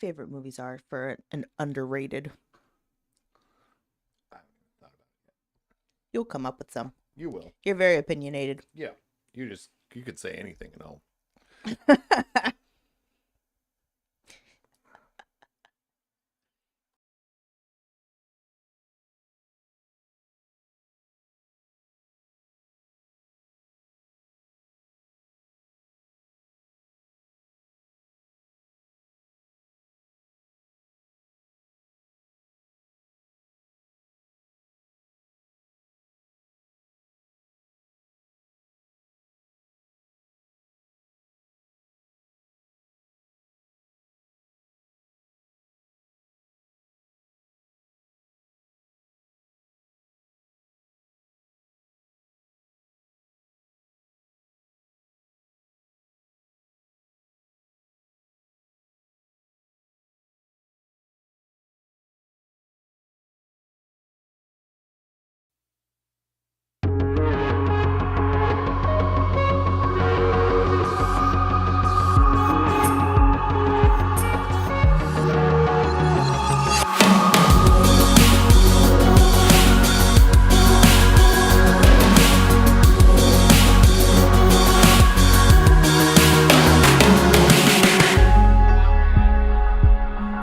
favorite movies are for an underrated. I haven't even thought about it You'll come up with some. yet. You will. You're very opinionated. Yeah. You could say anything and I'll.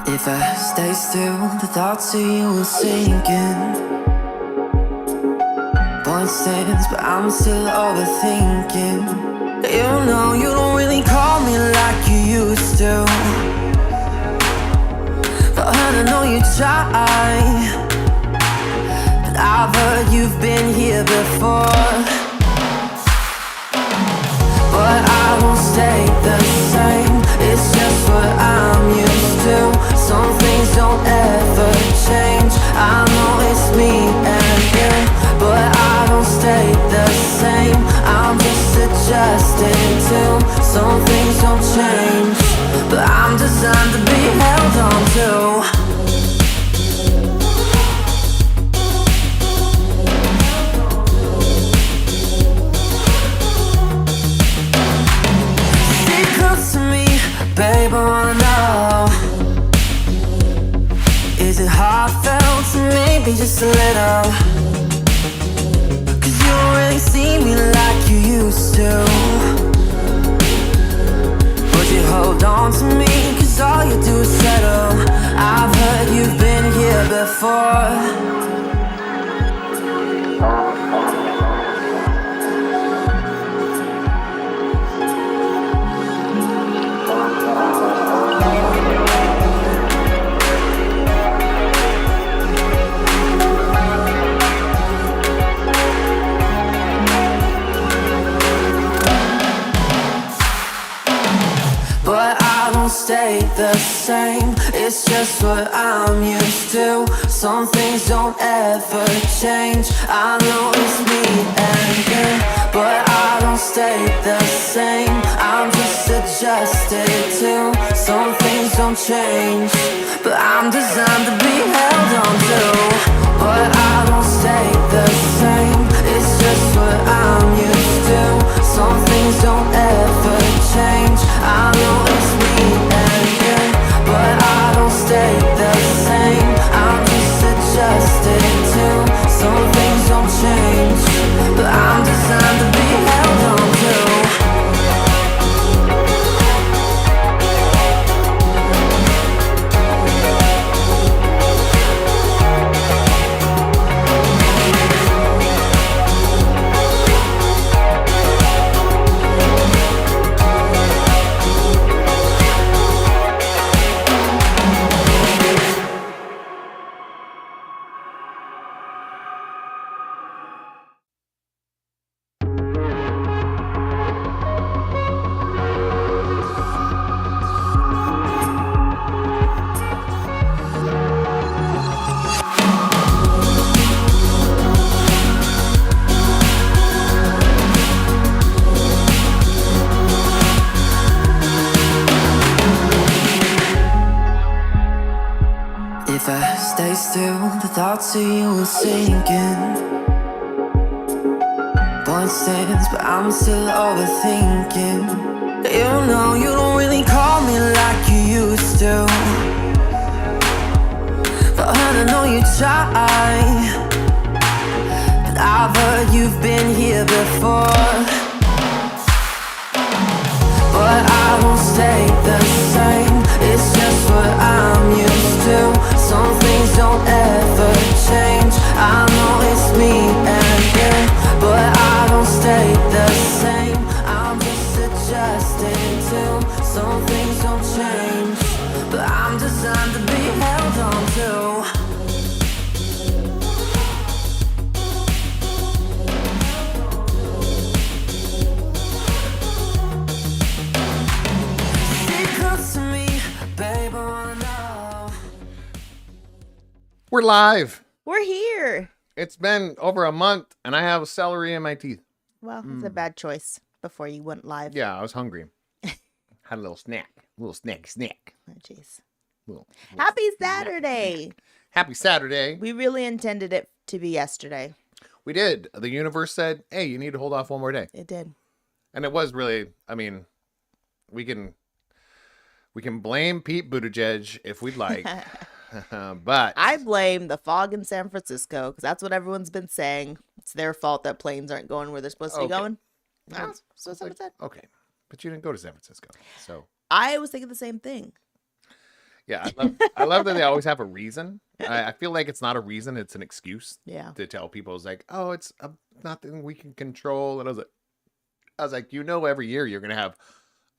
If I stay still, the thoughts of you will sink in. Point stands, but I'm still overthinking. You know you don't really call me like you used to, but I know you try. But I've heard you've been here before. But I won't stay the same. It's just what I'm used to. Some things don't ever change. I know it's me and you, but I don't stay the same. I'm just adjusting to. Some things don't change, but I'm designed to be held on to. Babe, I wanna know, is it heartfelt to maybe just a little? Cause you don't really see me like you used to. Would you hold on to me, cause all you do is settle. I've heard you've been here before. Stay the same, it's just what I'm used to. Some things don't ever change. I know it's me and you, but I don't stay the same. I'm just adjusted to. Some things don't change, but I'm designed to be held on to. But I don't stay the same, it's just what I'm used to. Some things don't ever change. I know it's me and you, but I don't stay the same. I'm just adjusted to. Some things don't change, but I'm designed to be held on to. If I stay still, the thoughts of you will sink in. Point stands, but I'm still overthinking. You know you don't really call me like you used to, I know you try, and I've heard you've been here before, but I won't stay the same. It's just what I'm used to. Some things don't ever change. I know it's me and you, but I don't stay the same. I'm just adjusting to. Some things don't change, but I'm designed to be held on to. We're live. We're here. It's been over a month, and I have celery in my teeth. Well, it's a bad choice before you went live. Yeah, I was hungry. Had a little snack. Oh, jeez. Little Happy snack. Saturday. Happy Saturday. We really intended it to be yesterday. We did. The universe said, hey, you need to hold off one more day. It did. And it was really, I mean, we can blame Pete Buttigieg if we'd like. But I blame the fog in San Francisco because that's what everyone's been saying. It's their fault that planes aren't going where they're supposed to be going. That's what someone said. Okay. But you didn't go to San Francisco. So I was thinking the same thing. yeah, I love that they always have a reason. I feel like it's not a reason, it's an excuse. Yeah. To tell people it's like, oh, it's nothing we can control. And I was like, every year you're gonna have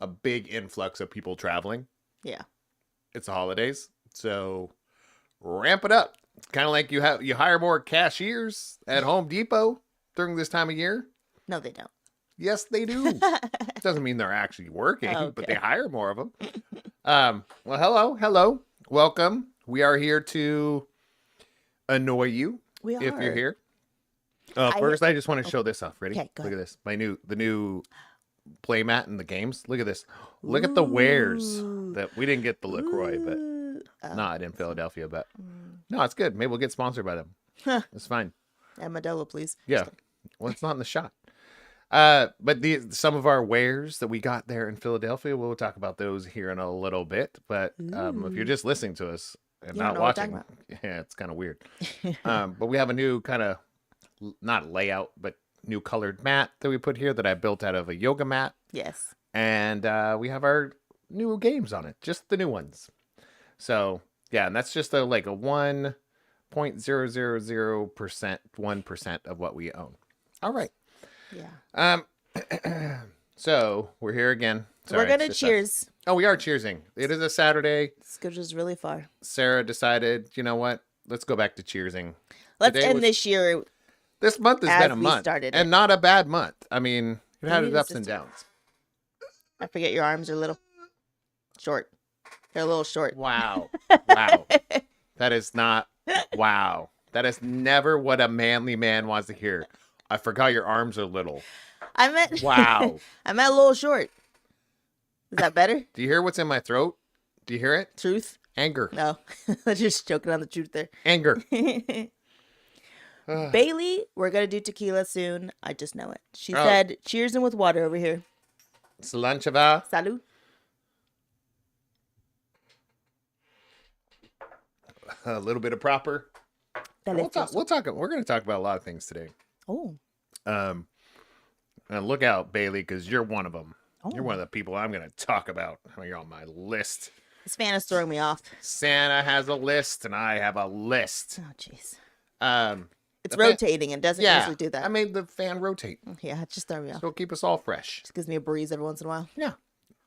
a big influx of people traveling. Yeah. It's the holidays, so ramp it up. It's kind of like you hire more cashiers at Home Depot during this time of year. No, they don't. Yes, they do. Doesn't mean they're actually working, Okay. but they hire more of them. Well, hello, welcome. We are here to annoy you We are. if you're here. First, I just want to show this off. Ready? Okay, go Look ahead. at this. The new play mat in the games. Look at this. Look at the wares that we didn't get the LaCroix, but not in Philadelphia. But no, it's good. Maybe we'll get sponsored by them. It's fine. And Modelo, please. Yeah. Well, it's not in the shot. But some of our wares that we got there in Philadelphia, we'll talk about those here in a little bit. But if you're just listening to us and You don't not know what we're watching, yeah, it's kind of weird. But we have a new kind of not layout, but new colored mat that we put here that I built out of a yoga mat. Yes. And we have our new games on it, just the new ones. So yeah, and that's just a 1.000%, 1% of what we own. All right. Yeah. So we're here again. We're Sorry, gonna it's just cheers. us. Oh, we are cheersing. It is a Saturday. Schedule's really far. Sarah decided, you know what? Let's go back to cheersing. Let's Today end was- this year. This month has As been a we month, started and it. not a bad month. I mean, it had You its need ups and assistance. downs. I forget your arms are little short. They're a little short. Wow, wow, that is not. Wow, that is never what a manly man wants to hear. I forgot your arms are little. I meant Wow. I meant a little short. Is that better? Do you hear what's in my throat? Do you hear it? Truth? Anger. No. Just joking on the truth there. Anger. Bailey, we're gonna do tequila soon. I just know it. She Oh. said, "Cheersing with water over here." Salanchava. Salud. A little bit of proper. We're going to talk about a lot of things today. Oh. And look out, Bailey, because you're one of them. Oh. You're one of the people I'm going to talk about. You're on my list. This fan is throwing me off. Santa has a list, and I have a list. Oh, jeez. It's the fan- rotating and doesn't Yeah, usually do that. I made the fan rotate. Yeah, it just threw me off. So it'll keep us all fresh. Just gives me a breeze every once in a while. Yeah.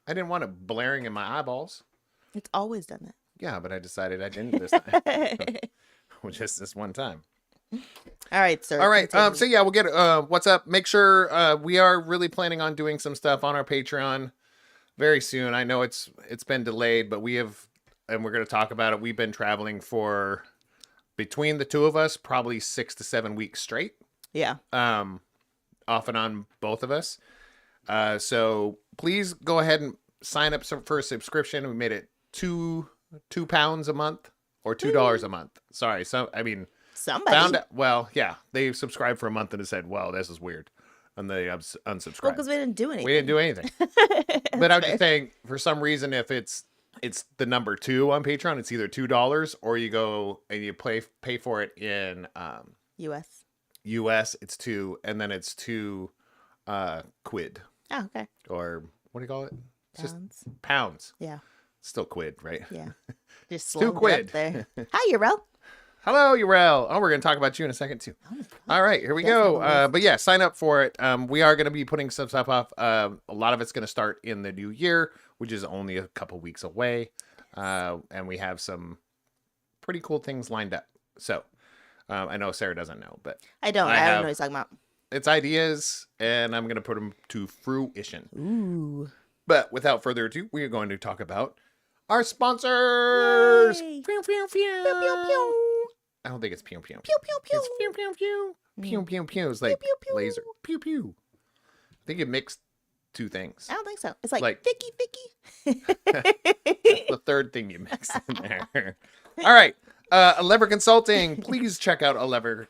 I didn't want it blaring in my eyeballs. It's always done that. Yeah, but I decided I didn't this time. Just this one time. All right, sir. All right. continue. So yeah, we'll get what's up. Make sure we are really planning on doing some stuff on our Patreon very soon. I know it's been delayed, but we have, and we're going to talk about it. We've been traveling for between the two of us probably 6 to 7 weeks straight. Yeah. Off and on both of us. So please go ahead and sign up for a subscription. We made it £2 a month or $2 a month. Sorry. Somebody. Found out, well, yeah, they subscribed for a month and said, well, this is weird. And they unsubscribed. Well, because we didn't do anything. We didn't do anything. But I'm just saying, for some reason, if it's it's the number 2 on Patreon. It's either $2 or you go and you pay for it in US. US. It's 2, and then it's 2 quid. Oh, okay. Or what do you call it? It's Pounds. just pounds. Yeah. Still quid, right? Yeah. Just 2 slung it quid. up there. Hi, Urel. Hello, Urel. Oh, we're going to talk about you in a second, too. All right, here we go. But yeah, sign up for it. We are going to be putting some stuff up. A lot of it's going to start in the new year, which is only a couple weeks away. And we have some pretty cool things lined up. So I know Sarah doesn't know, but I don't know what he's talking about. it's ideas, and I'm going to put them to fruition. Ooh. But without further ado, we are going to talk about our sponsors. Yay. Pew, pew, pew. Pew, pew, pew. I don't think it's pew pew. Pew, pew, pew. It's pew pew pew. Pew pew pew. It's like pew, pew. laser. Pew pew. I think it mixed 2 things. I don't think so. It's like Like- Vicky. The third thing you mixed in there. All right. Lever Consulting. Please check out Lever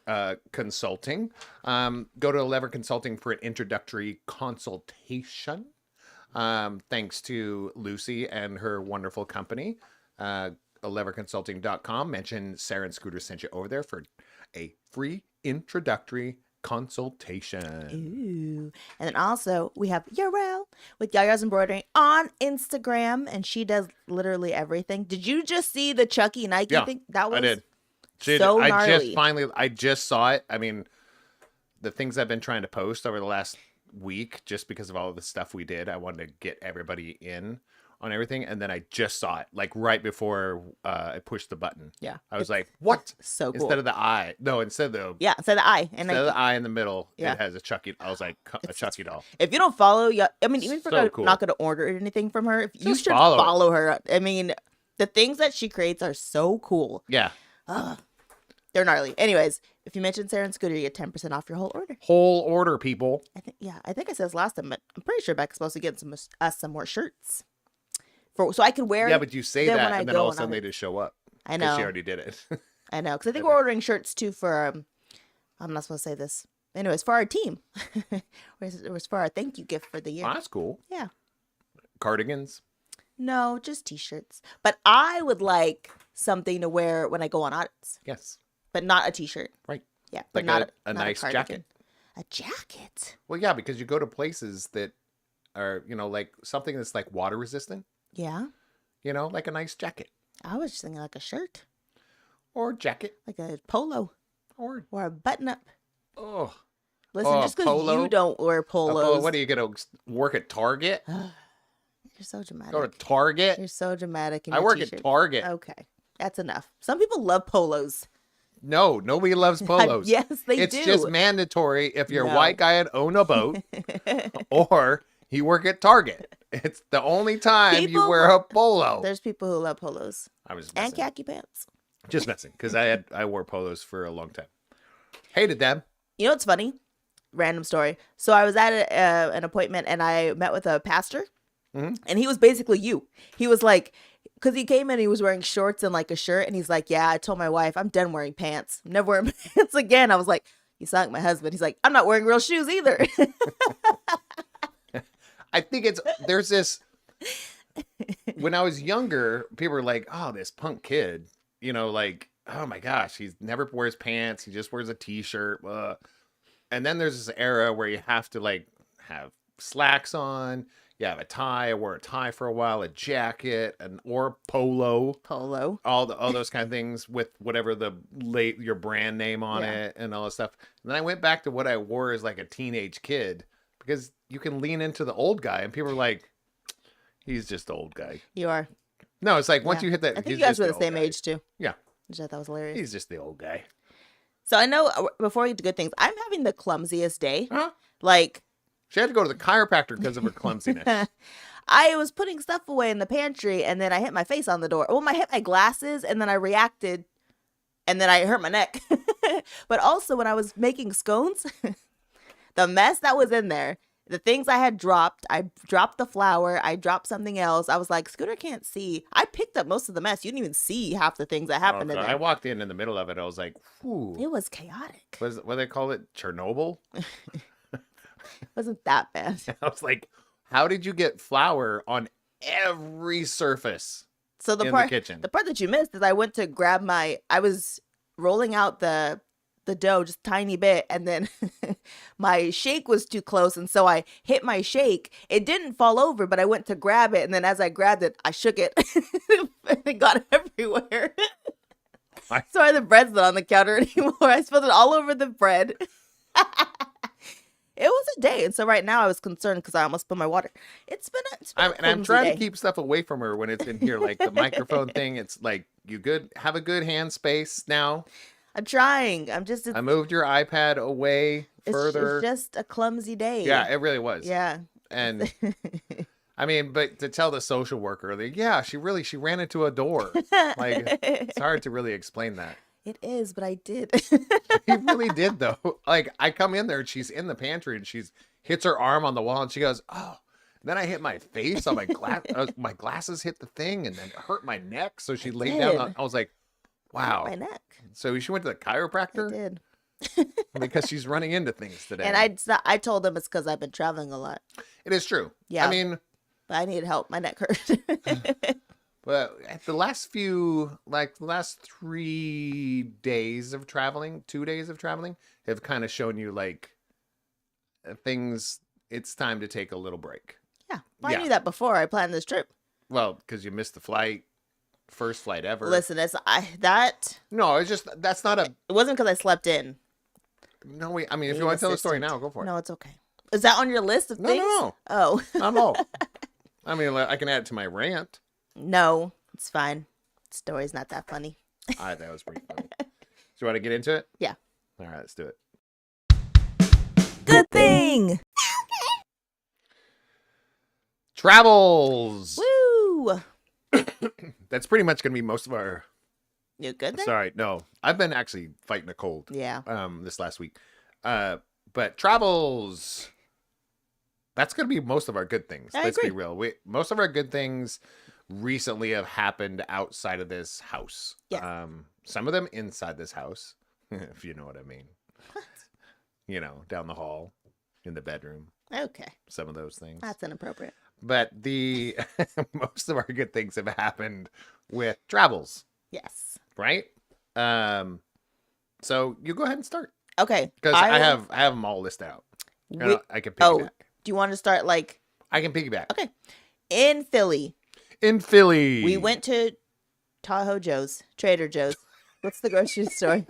Consulting. Go to Lever Consulting for an introductory consultation. Thanks to Lucy and her wonderful company. leverconsulting.com. Mention Sarah and Scooter sent you over there for a free introductory consultation. Ooh. And then also we have Urel with Yaya's Embroidery on Instagram, and she does literally everything. Did you just see the Chucky Nike Yeah, thing? That was I did. so gnarly. I just saw it. I mean, the things I've been trying to post over the last week, just because of all of the stuff we did, I wanted to get everybody in on everything, and then I just saw it like right before I pushed the button. Yeah. I was It's like, "What?" so cool. Instead of the eye, no, instead of the Yeah, so the eye. And instead of like, the eye in the middle, Yeah. it has a Chucky. I was like, a Chucky doll. if you don't follow, I mean, even if So you're cool. not going to order anything from her, if you Just should follow her. follow her. I mean, the things that she creates are so cool. Yeah, They're gnarly. Anyways, if you mention Sarah and Scooter, you get 10% off your whole order. whole order, people. I think I said this last time, but I'm pretty sure Becca's supposed to get us some more shirts. So I can wear Yeah, but you say then that, when I and then go all of a and sudden I'll- they just show up. I 'Cause know. she already did it. I know, because I think we're ordering shirts too for, I'm not supposed to say this. Anyways, for our team. It was for our thank you gift for the year. Well, that's cool. Yeah. Cardigans. No, just t-shirts. But I would like something to wear when I go on audits, Yes. but not a t-shirt. Right. Yeah, but Like not a not nice cardigan. jacket. A jacket? Well, yeah, because you go to places that are, like something that's like water resistant, Yeah. like a nice jacket I was just thinking like a shirt, or jacket like a polo or, or a button-up. oh, Listen, Oh, just because polo? you don't wear a polos, polo. What are you going to work at Target? you're so dramatic. Go to Target? You're so dramatic. In I your work t-shirts. at Target. Okay, that's enough. Some people love polos. No, nobody loves polos. Yes, they it's do. just mandatory if you're a No. white guy and own a boat or you work at Target. It's the only time you People- wear a polo. There's people who love polos I was and messing. khaki pants. Just messing because I wore polos for a long time. Hated them. You know what's funny? Random story. So I was at an appointment and I met with a pastor, Mhm. and he was basically you. He was like, because he came in, he was wearing shorts and like a shirt, and he's like, "Yeah, I told my wife I'm done wearing pants. I'm never wearing pants again." I was like, "You sound like my husband." He's like, "I'm not wearing real shoes either." I think there's this. When I was younger, people were like, "Oh, this punk kid," like, "Oh my gosh, he never wears pants. He just wears a t-shirt." And then there's this era where you have to like have slacks on. You have a tie. I wore a tie for a while, a jacket, or polo. Polo. All those kind of things with whatever your brand name on Yeah. it and all that stuff. And then I went back to what I wore as like a teenage kid because you can lean into the old guy and people are like, he's just the old guy. You are. No, it's like once Yeah. you hit that, I think he's you guys just were the old same guy. age too. Yeah, Which I thought was hilarious. he's just the old guy. So I know before we get to good things, I'm having the clumsiest day. Huh? Like, She had to go to the chiropractor because of her clumsiness. I was putting stuff away in the pantry and then I hit my face on the door. Well, I hit my glasses and then I reacted and then I hurt my neck. But also when I was making scones, the mess that was in there, the things I had dropped, I dropped the flour, I dropped something else. I was like, Scooter can't see. I picked up most of the mess. You didn't even see half the things that happened in I there. walked in the middle of it. I was like, "Whew." It was chaotic. What do they call it? Chernobyl? It wasn't that bad. I was like, how did you get flour on every surface? So in the kitchen. the part that you missed is I went to grab I was rolling out the dough just tiny bit, and then my shake was too close, and so I hit my shake. It didn't fall over, but I went to grab it, and then as I grabbed it, I shook it, and it got everywhere. Sorry, the bread's not on the counter anymore. I spilled it all over the bread. It was a day, and so right now I was concerned because I almost spilled my water. It's been I'm trying day. to keep stuff away from her when it's in here, like the microphone thing. It's like have a good hand space now. I'm trying. I moved your iPad away further. It's just a clumsy day. Yeah, it really was. Yeah. And I mean, but to tell the social worker, like, yeah, she ran into a door. Like, it's hard to really explain that. It is, but I did. He really did, though. Like, I come in there and she's in the pantry and hits her arm on the wall and she goes, oh. And then I hit my face on my my glasses hit the thing and then it hurt my neck. So she laid down. I was like, wow. My neck. So she went to the chiropractor? I did. Because she's running into things today. And I told them it's because I've been traveling a lot. It is true. Yeah. I mean, but I needed help. My neck hurt. But the last 3 days of traveling, 2 days of traveling, have kind of shown you like things. It's time to take a little break. Yeah. Well, I knew that before I planned this trip. Well, because you missed the flight, first flight ever. Listen, No, it's just that's not a. It wasn't because I slept in. No, I mean, if you want to tell the story now, go for it. No, it's okay. Is that on your list of things? No. Oh. I'm all. I mean, I can add it to my rant. No, it's fine. The story's not that funny. That was pretty funny. So you want to get into it? Yeah. All right, let's do it. Good thing. Travels. Woo. That's pretty much going to be most of our. You good then? Sorry, no. I've been actually fighting a cold. Yeah. This last week. But travels. That's going to be most of our good things. Let's be real. Most of our good things recently have happened outside of this house. Yeah. Some of them inside this house, if you know what I mean. What? You know, down the hall, in the bedroom. Okay. Some of those things. That's inappropriate. But the most of our good things have happened with travels. Yes. Right? So you go ahead and start. Okay. Because I have them all listed out. I can piggyback. Do you want to start like? I can piggyback. Okay. In Philly. We went to Trader Joe's. What's the grocery store?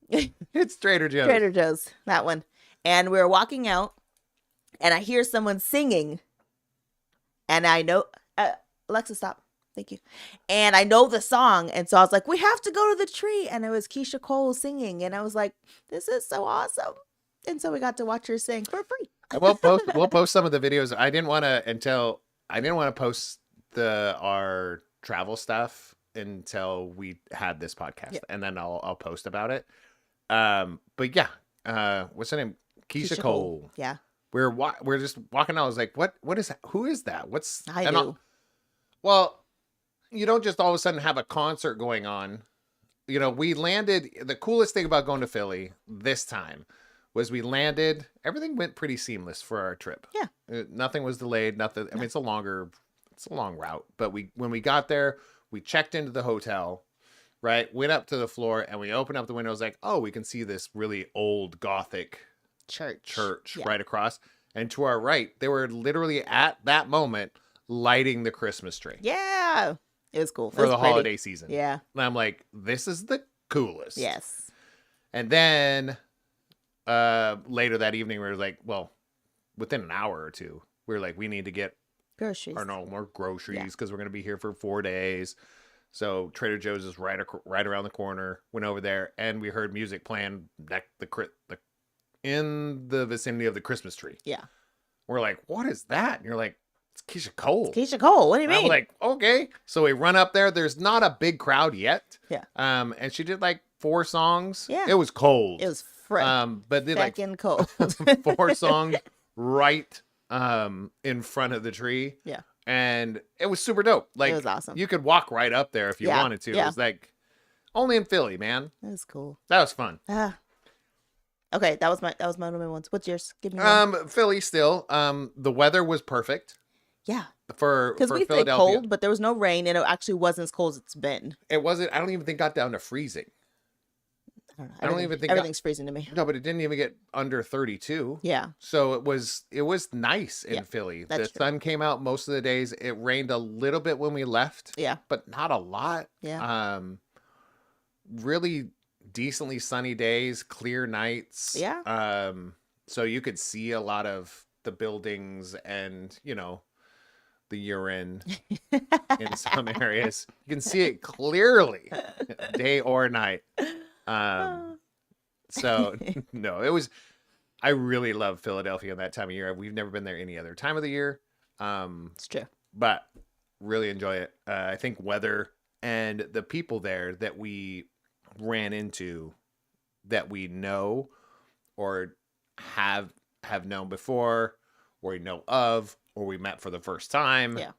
It's Trader Joe's. Trader Joe's, that one. And we were walking out, and I hear someone singing, and I know, Alexa, stop. Thank you. And I know the song, and so I was like, we have to go to the tree. And it was Keisha Cole singing, and I was like, this is so awesome. And so we got to watch her sing for free. We'll post some of the videos. I didn't want to post our travel stuff until we had this podcast, and then I'll post about it. But yeah, what's her name? Keisha Cole. Yeah. We're just walking out. I was like, what is that? Who is that? I do. Well, you don't just all of a sudden have a concert going on. You know, we landed. The coolest thing about going to Philly this time was we landed. Everything went pretty seamless for our trip. Yeah. Nothing was delayed. Nothing. I mean, it's a long route. But when we got there, we checked into the hotel. Right, went up to the floor and we opened up the windows. Like, oh, we can see this really old Gothic church right across. And to our right, they were literally at that moment lighting the Christmas tree. Yeah, it was cool for the holiday season. Yeah, and I'm like, this is the coolest. Yes. And then later that evening, we were like, well, within an hour or two, we were like, we need to get groceries more groceries because we're going to be here for 4 days. So Trader Joe's is right around the corner. Went over there and we heard music playing in the vicinity of the Christmas tree. Yeah. We're like, what is that? And you're like, it's Keisha Cole. It's Keisha Cole. What do you mean? I'm like, okay. So we run up there. There's not a big crowd yet. Yeah. And she did like 4 songs. Yeah. It was cold. It was fresh. But did like cold. 4 songs right in front of the tree. Yeah. And it was super dope. Like, it was awesome. You could walk right up there if you wanted to. Yeah. It was like only in Philly, man. That was cool. That was fun. Okay, that was my one of my ones. What's yours? Give me one. Philly still. The weather was perfect. Yeah. Because we say Philadelphia, cold, but there was no rain, and it actually wasn't as cold as it's been. it wasn't. I don't even think got down to freezing. I don't know. I don't even think everything's freezing to me. no, but it didn't even get under 32. Yeah, So it was nice in Yeah, Philly. that's The true. sun came out most of the days. It rained a little bit when we left, yeah, but not a lot. yeah, Really decently sunny days, clear nights. yeah. So you could see a lot of the buildings and, the urine in some areas. You can see it clearly, day or night. So no, I really love Philadelphia in that time of year. We've never been there any other time of the year. It's true. But really enjoy it. I think weather and the people there that we ran into that we know or have known before or we know of or we met for the first time Yeah.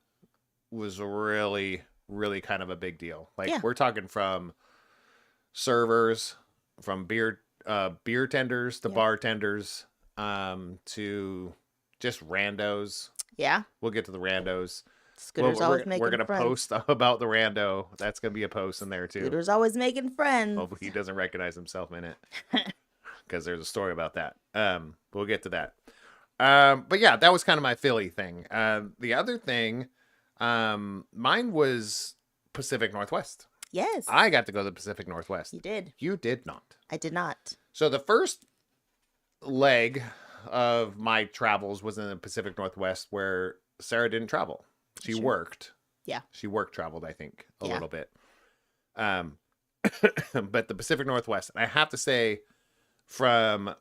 was really, really kind of a big deal. Like Yeah. we're talking from servers, from beer tenders to Yeah. bartenders, to just randos. Yeah. We'll get to the randos. Scooter's always making We're gonna friends. post about the rando. That's gonna be a post in there too. Scooter's always making friends. Hopefully he doesn't recognize himself in it, because there's a story about that. We'll get to that. But yeah, that was kind of my Philly thing. The other thing, mine was Pacific Northwest. Yes. I got to go to the Pacific Northwest. You did. You did not. I did not. So the first leg of my travels was in the Pacific Northwest, where Sarah didn't travel. She Sure. worked. Yeah. She traveled, I think, a Yeah. little bit. But the Pacific Northwest, I have to say, from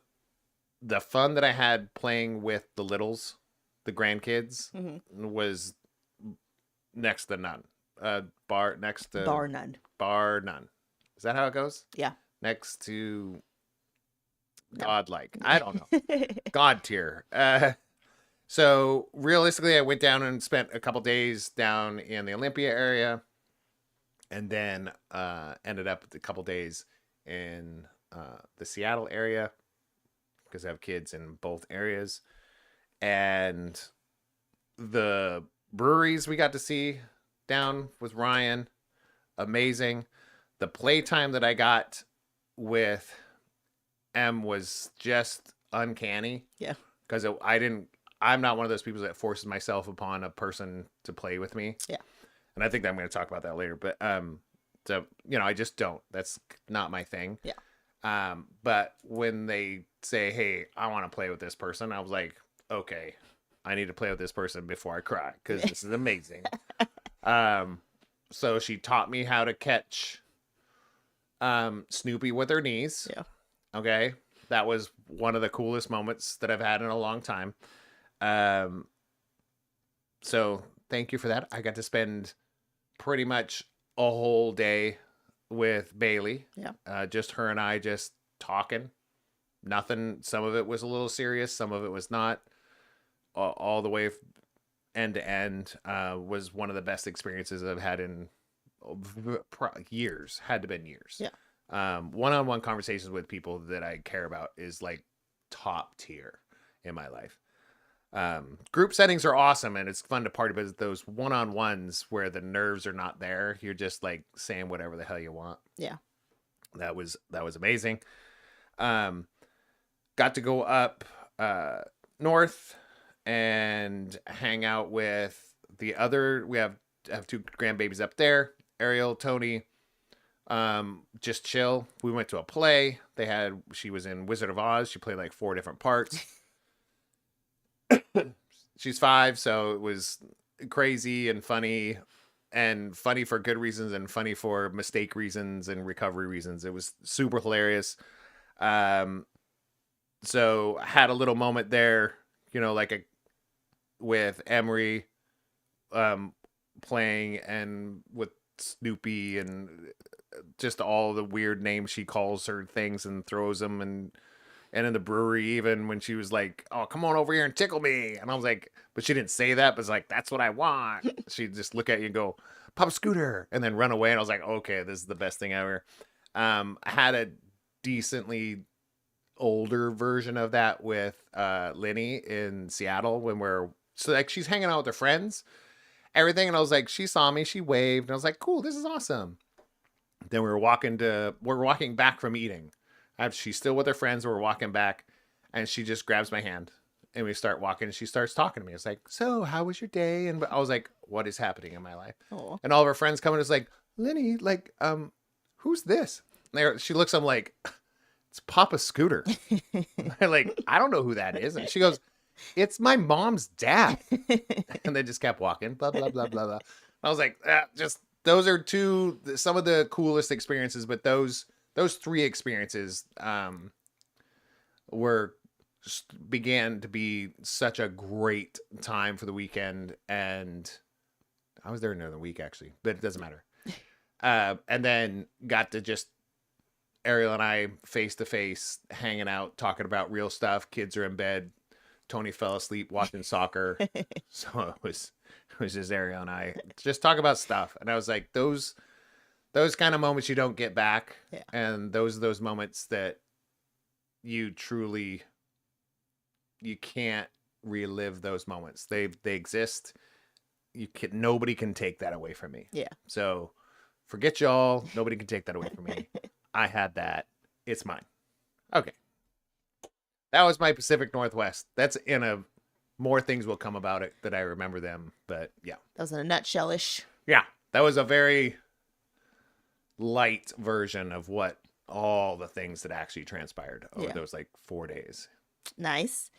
the fun that I had playing with the littles, the grandkids, was next to none. Bar Bar none. Is that how it goes? Yeah. Next to No. godlike. I don't know. God tier. So realistically, I went down and spent a couple days down in the Olympia area, and then ended up a couple days in the Seattle area, because I have kids in both areas. And the breweries we got to see down with Ryan, amazing. The playtime that I got with M was just uncanny. Yeah. Because I'm not one of those people that forces myself upon a person to play with me. Yeah. And I think that I'm going to talk about that later. But so I just don't. That's not my thing. Yeah. But when they say, "Hey, I want to play with this person," I was like, "Okay, I need to play with this person before I cry, because this is amazing." So she taught me how to catch Snoopy with her knees. Yeah. Okay. That was one of the coolest moments that I've had in a long time. So thank you for that. I got to spend pretty much a whole day with Bailey. Yeah. Just her and I just talking. Nothing. Some of it was a little serious. Some of it was not. All the way end to end was one of the best experiences I've had in years. Had to been years. Yeah. One-on-one conversations with people that I care about is like top tier in my life. Group settings are awesome and it's fun to party, but those one-on-ones where the nerves are not there, you're just like saying whatever the hell you want. Yeah. That was amazing. Got to go up north and hang out with we have two grandbabies up there, Ariel, Tony. Just chill. We went to a play. She was in Wizard of Oz. She played like 4 different parts. She's 5, so it was crazy and funny for good reasons and funny for mistake reasons and recovery reasons. It was super hilarious. So I had a little moment there, with Emery, playing and with Snoopy and just all the weird names she calls her things and throws them, and in the brewery, even when she was like, "Oh, come on over here and tickle me," and I was like, but she didn't say that, but it's like, that's what I want. She'd just look at you and go, "Papa Scooter," and then run away, and I was like, okay, this is the best thing ever. I had a decently older version of that with Lenny in Seattle, when she's hanging out with her friends, everything. And I was like, she saw me, she waved, and I was like, cool, this is awesome. Then we're walking back from eating. She's still with her friends. We're walking back, and she just grabs my hand, and we start walking. And she starts talking to me. It's like, so how was your day? And I was like, what is happening in my life? Oh. And all of her friends come and it's like, Lenny, like, who's this? And she looks, I'm like, it's Papa Scooter. I'm like, I don't know who that is. And she goes, it's my mom's dad. And they just kept walking, blah, blah, blah, blah, blah. I was like, just, those are some of the coolest experiences, but those 3 experiences began to be such a great time for the weekend. And I was there another week actually, but it doesn't matter. And then got to just Ariel and I face to face hanging out, talking about real stuff. Kids are in bed. Tony fell asleep watching soccer. So it was just Ariel and I just talk about stuff. And I was like, those kind of moments you don't get back. Yeah. And those moments that you can't relive those moments. They exist. Nobody can take that away from me. Yeah. So forget y'all. Nobody can take that away from me. I had that. It's mine. Okay. That was my Pacific Northwest. That's more things will come about it that I remember them. But yeah. That was in a nutshell-ish. Yeah. That was a very light version of what all the things that actually transpired over those like 4 days. Nice.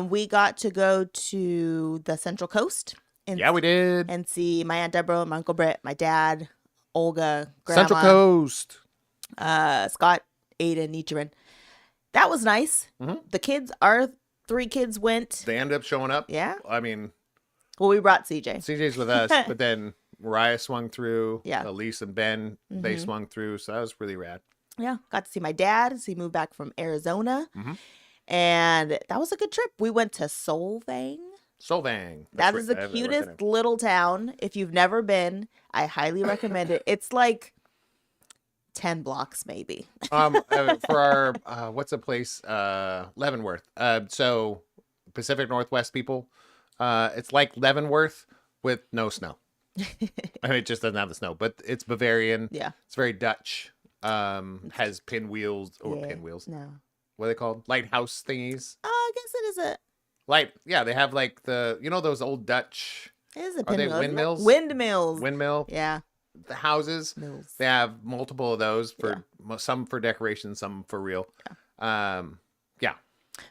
We got to go to the Central Coast. Yeah, we did. And see my Aunt Deborah, my Uncle Brett, my dad, Olga, Grandma. Central Coast. Scott, Aiden, Nichiren. That was nice. Mm-hmm. The kids, our 3 kids went. They ended up showing up. Yeah. I mean. Well, we brought CJ. CJ's with us, but then Mariah swung through. Yeah. Elise and Ben, they swung through. So that was really rad. Yeah. Got to see my dad as he moved back from Arizona. Mm-hmm. And that was a good trip. We went to Solvang. Solvang. That is the cutest little town. If you've never been, I highly recommend it. It's like 10 blocks maybe. For our what's a place? Leavenworth. So Pacific Northwest people, it's like Leavenworth with no snow. I mean, it just doesn't have the snow, but it's Bavarian. Yeah. It's very Dutch. Has pinwheels. No. What are they called? Lighthouse thingies. Oh, I guess it is a. Yeah, they have like those old Dutch. It is a Are they pinwheel. windmills? Windmills. Windmill. Yeah. The houses. Mills. They have multiple of those for some for decoration, some for real. Yeah.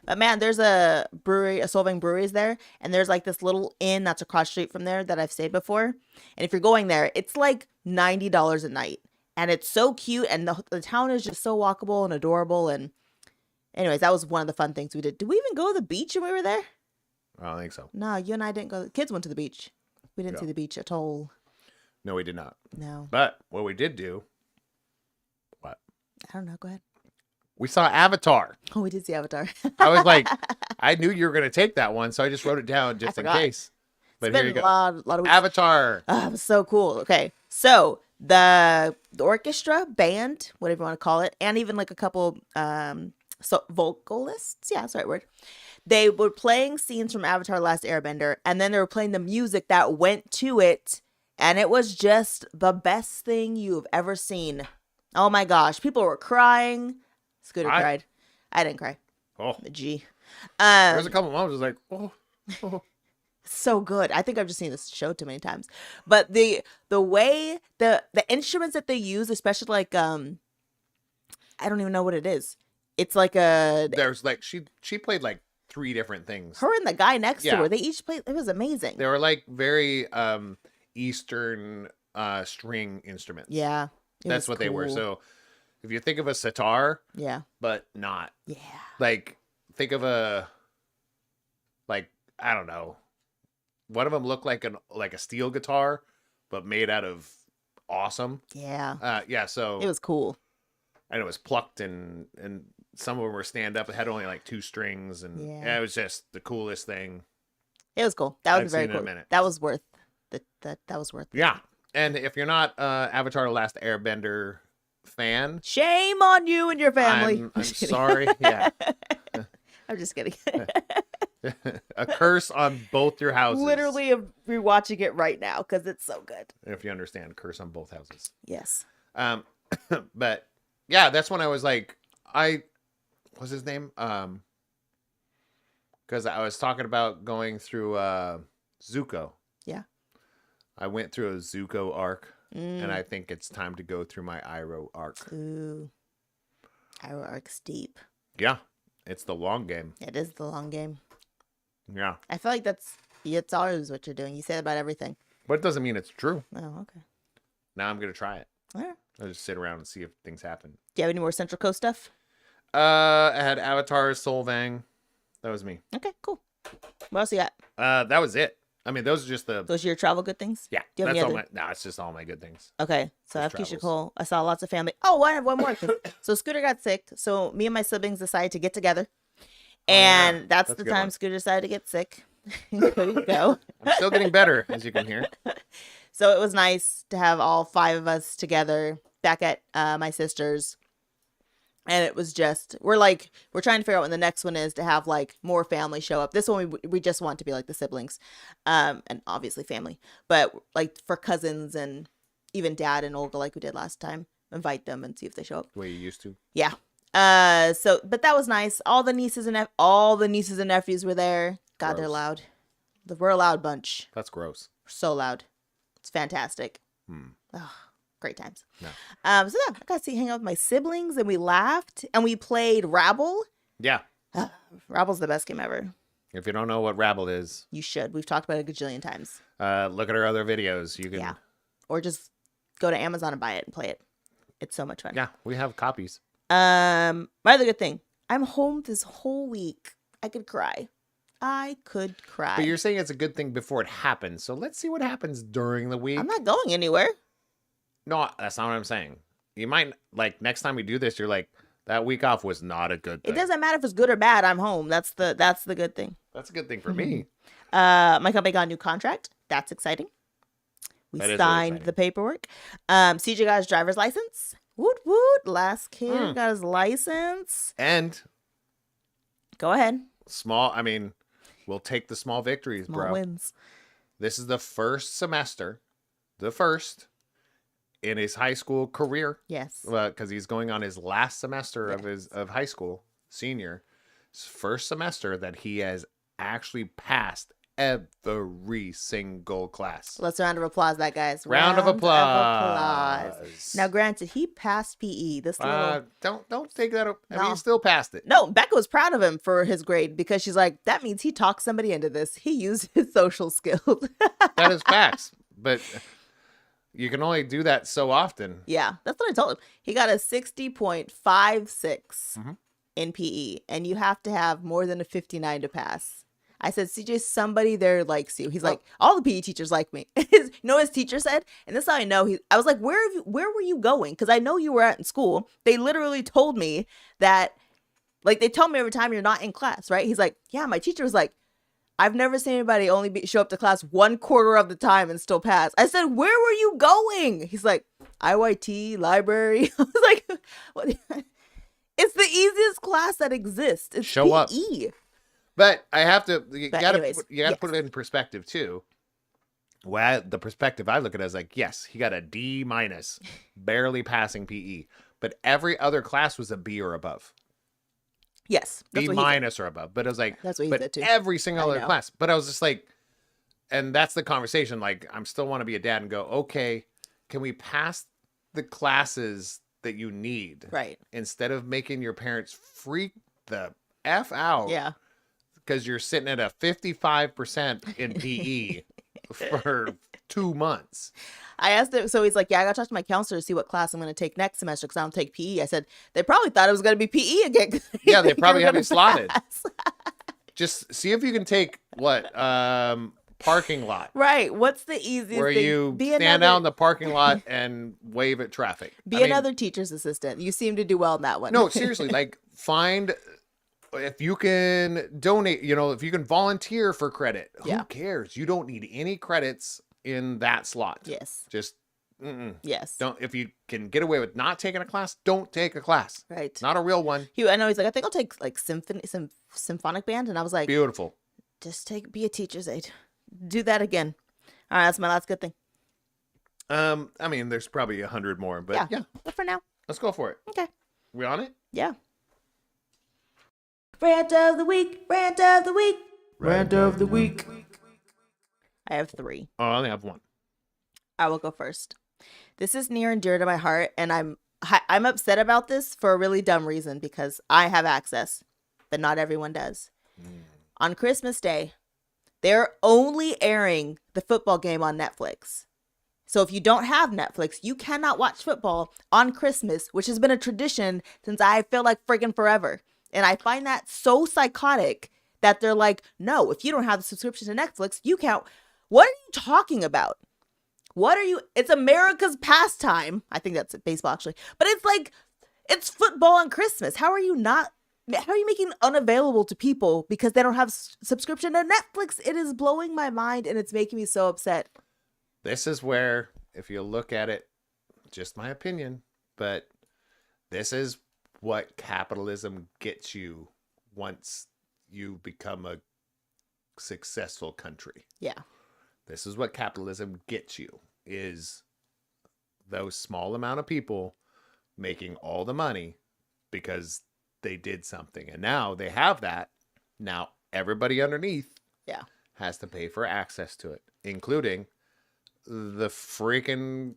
But man, there's a brewery, a Solvang brewery is there, and there's like this little inn that's across the street from there that I've stayed before. And if you're going there, it's like $90 a night, and it's so cute, and the town is just so walkable and adorable. And anyways, that was one of the fun things we did. Did we even go to the beach when we were there? I don't think so. No, you and I didn't go. The kids went to the beach. We didn't see the beach at all. No, we did not. No. But what we did do. What? I don't know. Go ahead. We saw Avatar. Oh, we did see Avatar. I was like, I knew you were going to take that one, so I just wrote it down just in case. But it's here been you go. a lot of weeks. Avatar. Oh, it was so cool. Okay. So the orchestra, band, whatever you want to call it, and even like a couple vocalists. Yeah, that's the right word. They were playing scenes from Avatar: Last Airbender, and then they were playing the music that went to it, and it was just the best thing you've ever seen. Oh my gosh. People were crying. Scooter cried. I didn't cry. Oh. The G. There's a couple moments I was like, oh. So good. I think I've just seen this show too many times. But the way the instruments that they use, especially like I don't even know what it is. It's like There's like she played like 3 different things. Her and the guy next to Yeah. her, they each played. It was amazing. They were like very Eastern string instruments. Yeah. That's what they were. So if you think of a sitar, yeah, but not. Yeah. Like think of I don't know. One of them looked like a steel guitar, but made out of awesome. Yeah. Yeah. So It was cool. and it was plucked and some of them were stand up. It had only like 2 strings and Yeah. it was just the coolest thing. It was cool. That I've was very seen in a cool. minute. That was worth that was worth it. Yeah. And if you're not Avatar: The Last Airbender fan, Shame on you and your family. I'm sorry. Yeah. I'm just kidding. A curse on both your houses. Literally rewatching it right now because it's so good. If you understand, curse on both houses. Yes. But yeah, that's when I was like, what's his name? Because I was talking about going through Zuko. Yeah. I went through a Zuko arc, and I think it's time to go through my Iroh arc. Ooh. Our arc's deep. Yeah, it's the long game. It is the long game. Yeah. I feel like it's always what you're doing. You say that about everything. But it doesn't mean it's true. Oh, okay. Now I'm going to try it. All right. I'll just sit around and see if things happen. Do you have any more Central Coast stuff? I had Avatar, Solvang. That was me. Okay, cool. What else you got? That was it. I mean, those are just the... Those are your travel good things? Yeah, Do you have that's any all other? my... No, it's just all my good things. Okay, so Just after Keisha travels. Cole, I saw lots of family. Oh, I have one more. So Scooter got sick, so me and my siblings decided to get together. And yeah. that's That's a the good time one. Scooter decided to get sick. Couldn't go. I'm still getting better, as you can hear. So it was nice to have all 5 of us together back at my sister's. And it was just, we're trying to figure out when the next one is to have like more family show up. This one we just want to be like the siblings, and obviously family, but like for cousins and even dad and Olga like we did last time, invite them and see if they show up. The way you used to. Yeah. So, but that was nice. All the nieces and nephews were there. God, they're Gross. loud. We're a loud bunch. That's gross. We're so loud. It's fantastic. Hmm. Oh, great times. No. So yeah, I got to hang out with my siblings and we laughed and we played Rabble. Yeah. Rabble's the best game ever. If you don't know what Rabble is, You should. We've talked about it a gajillion times. look at our other videos. You can. Yeah. Or just go to Amazon and buy it and play it. It's so much fun. Yeah, we have copies. My other good thing, I'm home this whole week. I could cry. But you're saying it's a good thing before it happens. So let's see what happens during the week. I'm not going anywhere. No, that's not what I'm saying. You might, like, next time we do this, you're like, that week off was not a good thing. It doesn't matter if it's good or bad. I'm home. That's the good thing. That's a good thing for me. My company got a new contract. That's exciting. We That is really signed exciting. the paperwork. CJ got his driver's license. Woot woot. Last kid got his license. And Go ahead. we'll take the small victories, Small bro. wins. This is the first semester, in his high school career, Yes. because he's going on his last semester of high school, senior. His first semester that he has actually passed every single class. Let's round of applause that guys. Round of applause. Now, granted, he passed PE. This little Don't take that. I mean, No. he still passed it. no, Becca was proud of him for his grade because she's like, that means he talked somebody into this. He used his social skills. That is facts. But you can only do that so often. Yeah, that's what I told him. He got a 60.56 Mhm. in PE, and you have to have more than a 59 to pass. I said, CJ, somebody there likes you. He's like, all the PE teachers like me. You know what his teacher said? And this is how I know. I was like, where were you going? Because I know you were at in school. They literally told me that, like, they tell me every time you're not in class, right? He's like, yeah, my teacher was like, I've never seen anybody only show up to class 1/4 of the time and still pass. I said, where were you going? He's like, IYT, library. I was like, what? It's the easiest class that exists. It's Show up. PE. But I have to. You But gotta. anyways, You gotta yes. put it in perspective too. Well, the perspective I look at it is like, yes, he got a D-, barely passing PE, but every other class was a B or above. Yes. That's B- what he said. or above. But it was like, That's what he but said, too. every single I other know. class. But I was just like, and that's the conversation. Like, I'm still want to be a dad and go, okay, can we pass the classes that you need Right. instead of making your parents freak the F out? Yeah. Because you're sitting at a 55% in PE for 2 months. I asked him, so he's like, yeah, I got to talk to my counselor to see what class I'm going to take next semester because I don't take PE. I said, they probably thought it was going to be PE again. 'cause Yeah, they think probably you're have gonna you slotted. pass. Just see if you can take parking lot. Right. What's the easiest Where thing? you Be stand another, out in the parking lot and wave at traffic. Be I mean, another teacher's assistant. You seem to do well in that one. No, seriously, like find if you can donate, if you can volunteer for credit. Yeah. Who cares? You don't need any credits in that slot. Yes. Just Yes. don't. If you can get away with not taking a class, don't take a class. Right. Not a real one. I know he's like, I think I'll take like symphonic band, and I was like, Beautiful. Just be a teacher's aide. Do that again. All right, that's my last good thing. I mean, there's probably 100 more, but yeah, But for now, let's go for it. okay. We on it? Yeah. Rant of the week. Rant of the week. Rant of the week. I have 3. Oh, I only have 1. I will go first. This is near and dear to my heart, and I'm upset about this for a really dumb reason because I have access, but not everyone does. On Christmas Day, they're only airing the football game on Netflix. So if you don't have Netflix, you cannot watch football on Christmas, which has been a tradition since I feel like friggin' forever. And I find that so psychotic that they're like, no, if you don't have the subscription to Netflix, you can't. What are you talking about? It's America's pastime. I think that's baseball actually. But it's like, it's football on Christmas. How are you making it unavailable to people because they don't have subscription to Netflix? It is blowing my mind and it's making me so upset. This is where, if you look at it, just my opinion, but this is what capitalism gets you once you become a successful country. Yeah. This is what capitalism gets you, is those small amount of people making all the money because they did something. And now they have that. Now everybody underneath has to pay for access to it, including the freaking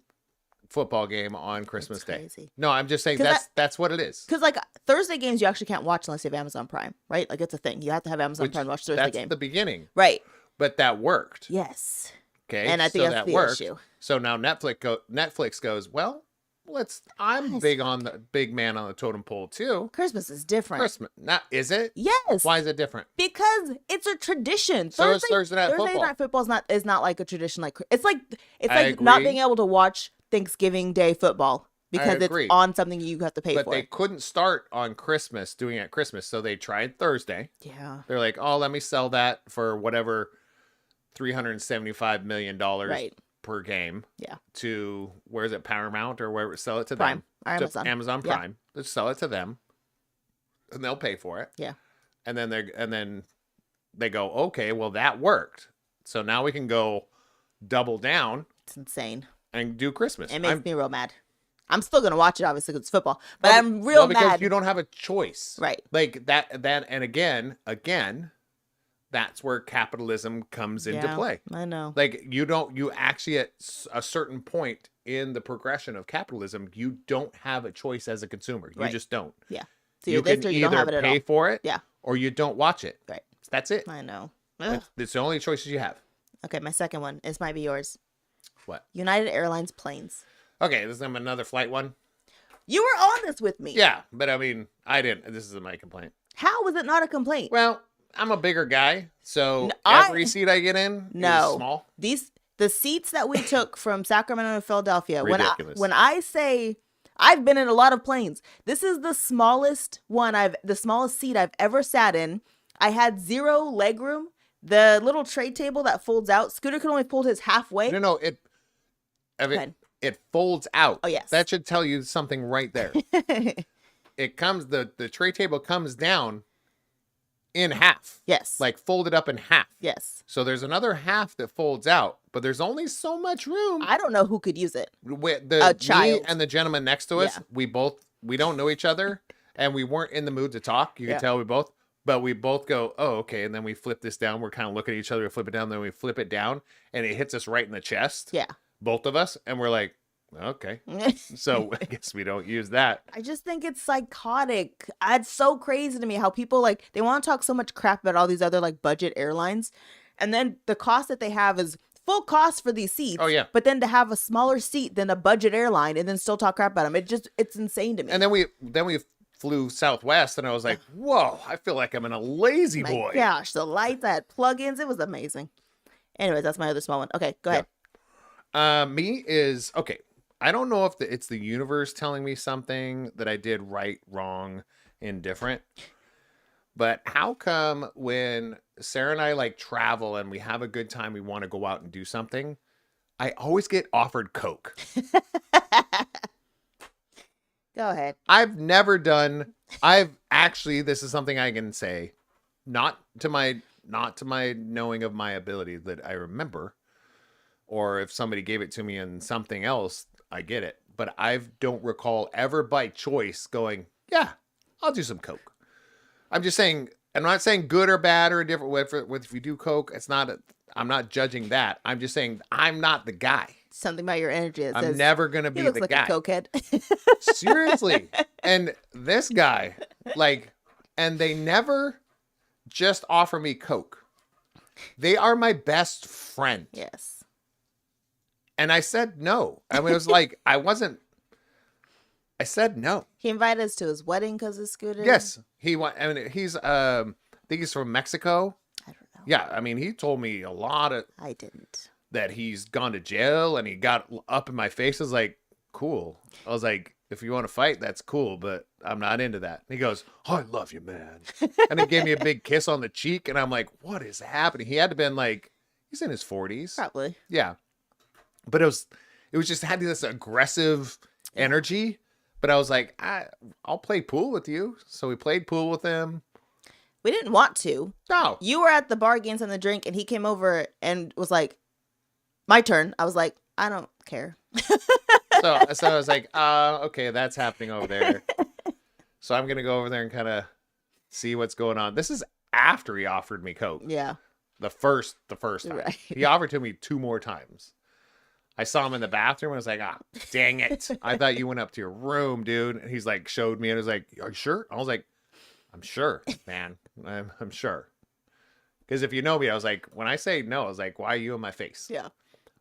football game on Christmas Day. Crazy. No, I'm just saying that's what it is. Because like Thursday games, you actually can't watch unless you have Amazon Prime, right? Like it's a thing. You have to have Amazon Prime to watch Thursday That's game. the beginning. Right. But that worked. Yes. Okay. And I think so that's that the worked. issue. So now Netflix goes, well, I'm Guys. big man on the totem pole too. Christmas is different. Christmas. Is it? Yes. Why is it different? Because it's a tradition. So is Thursday night football. Night football is not like a tradition. It's I like not agree. being able to watch Thanksgiving Day football because it's agree. on something you have to pay But for. they couldn't start on Christmas doing it at Christmas, so they tried Thursday. Yeah. They're like, oh, let me sell that for whatever $375 million Right. per game. Yeah. To where is it, Paramount or where? Sell it to Prime. them. Or Amazon. To Amazon Yeah. Prime. Let's sell it to them, and they'll pay for it. Yeah. And then they go, okay, well that worked, so now we can go double down It's insane. and do Christmas. It makes me real mad. I'm still gonna watch it, obviously, because it's football. But I'm real well, because mad. you don't have a choice, Right. Like that, and again, that's where capitalism comes into Yeah, play. I know. Like you actually at a certain point in the progression of capitalism, you don't have a choice as a consumer. You Right. just don't. Yeah. So You you're this can or you don't have it either at all. pay for it, Yeah. or you don't watch it. Right. That's it. I know. Ugh. It's the only choices you have. Okay, my second one. This might be yours. What? United Airlines planes. Okay, this is another flight one. You were on this with me. Yeah, but I mean, I didn't. This isn't my complaint. How was it not a complaint? Well, I'm a bigger guy, so No, every seat I get in is small. The seats that we took from Sacramento to Philadelphia. Ridiculous. When I say I've been in a lot of planes, this is the smallest seat I've ever sat in. I had 0 leg room. The little tray table that folds out, Scooter could only fold his halfway. No, ahead. it folds out. Oh, yes. That should tell you something right there. It comes, the tray table comes down in half. Yes. Like folded up in half. Yes. So there's another half that folds out, but there's only so much room. I don't know who could use it. Me child. and the gentleman next to us, Yeah. we don't know each other, and we weren't in the mood to talk. You can tell but we both go, oh, okay. And then we flip this down. We're kind of looking at each other. We flip it down. Then we flip it down, and it hits us right in the chest. Yeah. Both of us. And we're like, okay. So I guess we don't use that. I just think it's psychotic. It's so crazy to me how people they want to talk so much crap about all these other budget airlines. And then the cost that they have is full cost for these seats. Oh, yeah. But then to have a smaller seat than a budget airline and then still talk crap about them. It's insane to me. And then we flew Southwest, and I was like, whoa, I feel like I'm in a lazy My boy. gosh, the lights, I had plugins. It was amazing. Anyways, that's my other small one. Okay, go ahead. Me is, okay. I don't know if it's the universe telling me something that I did right, wrong, indifferent. But how come when Sarah and I travel and we have a good time, we want to go out and do something, I always get offered Coke. Go ahead. This is something I can say, not to my not to my knowing of my ability that I remember, or if somebody gave it to me in something else, I get it. But I don't recall ever by choice going, yeah, I'll do some coke. I'm just saying, I'm not saying good or bad or a different way. If you do coke, I'm not judging that. I'm just saying I'm not the guy. Something about your energy that I'm says never gonna he be looks the like guy. a cokehead. Seriously. And this guy, like, and they never just offer me coke. They are my best friend. Yes. And I said no. I mean, it was like I said no. He invited us to his wedding because of Scooter. Yes. I mean, I think he's from Mexico. I don't know. Yeah, I mean, he told me a lot of I didn't. that he's gone to jail, and he got up in my face. I was like, cool. I was like, if you want to fight, that's cool, but I'm not into that. And he goes, oh, I love you, man. And he gave me a big kiss on the cheek, and I'm like, what is happening? He had to been like, he's in his 40s. Probably. Yeah. But it was just had this aggressive energy. But I was like, I'll play pool with you. So we played pool with him. We didn't want to. No. You were at the bar getting something to drink, and he came over and was like, my turn. I was like, I don't care. So I was like, okay, that's happening over there. So I'm going to go over there and kind of see what's going on. This is after he offered me coke. Yeah. The first time. Right. He offered to me 2 more times. I saw him in the bathroom and I was like, dang it. I thought you went up to your room, dude. And he's like, showed me and was like, are you sure? I was like, I'm sure, man. I'm sure. Because if you know me, I was like, when I say no, I was like, why are you in my face? Yeah.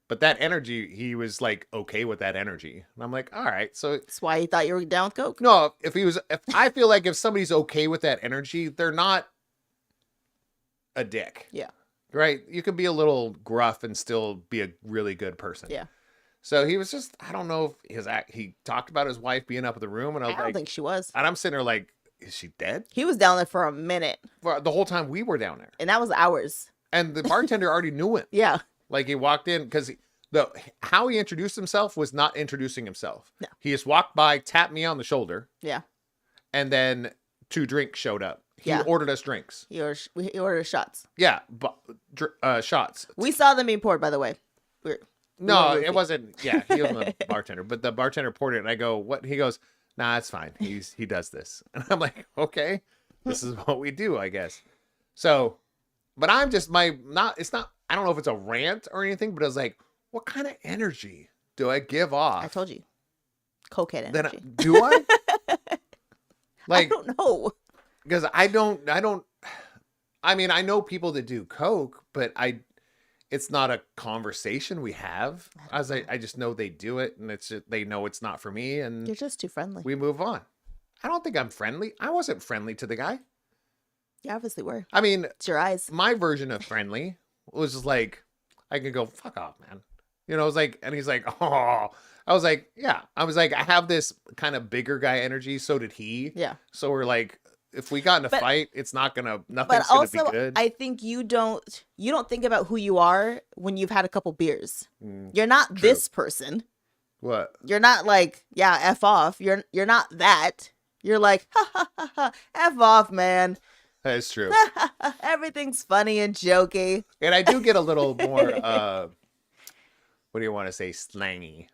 But that energy, he was like, okay with that energy. And I'm like, all right. So That's why he thought you were down with coke. no, if I feel like if somebody's okay with that energy, they're not a dick. Yeah. Right? You can be a little gruff and still be a really good person. Yeah. So he was just, I don't know if he talked about his wife being up in the room, and I I was don't like, think she was. and I'm sitting there like, is she dead? He was down there for a minute, For the whole time we were down there. and that was hours. And the bartender already knew him. Yeah. Like he walked in because how he introduced himself was not introducing himself. No. He just walked by, tapped me on the shoulder, Yeah. and then 2 drinks showed up. He Yeah. ordered us drinks. He ordered shots. Yeah, shots. We saw them being poured, by the way. No, were it wasn't. Yeah, he wasn't the bartender, but the bartender poured it, and I go, "What?" He goes, "Nah, it's fine. He does this," and I'm like, "Okay, this is what we do, I guess." So, but I'm just It's not. I don't know if it's a rant or anything, but I was like, "What kind of energy do I give off?" I told you. Cokehead Then energy. do I? I Like, don't know. because I don't. I mean, I know people that do coke, but it's not a conversation we have. I just know they do it, and they know it's not for me, and You're just too friendly. we move on. I don't think I'm friendly. I wasn't friendly to the guy. You obviously were. I mean, It's your eyes. my version of friendly was just like, I could go, fuck off, man. You know, I was like, and he's like, oh, I was like, yeah. I was like, I have this kind of bigger guy energy. So did he. Yeah. So we're like, if we got in a But- fight, nothing's But gonna also, be good. I think you don't think about who you are when you've had a couple beers. Mm, You're not true. this person. what? You're not like, yeah, F off. You're not that. You're like, ha ha ha ha, F off, man. That is true. Everything's funny and jokey. And I do get a little more, what do you want to say? Slangish.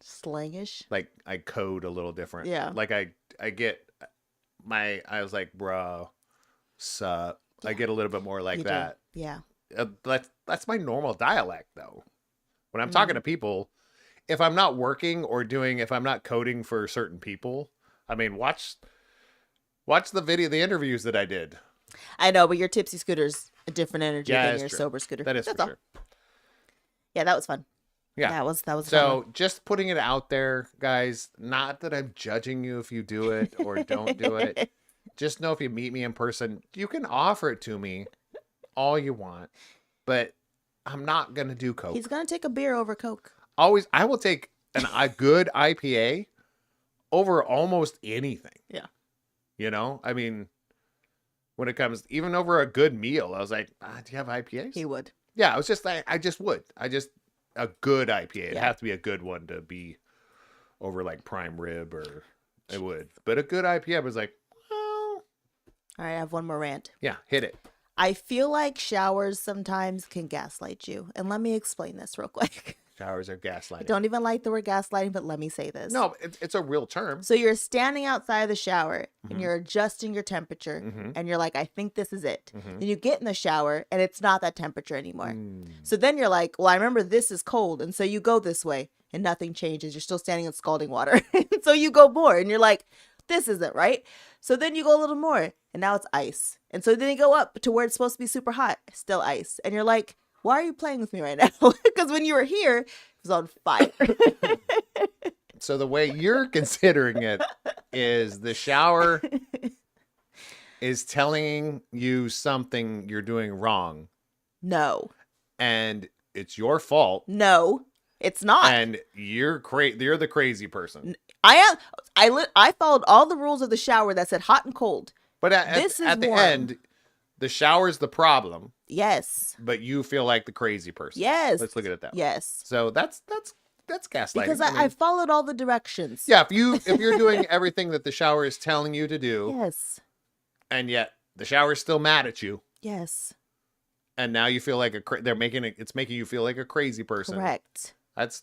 Slangish. Like I code a little different. Yeah. Like I get I was like, bro, sup. I get a little bit more like You do. that. Yeah. That's my normal dialect though. When I'm talking to people, if I'm not working if I'm not coding for certain people, I mean, watch the interviews that I did. I know, but your tipsy scooter's a different energy Yeah, than that's your true. sober scooter. That is That's for all. sure. Yeah, that was fun. Yeah. That was fun. So just putting it out there, guys, not that I'm judging you if you do it or don't do it. Just know if you meet me in person, you can offer it to me all you want, but I'm not going to do coke. He's gonna take a beer over Coke. I will take a good IPA over almost anything. Yeah. You know, I mean, when it comes, even over a good meal, I was like, do you have IPAs? He would. Yeah, I was just like, a good IPA. It'd Yeah. have to be a good one to be over like prime rib or it would. But a good IPA was like, well, All right, I have one more rant. yeah, hit it. I feel like showers sometimes can gaslight you. And let me explain this real quick. Showers are I gaslighting. don't even like the word gaslighting, but let me say this. No, it's a real term. So you're standing outside of the shower Mhm. and you're adjusting your temperature Mhm. and you're like, I think this is it. Mhm. Then you get in the shower and it's not that temperature anymore. Mm. So then you're like, well, I remember this is cold. And so you go this way and nothing changes. You're still standing in scalding water. So you go more and you're like, this isn't right. So then you go a little more and now it's ice. And so then you go up to where it's supposed to be super hot, still ice. And you're like, why are you playing with me right now? Because when you were here, it was on fire. So the way you're considering it is the shower is telling you something you're doing wrong, No, and it's your fault, no, it's not. and you're the crazy person. I followed all the rules of the shower that said hot and cold. But This is at the warm. end, the shower's the problem, Yes. but you feel like the crazy person. Yes. Let's look at it that way. Yes. So that's gaslighting. Because I mean, I followed all the directions. yeah, if you're doing everything that the shower is telling you to do, Yes. and yet the shower's still mad at you, Yes. and now you feel like it's making you feel like a crazy person. Correct. That's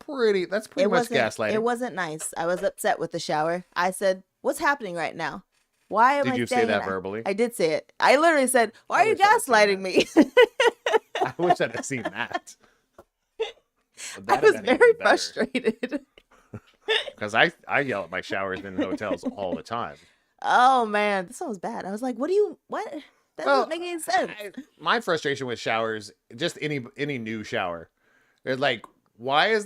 pretty much gaslighting. It wasn't nice. I was upset with the shower. I said, "What's happening right now? Why am I Did you say staying that in-" verbally? I did say it. I literally said, "Why I are you wish I'd have seen gaslighting me?" I wish I'd have seen that. I was very frustrated. Because I yell at my showers in hotels all the time. Oh man, this one was bad. I was like, "What? That Well, doesn't make any sense." My frustration with showers, just any new shower, is like, why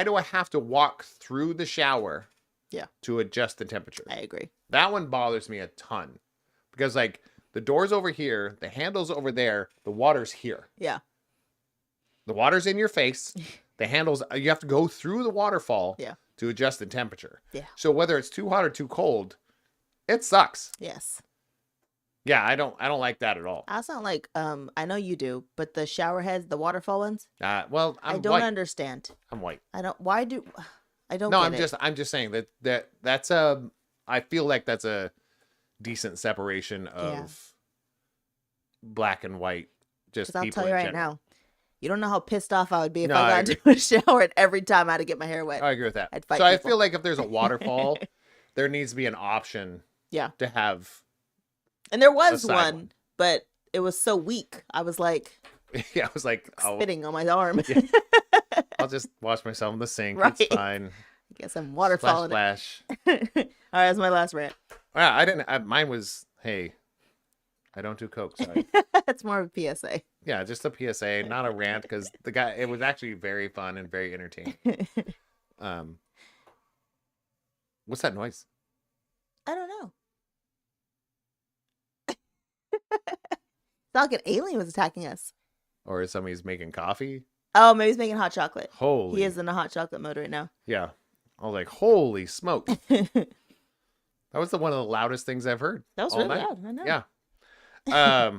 do I have to walk through the shower? Yeah. To adjust the temperature. I agree. That one bothers me a ton, because like the door's over here, the handle's over there, the water's here. Yeah. The water's in your face. The handles, you have to go through the waterfall. Yeah. To adjust the temperature. Yeah. So whether it's too hot or too cold, it sucks. Yes. Yeah, I don't like that at all. I sound like I know you do, but the shower heads, the waterfall ones, Well, I don't understand. I'm white. I don't. Why do? I don't. No, get I'm just saying that's I feel like that's a decent separation of black and white. Just I'll people tell you in right general. now, you don't know how pissed off I would be if No, I I got into a shower and every time I had to get my hair wet. I agree with that. I'd fight So I people. feel like if there's a waterfall, there needs to be an option. Yeah. To have. And there was side one, one. but it was so weak. I was like Yeah, I was like, spitting on my arm. Yeah. I'll just wash myself in the sink. Right. It's fine. I guess I'm waterfalling. Splash. All right, that's my last rant. Yeah, I didn't. Mine was, hey, I don't do coke. Sorry. That's more of a PSA. Yeah, just a PSA, not a rant, because it was actually very fun and very entertaining. What's that noise? I don't know. It's not like an alien was attacking us. Or is somebody's making coffee? Oh, maybe he's making hot chocolate. Holy. He is in a hot chocolate mode right now. Yeah. I was like, holy smoke. That was one of the loudest things I've heard. That was all really night. loud. I know. Yeah.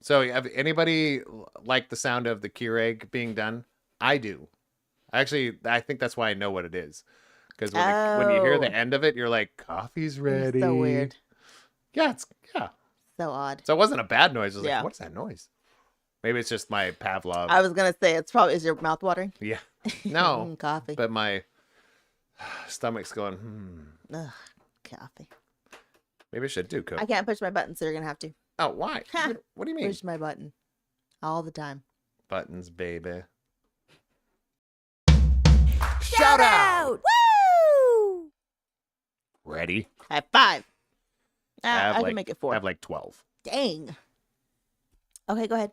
So have anybody like the sound of the Keurig being done? I do. Actually, I think that's why I know what it is. Because when you hear the end of it, you're like, coffee's ready. It's so weird. Yeah, So odd. So it wasn't a bad noise. I was Yeah. like, what's that noise? Maybe it's just my Pavlov. I was gonna say is your mouth watering? Yeah. No. Coffee. But my stomach's going, Ugh, coffee. Maybe I should do coke. I can't push my button, so you're gonna have to Oh, why? Ha. What do you mean? push my button all the time. Buttons, baby. Shout out! Woo! Ready? High five. have I like- can make it 4. I have like 12. Dang. Okay, go ahead.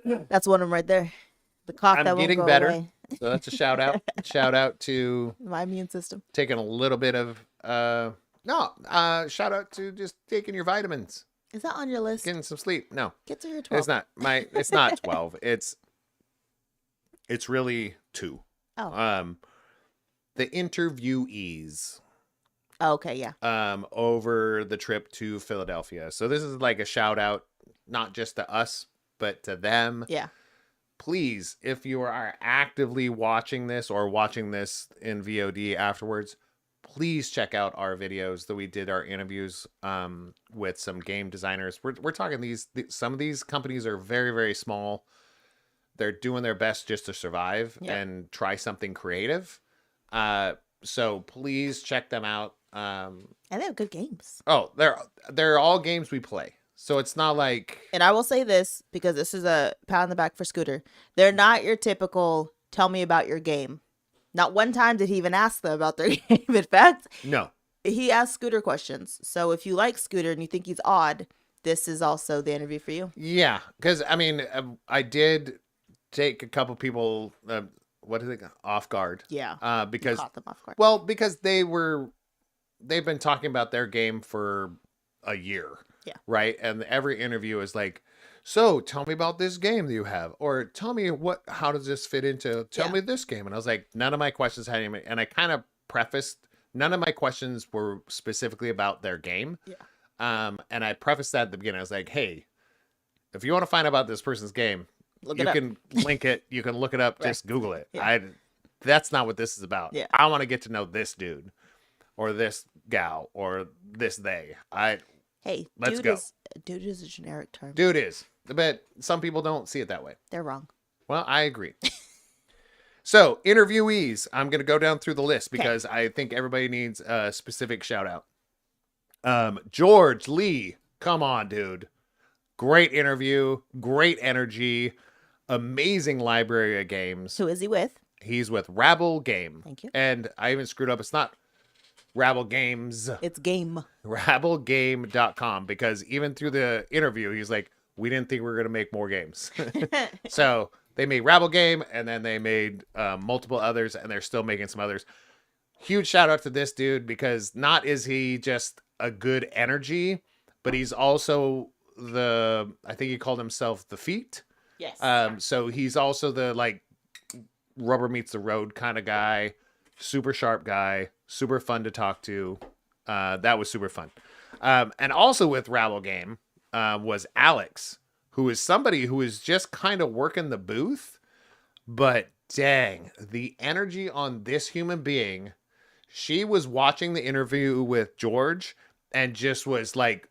That's one of them right there. The cough I'm that won't getting go better. away. So that's a shout out. Shout out to My immune system. taking a little bit of shout out to just taking your vitamins, Is that on your list? getting some sleep. No, Get to your 12. it's not 12. It's really 2. Oh. The interviewees Okay, yeah. over the trip to Philadelphia. So this is like a shout out, not just to us, but to them. Yeah. Please, if you are actively watching this or watching this in VOD afterwards, please check out our videos that we did our interviews with some game designers. We're talking some of these companies are very, very small. They're doing their best just to survive and try something creative. So please check them out. And they have good games. Oh, they're all games we play. So it's not like... And I will say this, because this is a pat on the back for Scooter. They're not your typical, tell me about your game. Not one time did he even ask them about their game. In fact, No. he asked Scooter questions. So if you like Scooter and you think he's odd, this is also the interview for you. Yeah, because, I mean, I did take a couple people, off guard. Yeah. Because... Caught them off guard. Well, because they've been talking about their game for a year. Yeah. Right. And every interview is like, so tell me about this game that you have, or tell me how does this fit into, tell me this game. And I was like, none of my questions had any, and I kind of prefaced, none of my questions were specifically about their game. Yeah. And I prefaced that at the beginning. I was like, hey, if you want to find out about this person's game, you can link it. You can look it up. Right. Just Google it. Yeah. That's not what this is about. Yeah. I want to get to know this dude or this gal or this they. Hey, let's go. Dude is a generic term. Dude is. But some people don't see it that way. They're wrong. Well, I agree. So, interviewees. I'm going to go down through the list because I think everybody needs a specific shout out. George Lee. Come on, dude. Great interview. Great energy. Amazing library of games. Who is he with? He's with Rabble Game. Thank you. And I even screwed up. It's not Rabble Games. It's game. RabbleGame.com, because even through the interview, he's like, we didn't think we were going to make more games. So they made Rabble Game, and then they made multiple others, and they're still making some others. Huge shout out to this dude, because not is he just a good energy, but he's also I think he called himself the Feet. Yes. So he's also the like rubber meets the road kind of guy, super sharp guy, super fun to talk to. That was super fun. And also with Rabble Game was Alex, who is somebody who is just kind of working the booth, but dang, the energy on this human being. She was watching the interview with George and just was like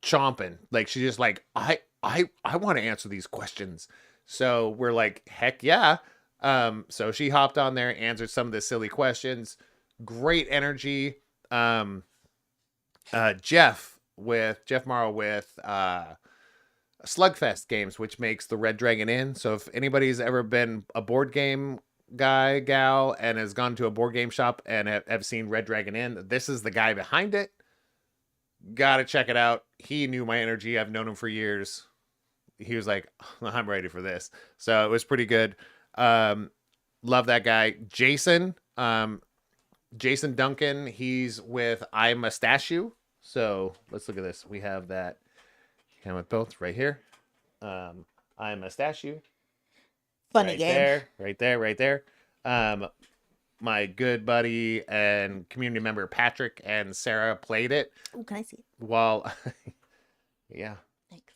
chomping. Like she just like, I want to answer these questions. So we're like, heck yeah. So she hopped on there, answered some of the silly questions. Great energy. Jeff Morrow with Slugfest Games, which makes the Red Dragon Inn. So if anybody's ever been a board game guy, gal, and has gone to a board game shop and have seen Red Dragon Inn, this is the guy behind it. Gotta check it out. He knew my energy. I've known him for years. He was like, I'm ready for this. So it was pretty good. Love that guy. Jason Duncan, he's with I Mustachio. So let's look at this. We have that. Came with both right here. I Mustachio. Funny right game. Right there. My good buddy and community member Patrick and Sarah played it. Oh, can I see it? While, yeah. Thanks.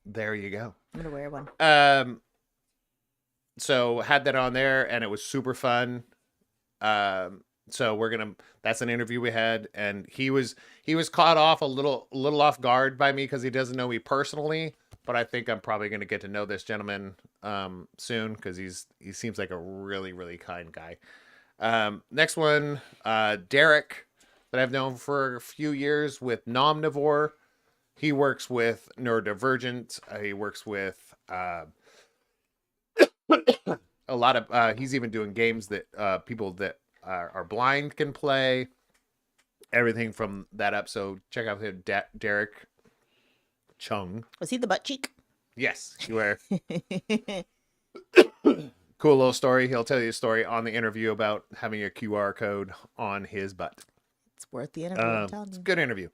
There you go. I'm gonna wear one. So had that on there and it was super fun. So that's an interview we had, and he was caught off a little off guard by me because he doesn't know me personally, but I think I'm probably going to get to know this gentleman soon because he seems like a really, really kind guy. Next one, Derek, that I've known for a few years with Nomnivore. He works with Neurodivergent. He works with a lot of he's even doing games that people that are blind can play. Everything from that up. So check out him, Derek Chung. Was he the butt cheek? Yes, you were. Cool little story. He'll tell you a story on the interview about having a QR code on his butt. It's worth the interview. I'm telling It's a you. good interview.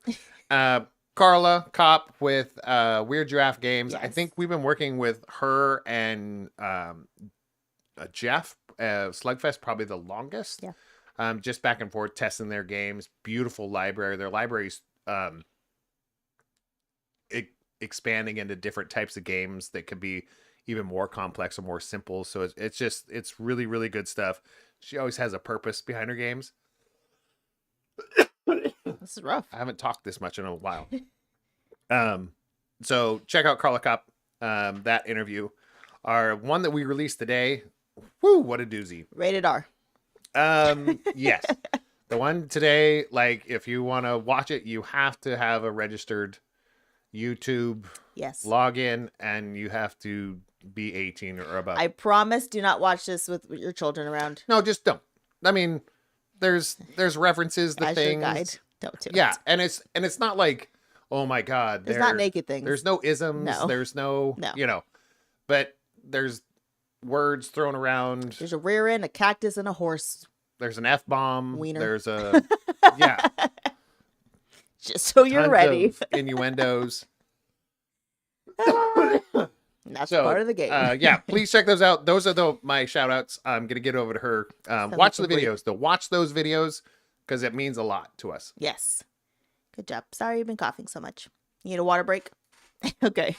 Carla Kopp with Weird Giraffe Games. Yes. I think we've been working with her and Jeff Slugfest probably the longest. Yeah. Just back and forth testing their games. Beautiful library. Their library's expanding into different types of games that could be even more complex or more simple. So it's really, really good stuff. She always has a purpose behind her games. This is rough. I haven't talked this much in a while. So check out Carla Cop, that interview. Our one that we released today. Woo, what a doozy. Rated R. Yes. The one today, like, if you want to watch it, you have to have a registered YouTube Yes. login, and you have to be 18 or above. I promise, do not watch this with your children around. No, just don't. I mean, there's references to As things. your guide. Don't do Yeah, it. and it's not like, oh my God, There's not naked things. There's no isms. No. There's no, No. you know, but there's words thrown around. There's a rear end, a cactus, and a horse. There's an F-bomb. Wiener. There's a, yeah. Just so you're tons ready. of innuendos. That's So, part of the game. Yeah, please check those out. Those are my shout outs. I'm going to get over to her. Watch the complete. videos. Watch those videos because it means a lot to us. Yes. Good job. Sorry you've been coughing so much. You need a water break? Okay.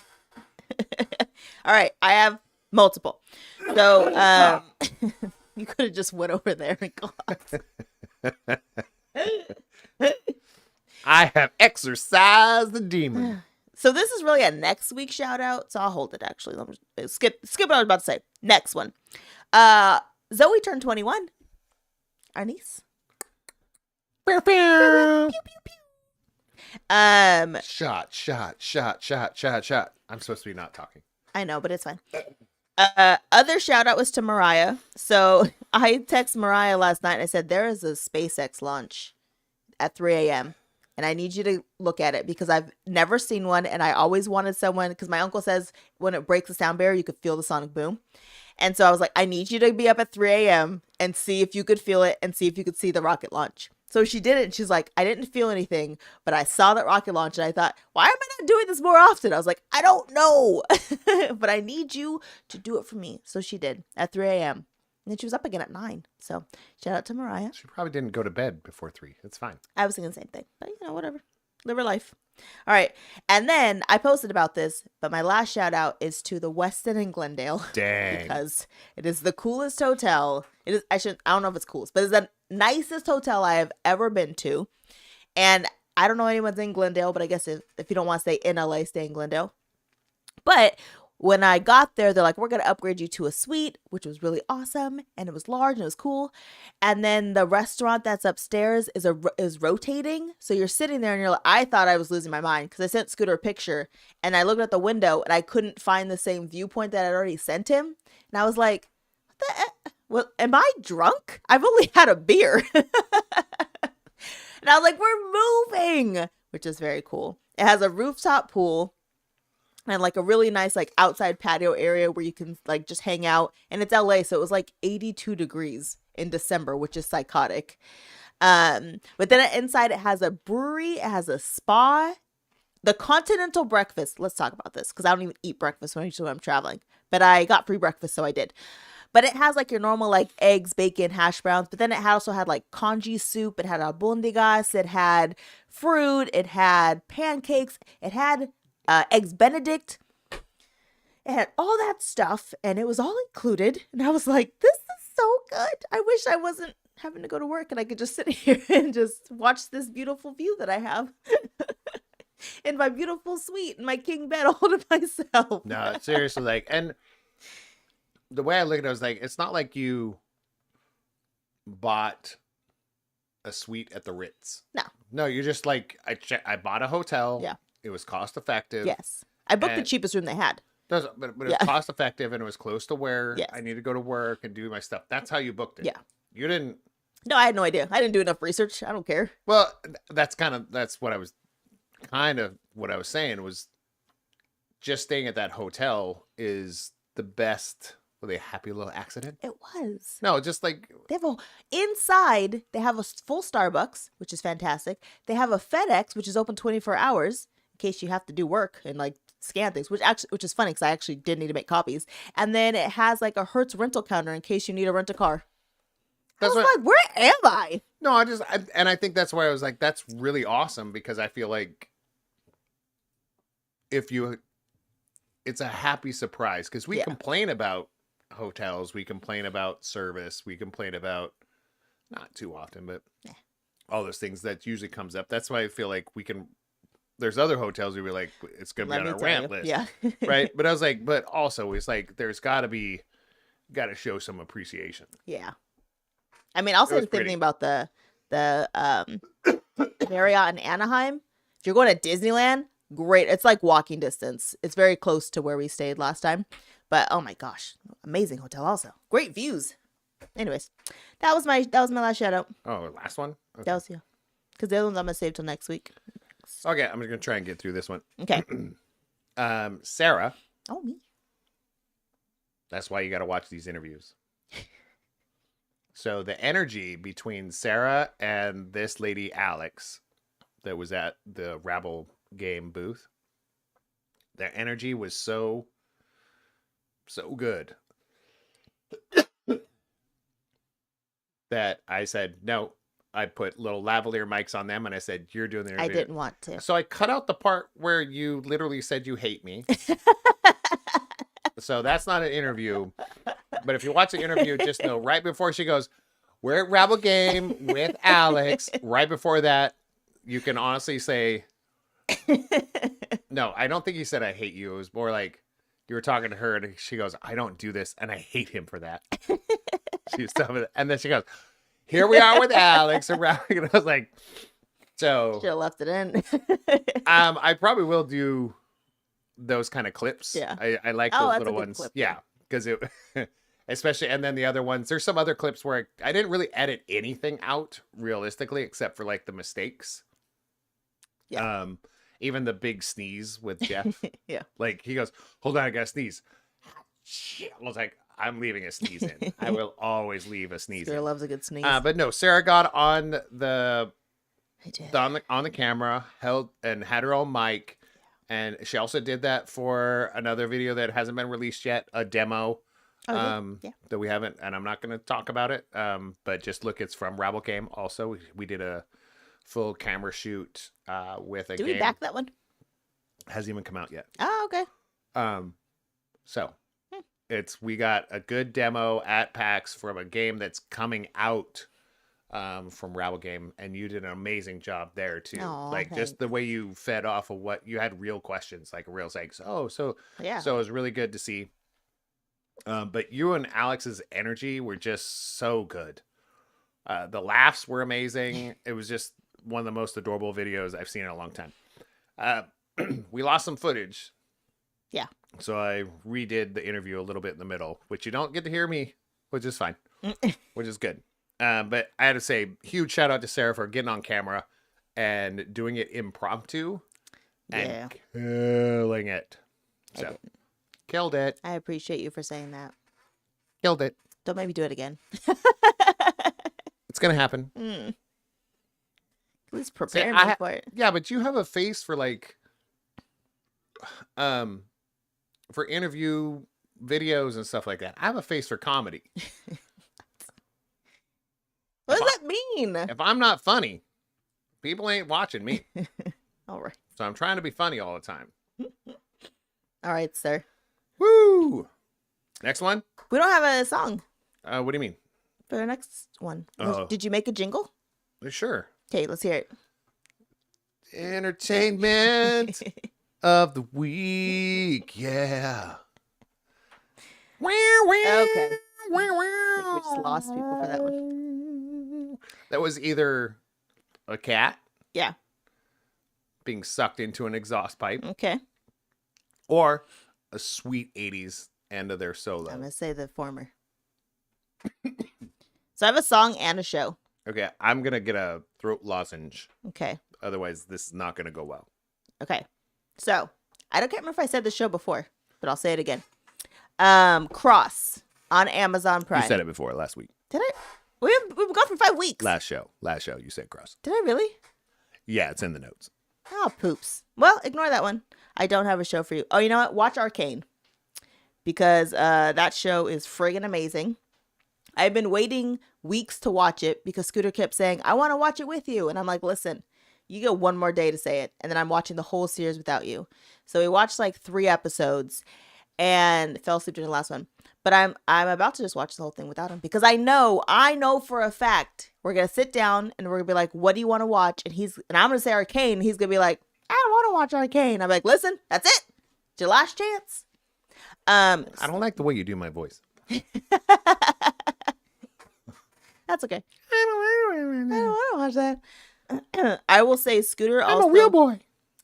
All right. I have multiple. So you could have just went over there and coughed. I have exorcised the demon. So this is really a next week shout out. So I'll hold it actually. Let me skip what I was about to say. Next one. Zoe turned 21. Our niece. Pew, pew. Shot. I'm supposed to be not talking. I know, but it's fine. Other shout out was to Mariah. So I texted Mariah last night and I said, there is a SpaceX launch at 3 a.m. and I need you to look at it because I've never seen one and I always wanted someone because my uncle says when it breaks the sound barrier, you could feel the sonic boom. And so I was like, I need you to be up at 3 a.m. and see if you could feel it and see if you could see the rocket launch. So she did it and she's like, I didn't feel anything, but I saw that rocket launch and I thought, why am I not doing this more often? I was like, I don't know, but I need you to do it for me. So she did at 3 a.m. And then she was up again at 9. So shout out to Mariah. She probably didn't go to bed before 3. It's fine. I was thinking the same thing, but you know, whatever. Live her life. All right. And then I posted about this, but my last shout out is to the Westin in Glendale. Dang. Because it is the coolest hotel. It is, I don't know if it's coolest, but it's the nicest hotel I have ever been to. And I don't know anyone's in Glendale, but I guess if you don't want to stay in LA, stay in Glendale. But when I got there, they're like, we're going to upgrade you to a suite, which was really awesome. And it was large and it was cool. And then the restaurant that's upstairs is rotating. So you're sitting there and you're like, I thought I was losing my mind because I sent Scooter a picture and I looked at the window and I couldn't find the same viewpoint that I'd already sent him. And I was like, what the heck? Well, am I drunk? I've only had a beer. And I was like, we're moving, which is very cool. It has a rooftop pool. And like a really nice like outside patio area where you can like just hang out. And it's LA, so it was like 82 degrees in December, which is psychotic. But then inside it has a brewery, it has a spa, the continental breakfast. Let's talk about this because I don't even eat breakfast when I'm traveling. But I got free breakfast, so I did. But it has like your normal like eggs, bacon, hash browns. But then it also had like congee soup. It had albondigas. It had fruit. It had pancakes. It had eggs Benedict. It had all that stuff and it was all included. And I was like, this is so good. I wish I wasn't having to go to work and I could just sit here and just watch this beautiful view that I have in my beautiful suite in my king bed all to myself. No, seriously, like, and the way I look at it, I was like, it's not like you bought a suite at the Ritz. No, you're just like, I bought a hotel. Yeah. It was cost effective. Yes. I booked the And- cheapest room they had. But it was Yeah. cost effective and it was close to where Yes. I need to go to work and do my stuff. That's how you booked it. Yeah. You didn't. No, I had no idea. I didn't do enough research. I don't care. Well, that's what I was saying was just staying at that hotel is the best. Were they a happy little accident? It was. No, just like They have inside, they have a full Starbucks, which is fantastic. They have a FedEx, which is open 24 hours in case you have to do work and like scan things, which is funny because I actually did need to make copies. And then it has like a Hertz rental counter in case you need to rent a car. That's I was what. like, where am I? No, I think that's why I was like, that's really awesome because I feel like it's a happy surprise because we Yeah. complain about hotels. We complain about service. We complain about, not too often, but all those things that usually comes up. That's why I feel like there's other hotels where we're like, it's going to be on our rant list. Yeah. Right. But I was like, but also it's like, there's got to show some appreciation. Yeah. I mean, I'll say the same thing about the Marriott in Anaheim. If you're going to Disneyland, great. It's like walking distance. It's very close to where we stayed last time. But oh my gosh, amazing hotel also. Great views. Anyways, that was my last shout out. Oh, last one? Okay. That was because the other ones I'm gonna save till next week. Okay, I'm just gonna try and get through this one. Okay. Sarah. Oh, me. That's why you got to watch these interviews. So the energy between Sarah and this lady Alex that was at the Rabble game booth, their energy was so good that I said, no, I put little lavalier mics on them and I said, you're doing the interview. I didn't want to. So I cut out the part where you literally said you hate me. So that's not an interview. But if you watch the interview, just know right before she goes, we're at Rabble Game with Alex. Right before that, you can honestly say, no, I don't think you said I hate you. It was more like you were talking to her and she goes, I don't do this and I hate him for that. And then she goes, here we are with Alex. And I was like, so. Should have left it in. I probably will do those kind of clips. Yeah. I like those little ones. Clip, yeah. Because it, especially, and then the other ones, there's some other clips where I didn't really edit anything out realistically, except for like the mistakes. Yeah. Even the big sneeze with Jeff. Yeah. Like he goes, hold on, I gotta sneeze. Shit. I was like, I'm leaving a sneeze in. I will always leave a sneeze Sarah in. loves a good sneeze. But no, Sarah got on the I did. on the camera, held and had her own mic. And she also did that for another video that hasn't been released yet, a demo that we haven't, and I'm not going to talk about it. But just look, it's from Rabble Game. Also, we did a full camera shoot with a game. Did we back that one? Hasn't even come out yet. Oh, okay. So we got a good demo at PAX from a game that's coming out from Rabble Game, and you did an amazing job there too. Aw, like just the way you fed off of what you had, real questions, like real like, so it was really good to see. But you and Alex's energy were just so good. The laughs were amazing. It was just one of the most adorable videos I've seen in a long time. We lost some footage. Yeah. So I redid the interview a little bit in the middle, which you don't get to hear me, which is fine, which is good. But I had to say, huge shout out to Sarah for getting on camera and doing it impromptu and killing it. So, killed it. I appreciate you for saying that. Killed it. Don't make me do it again. It's going to happen. At least prepare me for it. Yeah, but you have a face for like, for interview videos and stuff like that. I have a face for comedy. What does that mean? If I'm not funny, people ain't watching me. All right. So I'm trying to be funny all the time. All right, sir. Woo! Next one? We don't have a song What do you mean? for the next one. Oh. Did you make a jingle? Sure. Okay, let's hear it. Entertainment of the week. Yeah. Okay. We just lost people for that one. That was either a cat Yeah. being sucked into an exhaust pipe Okay. or a sweet 80s end of their I'm solo. going to say the former. So I have a song and a show. Okay, I'm going to get a throat lozenge. Okay. Otherwise, this is not going to go well. Okay. So I can't remember if I said the show before, but I'll say it again. Cross on Amazon Prime. You said it before last week. Did I? We've been gone for 5 weeks. Last show, you said Cross. Did I really? Yeah, it's in the notes. Oh, poops. Well, ignore that one. I don't have a show for you. Oh, you know what? Watch Arcane. Because that show is friggin' amazing. I've been waiting weeks to watch it because Scooter kept saying, I want to watch it with you. And I'm like, listen, you get one more day to say it. And then I'm watching the whole series without you. So we watched like 3 episodes. and fell asleep during the last one. But I'm about to just watch the whole thing without him because I know for a fact we're gonna sit down and we're gonna be like, "What do you want to watch?" And I'm gonna say Arcane. And he's gonna be like, "I don't want to watch Arcane." I'm like, "Listen, that's it. It's your last chance." I don't like the way you do my voice. That's okay. I don't want to watch that. I will say Scooter I'm also a real boy.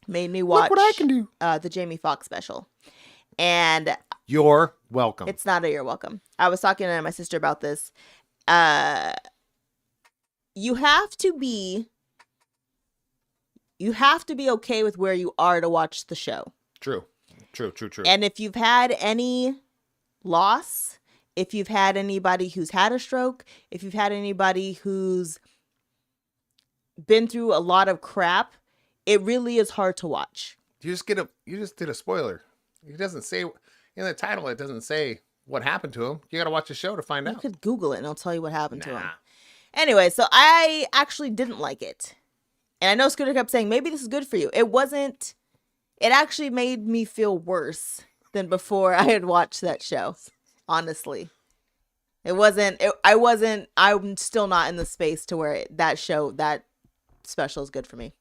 made me watch Look what I can do. The Jamie Foxx special. And You're welcome. it's not a you're welcome. I was talking to my sister about this. You have to be okay with where you are to watch the show. True. And if you've had any loss, if you've had anybody who's had a stroke, if you've had anybody who's been through a lot of crap, it really is hard to watch. You just did a spoiler. It doesn't say in the title. It doesn't say what happened to him. You got to watch the show to find You out. could Google it and it'll tell you what happened to him. Nah. Anyway, so I actually didn't like it. And I know Scooter kept saying, maybe this is good for you. It wasn't. It actually made me feel worse than before I had watched that show. Honestly. I'm still not in the space to where that special is good for me.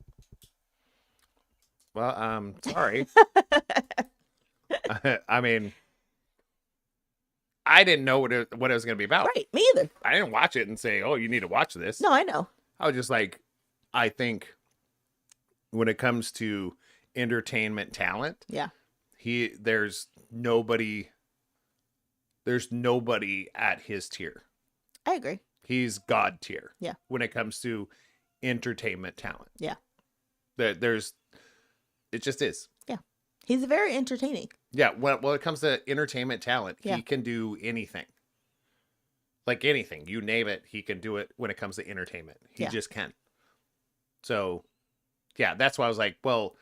Well, sorry. I mean, I didn't know what it was going to be about. Right, me either. I didn't watch it and say, "Oh, you need to watch this." No, I know. I was just like, I think when it comes to entertainment talent, Yeah. there's nobody at his tier. I agree. He's God tier. Yeah. When it comes to entertainment talent. Yeah. It just is. Yeah. He's very entertaining. Yeah, when it comes to entertainment talent, Yeah. he can do anything. Like anything, you name it, he can do it when it comes to entertainment. He just can. So, yeah, that's why I was like, well,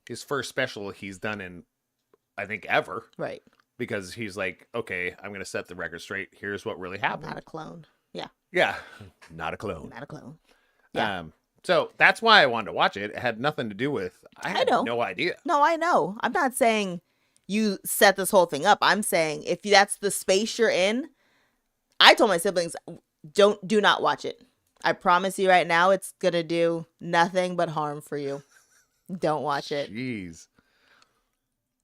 his first special he's done in, I think, ever. Right. Because he's like, okay, I'm going to set the record straight. Here's what really happened. Not a clone. Yeah. Yeah, not a clone. Not a clone. Yeah. So that's why I wanted to watch it. It had nothing to do with, I had no idea. No, I know. I'm not saying you set this whole thing up. I'm saying if that's the space you're in, I told my siblings, do not watch it. I promise you right now, it's going to do nothing but harm for you. Don't watch it. Jeez.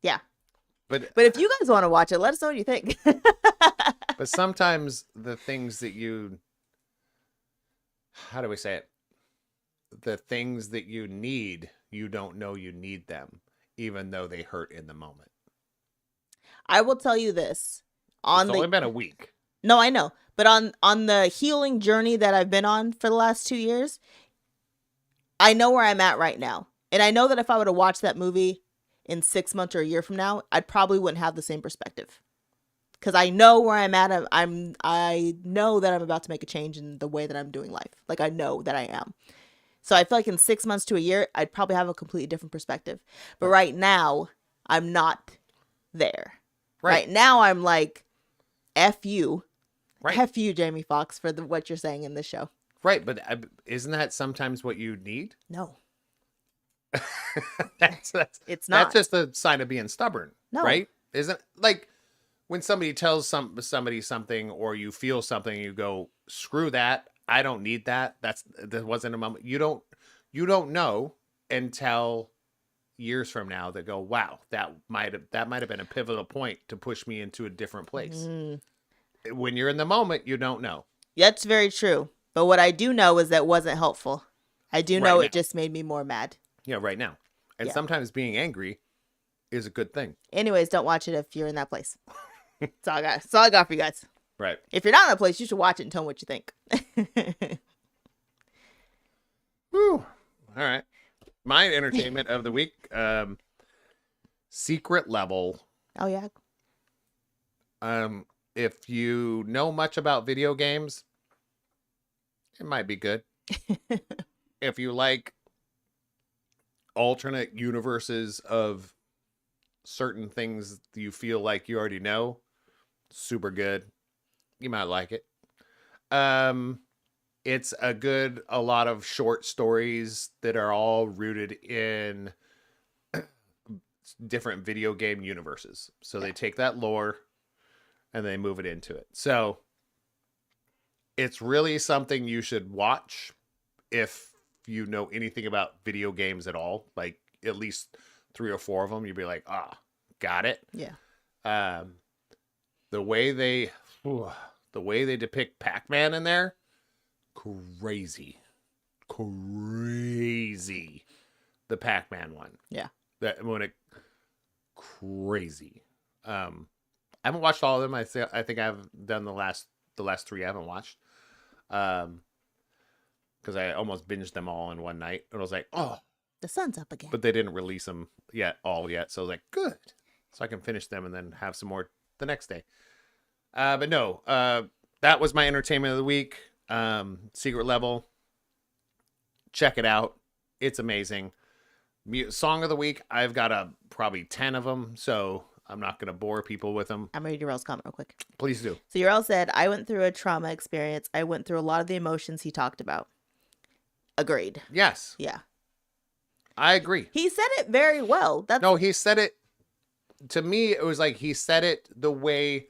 Yeah. But if you guys want to watch it, let us know what you think. but sometimes the things that how do we say it? The things that you need, you don't know you need them, even though they hurt in the moment. I will tell you this. It's only been a week. No, I know. But on the healing journey that I've been on for the last 2 years, I know where I'm at right now. And I know that if I were to watch that movie in 6 months or a year from now, I probably wouldn't have the same perspective. Because I know where I'm at. I know that I'm about to make a change in the way that I'm doing life. Like, I know that I am. So I feel like in 6 months to a year, I'd probably have a completely different perspective. But right now, I'm not there. Right now, I'm like, F you. Right. F you, Jamie Foxx, for what you're saying in this show. Right, but isn't that sometimes what you need? No. That's It's not. That's just a sign of being stubborn. No. Right? Isn't like when somebody tells somebody something or you feel something, you go, screw that. I don't need that. That wasn't a moment. You don't know until years from now that go, wow, that might have been a pivotal point to push me into a different place. When you're in the moment, you don't know. That's very true. But what I do know is that wasn't helpful. I do know Right now. it just made me more mad. Yeah, right now. And Yeah. sometimes being angry is a good thing. Anyways, don't watch it if you're in that place. That's all I got. That's all I got for you guys. Right. If you're not in that place, you should watch it and tell me what you think. Whew. All right. My entertainment of the week, Secret Level. Oh, yeah. If you know much about video games, it might be good. If you like alternate universes of certain things you feel like you already know, super good. You might like it. It's a lot of short stories that are all rooted in different video game universes. So they take that lore and they move it into it. So it's really something you should watch if you know anything about video games at all. Like at least 3 or 4 of them, you'd be like, got it. Yeah. The way they depict Pac-Man in there, crazy. The Pac-Man one. Yeah. Crazy. I haven't watched all of them. I think I've done the last 3 I haven't watched. Because I almost binged them all in one night. And I was like, The sun's up again. but they didn't release them yet. So I was like, good. So I can finish them and then have some more the next day. But no, that was my entertainment of the week. Secret Level. Check it out. It's amazing. Song of the week. I've got probably 10 of them. So I'm not going to bore people with them. I'm going to read Urel's comment real quick. Please do. So Urel said, I went through a trauma experience. I went through a lot of the emotions he talked about. Agreed. Yes. Yeah. I agree. He said it very well. No, he said it. To me, it was like he said it the way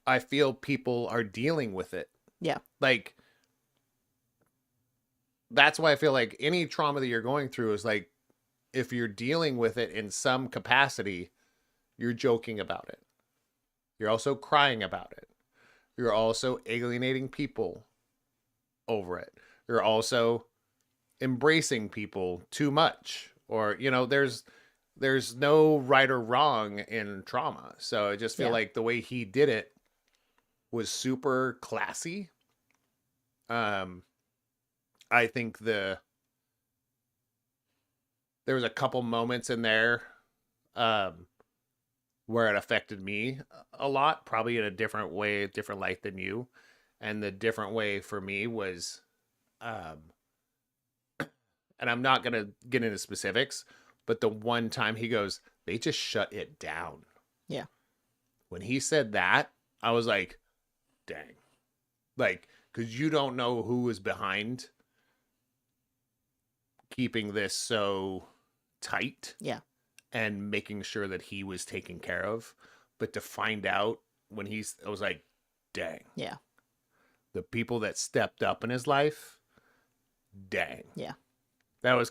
I feel people are dealing with it. Yeah. Like, that's why I feel like any trauma that you're going through is like, if you're dealing with it in some capacity, you're joking about it. You're also crying about it. You're also alienating people over it. You're also embracing people too much. Or, there's no right or wrong in trauma. So I just feel like the way he did it was super classy. I think there was a couple moments in there where it affected me a lot, probably in a different way, different light than you. And the different way for me was, and I'm not going to get into specifics, but the one time he goes, they just shut it down. Yeah. When he said that, I was like, dang. Like, because you don't know who was behind keeping this so tight. Yeah. And making sure that he was taken care of. But to find out when I was like, dang. Yeah. The people that stepped up in his life, dang. Yeah. That was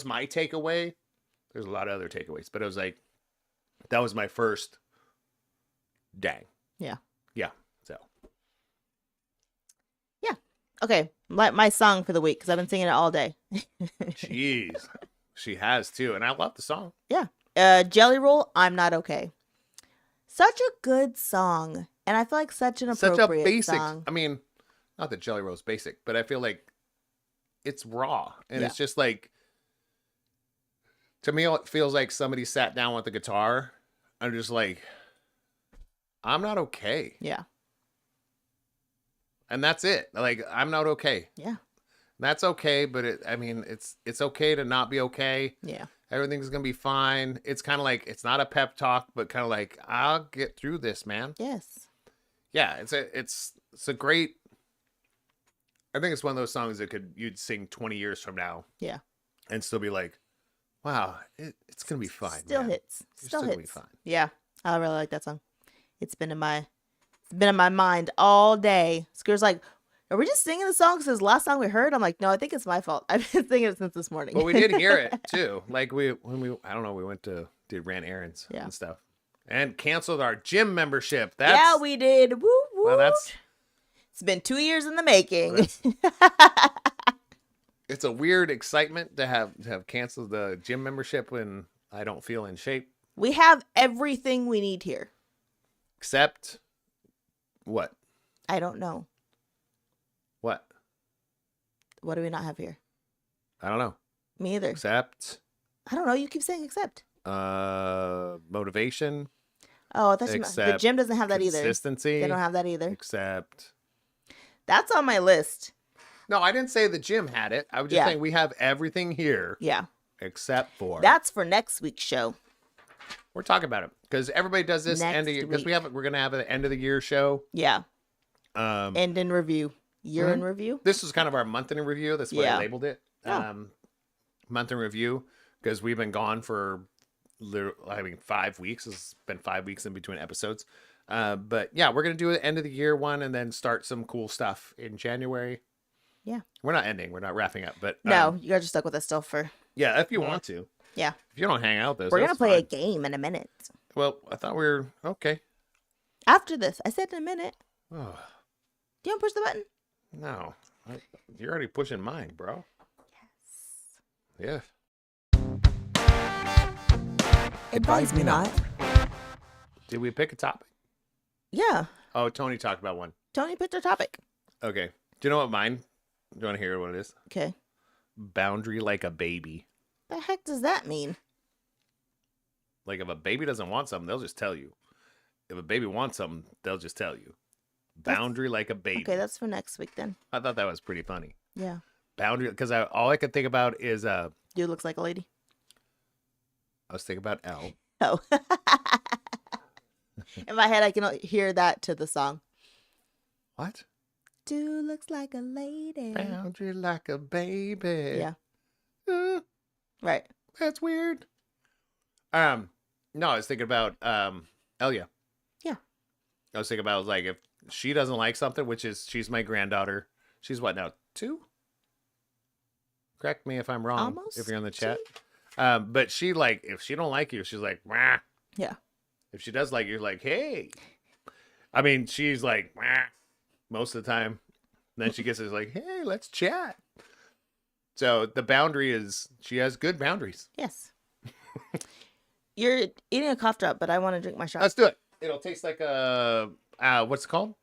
my takeaway. There's a lot of other takeaways, but it was like, that was my first dang. Yeah. Yeah. So. Yeah. Okay. My song for the week, because I've been singing it all day. Jeez. She has too. And I love the song. Yeah. Jelly Roll, I'm Not Okay. Such a good song. And I feel like such an appropriate Such a basic song. I mean, not that Jelly Roll's basic, but I feel like it's raw. And it's just like, to me, it feels like somebody sat down with the guitar and just like, I'm not okay. Yeah. And that's it. Like, I'm not okay. Yeah. That's okay, but it's okay to not be okay. Yeah. Everything's gonna be fine. It's kind of like, it's not a pep talk, but kind of like, I'll get through this, man. Yes. Yeah, it's a great. I think it's one of those songs that you'd sing 20 years from now. Yeah. And still be like, wow, it's gonna be fine. Still man. hits. You're Still gonna be hits. fine. Yeah. I really like that song. It's been in my mind all day. Scooter's like, are we just singing the song because it's the last song we heard? I'm like, no, I think it's my fault. I've been singing it since this morning. But we did hear it too. Like we ran errands and stuff, and canceled our gym membership. Yeah, we did. Woo woo. Well, it's been 2 years in the making. It's a weird excitement to have canceled the gym membership when I don't feel in shape. We have everything we need here. Except what? I don't know. What? What do we not have here? I don't know. Me either. Except I don't know. You keep saying except. Motivation. Oh, I thought the gym doesn't have that either. Consistency. They don't have that either. Except. That's on my list. No, I didn't say the gym had it. I was just saying we have everything here. Yeah. Except for. That's for next week's show. We're talking about it because everybody does this end of year, because we're gonna have an end of the year show. Yeah. End in review. Year in review. This is kind of our month in review. That's why I labeled it. Yeah. Month in review, because we've been gone for I mean, 5 weeks. It's been 5 weeks in between episodes. But yeah, we're gonna do the end of the year one and then start some cool stuff in January. Yeah. We're not ending. We're not wrapping up. But No, you guys are stuck with us still for. yeah, if you want to. Yeah. If you don't hang out, We're gonna play a game in a minute. Well, I thought we were okay. After this, I said in a minute. Oh, Do you want to push the button? no, you're already pushing mine, bro. Yeah. Advise me not. Did we pick a topic? Yeah. Oh, Tony talked about one. Tony picked our topic. Okay. Do you know what mine? Do you want to hear what it is? Okay. Boundary like a baby. The heck does that mean? Like if a baby doesn't want something, they'll just tell you. If a baby wants something, they'll just tell you. Boundary like a baby. Okay, that's for next week then. I thought that was pretty funny. Yeah. Boundary, because all I could think about is Dude looks like a lady. I was thinking about Elle. Oh. In my head, I can hear that to the song. What? Dude looks like a lady. Boundary like a baby. Yeah. Uh, Right. that's weird. No, I was thinking about Elia. Yeah. I was thinking about like if she doesn't like something, which is she's my granddaughter. She's what now? 2? Correct me if I'm wrong. Almost if you're in the chat. 2? But she like if she don't like you, she's like, wah. Yeah. If she does like you, like, hey. I mean, she's like, wah, most of the time. Then she gets like, hey, let's chat. So the boundary is she has good boundaries. Yes. You're eating a cough drop, but I want to drink my shot. Let's do it. It'll taste like a what's it called?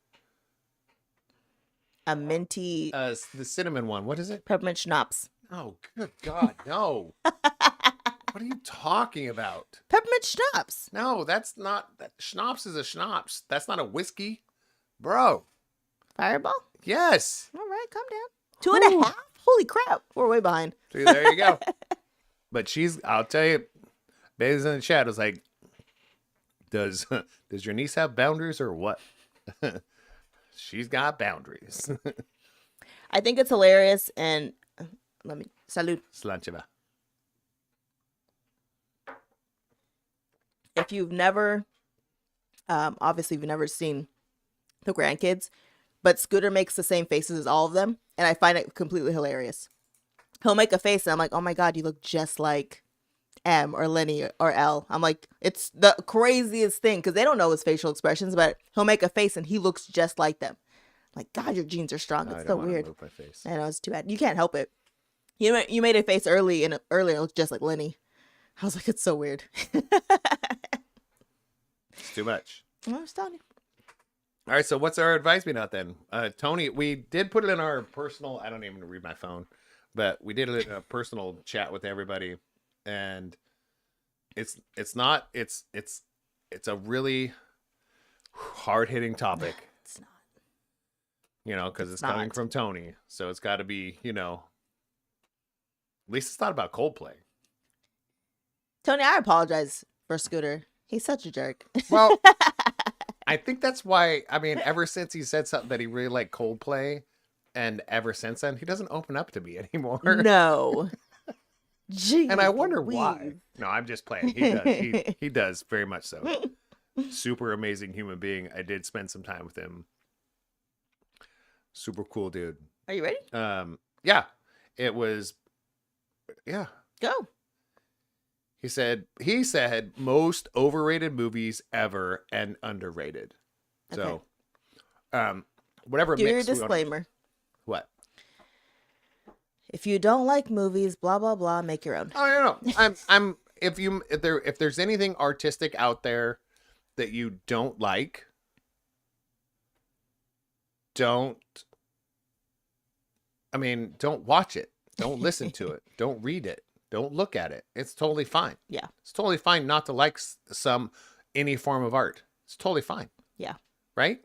A minty The cinnamon one. What is it? peppermint schnapps. Oh, good God, no. What are you talking about? Peppermint schnapps. No, that's not. Schnapps is a schnapps. That's not a whiskey. Bro. Fireball? Yes. All right, calm down. 2.5? Holy crap. We're way behind. See, there you go. But I'll tell you, Bailey's in the chat was like, does your niece have boundaries or what? She's got boundaries. I think it's hilarious, and let me salute. Slancheva. If you've never, obviously you've never seen the grandkids, but Scooter makes the same faces as all of them, and I find it completely hilarious. He'll make a face, and I'm like, oh my God, you look just like M or Lenny or L. I'm like, it's the craziest thing, because they don't know his facial expressions, but he'll make a face, and he looks just like them. I'm like, God, your genes are strong. It's so weird. Move my face. I know, it's too bad. You can't help it. You made a face earlier, it looked just like Lenny. I was like, it's so weird. It's too much. I was telling you. All right, so what's our advice be not then? Tony, we did put it in our personal, I don't even read my phone, but we did it in a personal chat with everybody, and it's a really hard-hitting topic. It's not. You know, because it's not. coming from Tony, so it's got to be, at least it's not about Coldplay. Tony, I apologize for Scooter. He's such a jerk. Well, I think that's why, ever since he said something that he really liked Coldplay, and ever since then, he doesn't open up to me anymore. No. Jeez, And I wonder Louise. why. No, I'm just playing. He does. He does very much so. Super amazing human being. I did spend some time with him. Super cool dude. Are you ready? Yeah. It was, yeah. Go. He said most overrated movies ever and underrated. So, whatever Do your mix we want- disclaimer. What? If you don't like movies, blah blah blah, make your own. Oh no. If there's anything artistic out there that you don't like, don't watch it. Don't listen to it. Don't read it. Don't look at it. It's totally fine. Yeah. It's totally fine not to like any form of art. It's totally fine. Yeah. Right?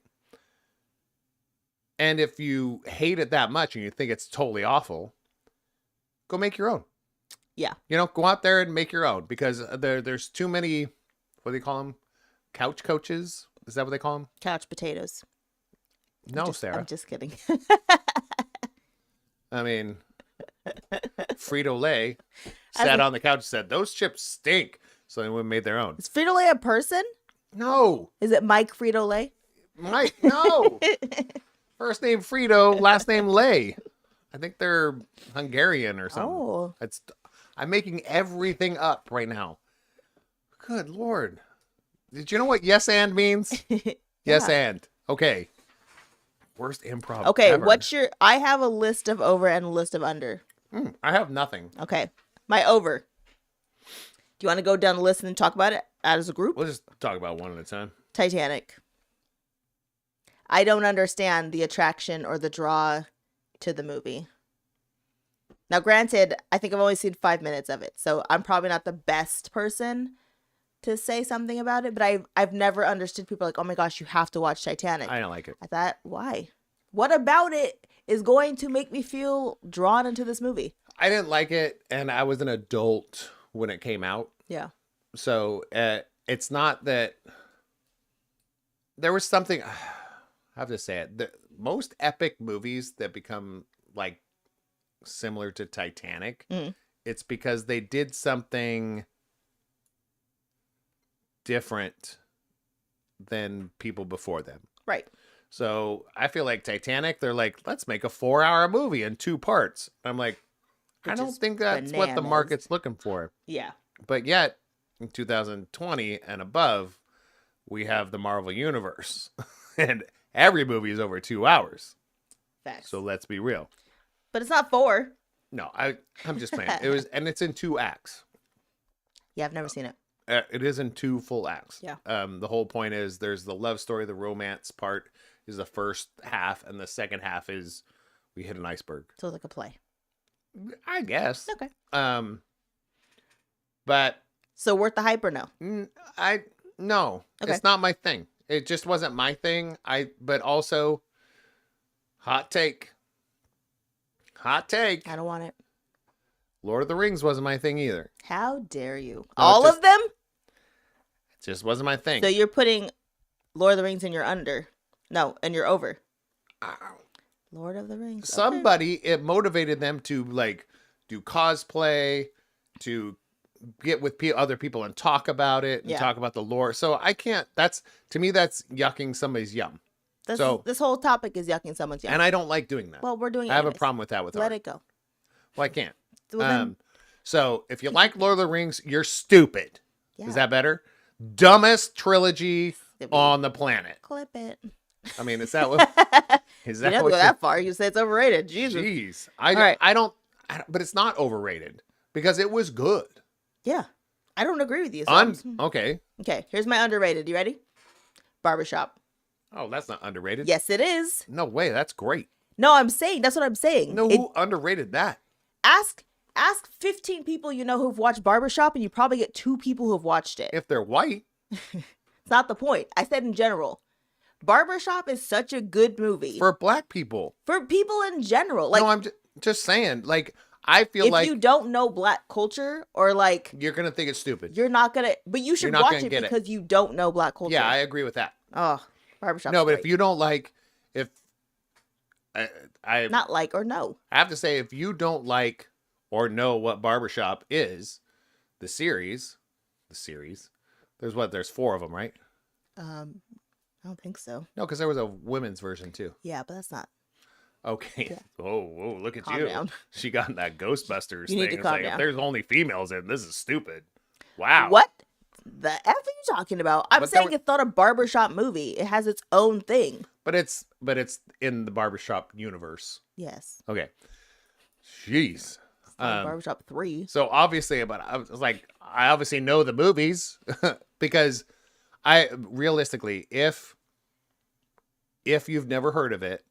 And if you hate it that much and you think it's totally awful, go make your own. Yeah. Go out there and make your own, because there's too many, what do they call them? Couch coaches? Is that what they call them? Couch potatoes. No, Sarah. I'm just kidding. Frito-Lay sat on the couch and said, those chips stink. So they went and made their own. Is Frito-Lay a person? No. Is it Mike Frito-Lay? Mike, no. First name Frito, last name Lay. I think they're Hungarian or something. Oh. I'm making everything up right now. Good Lord. Did you know what yes and means? Yes and. Okay. Worst improv Okay, ever. I have a list of over and a list of under. I have nothing. Okay. My over. Do you want to go down the list and then talk about it as a group? We'll just talk about one at a time. Titanic. I don't understand the attraction or the draw to the movie. Now, granted, I think I've only seen 5 minutes of it, so I'm probably not the best person to say something about it, but I've never understood people like, oh my gosh, you have to watch Titanic. I don't like it. I thought, why? What about it is going to make me feel drawn into this movie? I didn't like it, and I was an adult when it came out. Yeah. So it's not that there was something. I have to say it. The most epic movies that become like similar to Titanic, it's because they did something different than people before them. Right. So I feel like Titanic, they're like, let's make a 4-hour movie in 2 parts. I'm like, I don't think that's what the bananas. market's looking for. Yeah. But yet, in 2020 and above, we have the Marvel Universe. And every movie is over 2 hours. Facts. So let's be real. But it's not 4. No, I'm just playing. It's in 2 acts. Yeah, I've never seen it. It is in 2 full acts. Yeah. The whole point is there's the love story, the romance part is the first half, and the second half is we hit an iceberg. So it's like a play. I guess. Okay. But So worth the hype or no? No, Okay. It's not my thing. It just wasn't my thing. But also, hot take. I don't want it. Lord of the Rings wasn't my thing either. How dare you? No, All of them? It just wasn't my thing. So you're putting Lord of the Rings in your under. No, and you're over. Lord of the Rings. Okay. Somebody, it motivated them to like do cosplay, to get with other people and talk about it and Yeah. talk about the lore. So I can't, to me, that's yucking somebody's yum. This whole topic is yucking someone's yum. And I don't like doing that. Well, we're doing it I have a anyways. problem with that with Let art. it go. Well, I can't. Well, then- So if you like Lord of the Rings, you're stupid. Yeah. Is that better? Dumbest trilogy Stupid. on the planet. Clip it. I mean, is that what? Is You that didn't have to what? go that far. You say it's overrated. Jesus. Jeez, right. I don't. But it's not overrated because it was good. Yeah. I don't agree with you. So Okay. okay, here's my underrated. You ready? Barbershop. Oh, that's not underrated. Yes, it is. No way. That's great. No, I'm saying. That's what I'm saying. No, who underrated that? Ask 15 people you know who've watched Barbershop, and you probably get 2 people who've watched it. If they're white, It's not the point. I said in general. Barbershop is such a good movie. for black people. For people in general. Like, no, I'm just saying. Like, I feel if like you don't know black culture, or like, you're gonna think it's stupid. you're not gonna, but you should not watch gonna it get it. because you don't know black culture. Yeah, I agree with that. Oh, Barbershop. No, but if you don't like, if I not like or no. I have to say, if you don't like or know what Barbershop is, the series, there's 4 of them, right? I don't think so. No, because there was a women's version too. Yeah, but that's not. Okay. Yeah. Whoa, look at Calm you. down. She got in that Ghostbusters You need thing. to It's calm like, if down. there's only females in, this is stupid. Wow. What the F are you talking about? I'm But saying that it's not a barbershop movie. It has its own thing. But it's in the Barbershop universe. Yes. Okay. Jeez. It's not Barbershop 3. So obviously, but I was like, I obviously know the movies because I realistically, if you've never heard of it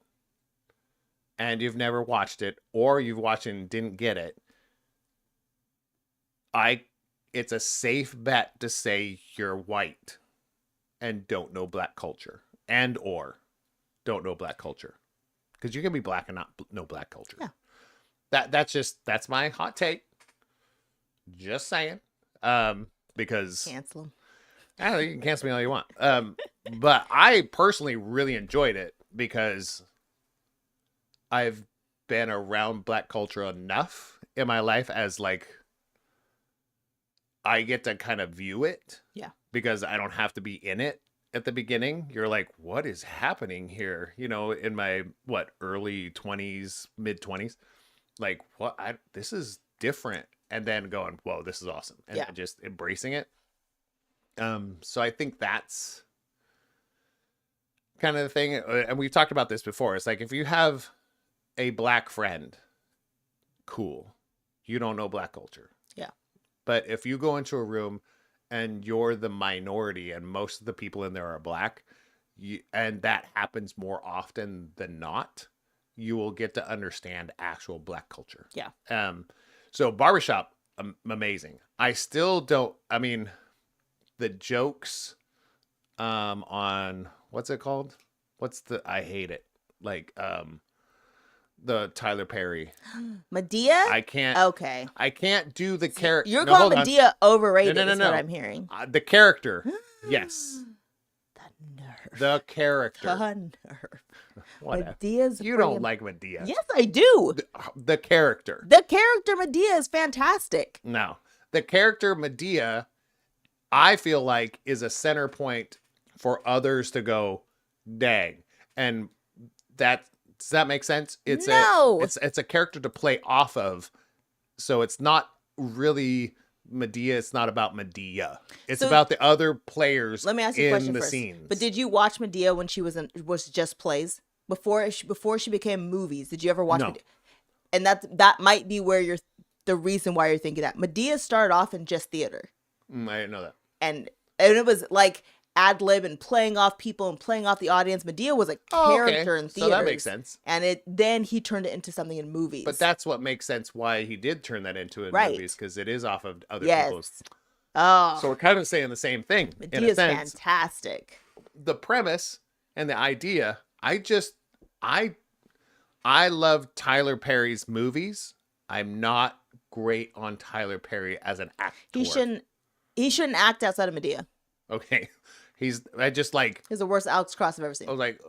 and you've never watched it, or you've watched it and didn't get it, it's a safe bet to say you're white and don't know black culture, or don't know black culture, because you can be black and not know black culture. Yeah. That's my hot take. Just saying. Because Cancel them. I don't know, you can cancel me all you want. But I personally really enjoyed it because I've been around black culture enough in my life as like I get to kind of view it. Yeah. Because I don't have to be in it at the beginning. You're like, what is happening here? You know, in my early 20s, mid 20s, like this is different. And then going, whoa, this is awesome. And Yeah. then just embracing it. So I think that's kind of the thing. And we've talked about this before. It's like, if you have a black friend, cool. You don't know black culture. Yeah. But if you go into a room and you're the minority and most of the people in there are black, and that happens more often than not, you will get to understand actual black culture. Yeah. So Barbershop, amazing. I still don't, I mean, the jokes on, what's it called? I hate it. Like, the Tyler Perry. Medea? I can't. Okay. I can't do the character. You're calling Medea overrated, No. is what I'm hearing. The character. Yes. The nerve. The character. The nerve. Whatever. Medea's You don't friggin- like Medea. Yes, I do. The character. The character Medea is fantastic. No. The character Medea, I feel like, is a center point for others to go, dang. And that, does that make sense? It's it's a character to play off of. So it's not really Medea. It's not about Medea. It's So, about the other players. Let me ask you a in question the first. scenes. But did you watch Medea when she was just plays before she became movies? Did you ever watch? No. Medea? And that might be where the reason why you're thinking that. Medea started off in just theater, I didn't know that. and it was like ad lib and playing off people and playing off the audience. Medea was a character in theaters. So that makes sense. And then he turned it into something in movies. But that's what makes sense why he did turn that into in Right. movies, because it is off of other yes. people's. Oh, So we're kind of saying the same thing. in a Medea's sense. fantastic. The premise and the idea, I love Tyler Perry's movies. I'm not great on Tyler Perry as an actor. He shouldn't act outside of Medea. Okay. He's the worst Alex Cross I've ever seen. I was like,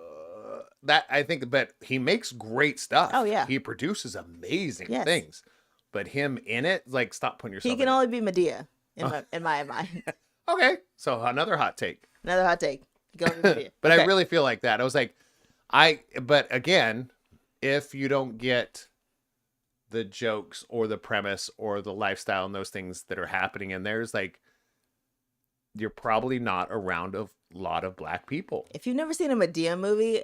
that I think, but he makes great stuff. Oh, yeah. He produces amazing Yes. things. But him in it, like, stop putting yourself He can in only be Medea in my mind. it. Okay. So another hot take. Another hot take. He can only be Medea. But Okay. I really feel like that. I was like, but again, if you don't get the jokes or the premise or the lifestyle and those things that are happening, and there's like, you're probably not around a lot of black people. If you've never seen a Medea movie,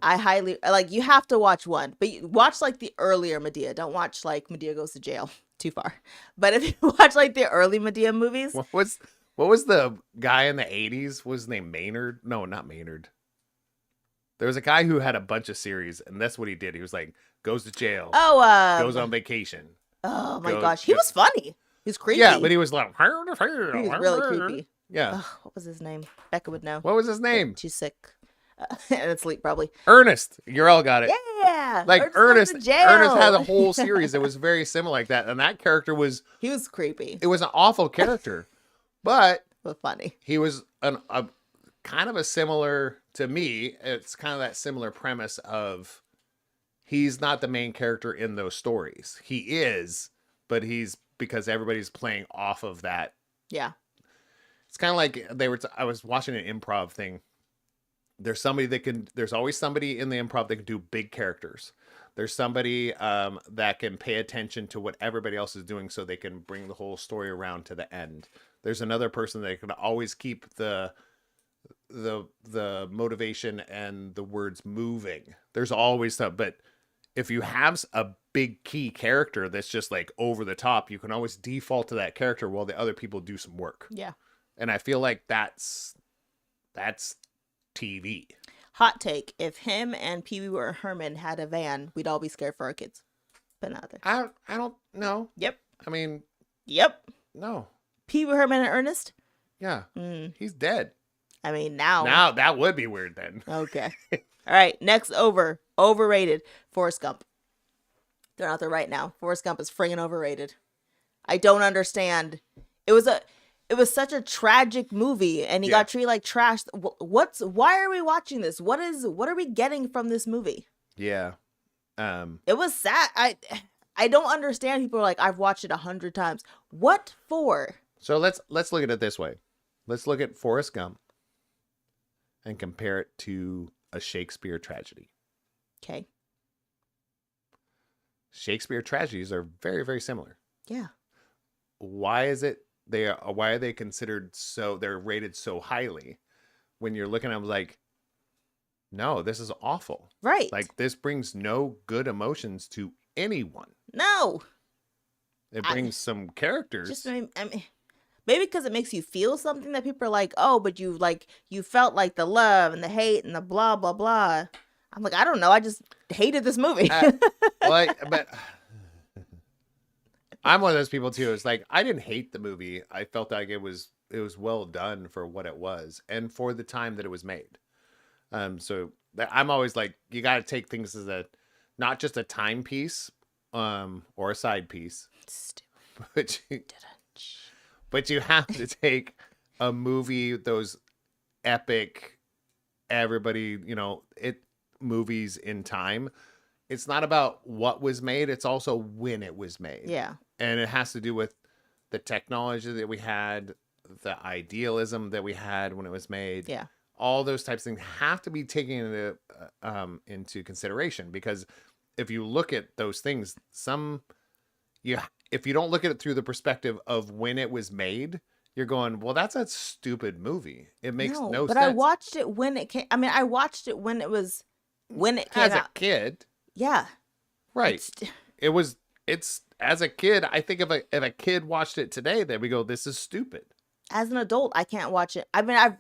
I highly you have to watch one, but watch like the earlier Medea. Don't watch like Medea Goes to Jail. Too far. But if you watch like the early Medea movies, What was the guy in the 80s? Was his name Maynard? No, not Maynard. There was a guy who had a bunch of series, and that's what he did. He was like, goes to jail, goes on vacation. Oh my goes- gosh, he was funny. He was creepy. Yeah, but he was like, He was really creepy. Yeah. Ugh, what was his name? Becca would know. What was his name? She's sick and asleep probably. Ernest. You all got it. Yeah, Like Ernest Ernest goes to jail. had a whole series that was very similar like that, and that character was He was creepy, it was an awful character, but but funny. he was a kind of a similar to me. It's kind of that similar premise of he's not the main character in those stories. He is, but he's because everybody's playing off of that. Yeah. It's kind of like I was watching an improv thing. There's always somebody in the improv that can do big characters. There's somebody that can pay attention to what everybody else is doing so they can bring the whole story around to the end. There's another person that can always keep the motivation and the words moving. There's always stuff, but if you have a big key character that's just like over the top, you can always default to that character while the other people do some work. Yeah. And I feel like that's TV. Hot take: if him and Pee Wee or Herman had a van, we'd all be scared for our kids. But not there. I don't know. Yep. I mean, Yep. no. Pee Wee Herman and Ernest. Yeah. Mm, He's dead. I mean now. Now that would be weird then. Okay. All right. Next overrated. Forrest Gump. They're out there right now. Forrest Gump is friggin' overrated. I don't understand. It was such a tragic movie, and he got treated like trash. Why are we watching this? What are we getting from this movie? Yeah. It was sad. I don't understand. People are like, I've watched it 100 times. What for? So let's look at it this way. Let's look at Forrest Gump and compare it to a Shakespeare tragedy. Okay. Shakespeare tragedies are very, very similar. Yeah. Why are they considered they're rated so highly when you're looking at them like, no, this is awful. Right. Like, this brings no good emotions to anyone. No. It brings some characters. Just, I mean, maybe because it makes you feel something that people are like, oh, but you felt like the love and the hate and the blah, blah, blah. I'm like, I don't know. I just hated this movie. But I'm one of those people too. It's like, I didn't hate the movie. I felt like it was well done for what it was and for the time that it was made. So I'm always like, you got to take things as not just a timepiece, or a side piece, but you have to take a movie, those epic, everybody, movies in time. It's not about what was made. It's also when it was made. Yeah. And it has to do with the technology that we had, the idealism that we had when it was made. Yeah. All those types of things have to be taken into consideration, because if you look at those things, if you don't look at it through the perspective of when it was made, you're going, well, that's a stupid movie. It makes no sense. But I watched it when it came. I mean, I watched it when it came as out. a kid. Yeah. Right. It's as a kid. I think if a kid watched it today, then we go, this is stupid. As an adult, I can't watch it. I mean, I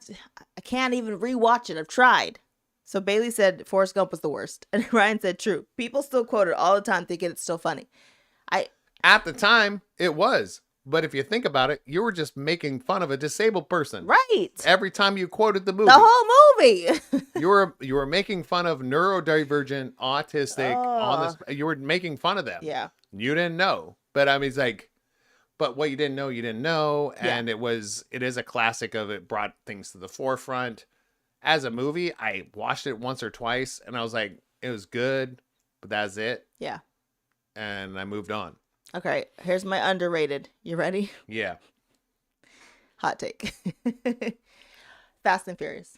can't even rewatch it. I've tried. So Bailey said Forrest Gump was the worst, and Ryan said true. People still quote it all the time, thinking it's still funny. At the time, it was. But if you think about it, you were just making fun of a disabled person. Right. Every time you quoted the movie. The whole movie. you were making fun of neurodivergent, autistic, you were making fun of them. Yeah. You didn't know. But I mean, it's like, but what you didn't know, you didn't know. And Yeah. it is a classic of it brought things to the forefront. As a movie, I watched it once or twice and I was like, it was good, but that's it. Yeah. And I moved on. Okay, here's my underrated. You ready? Yeah. Hot take. Fast and Furious.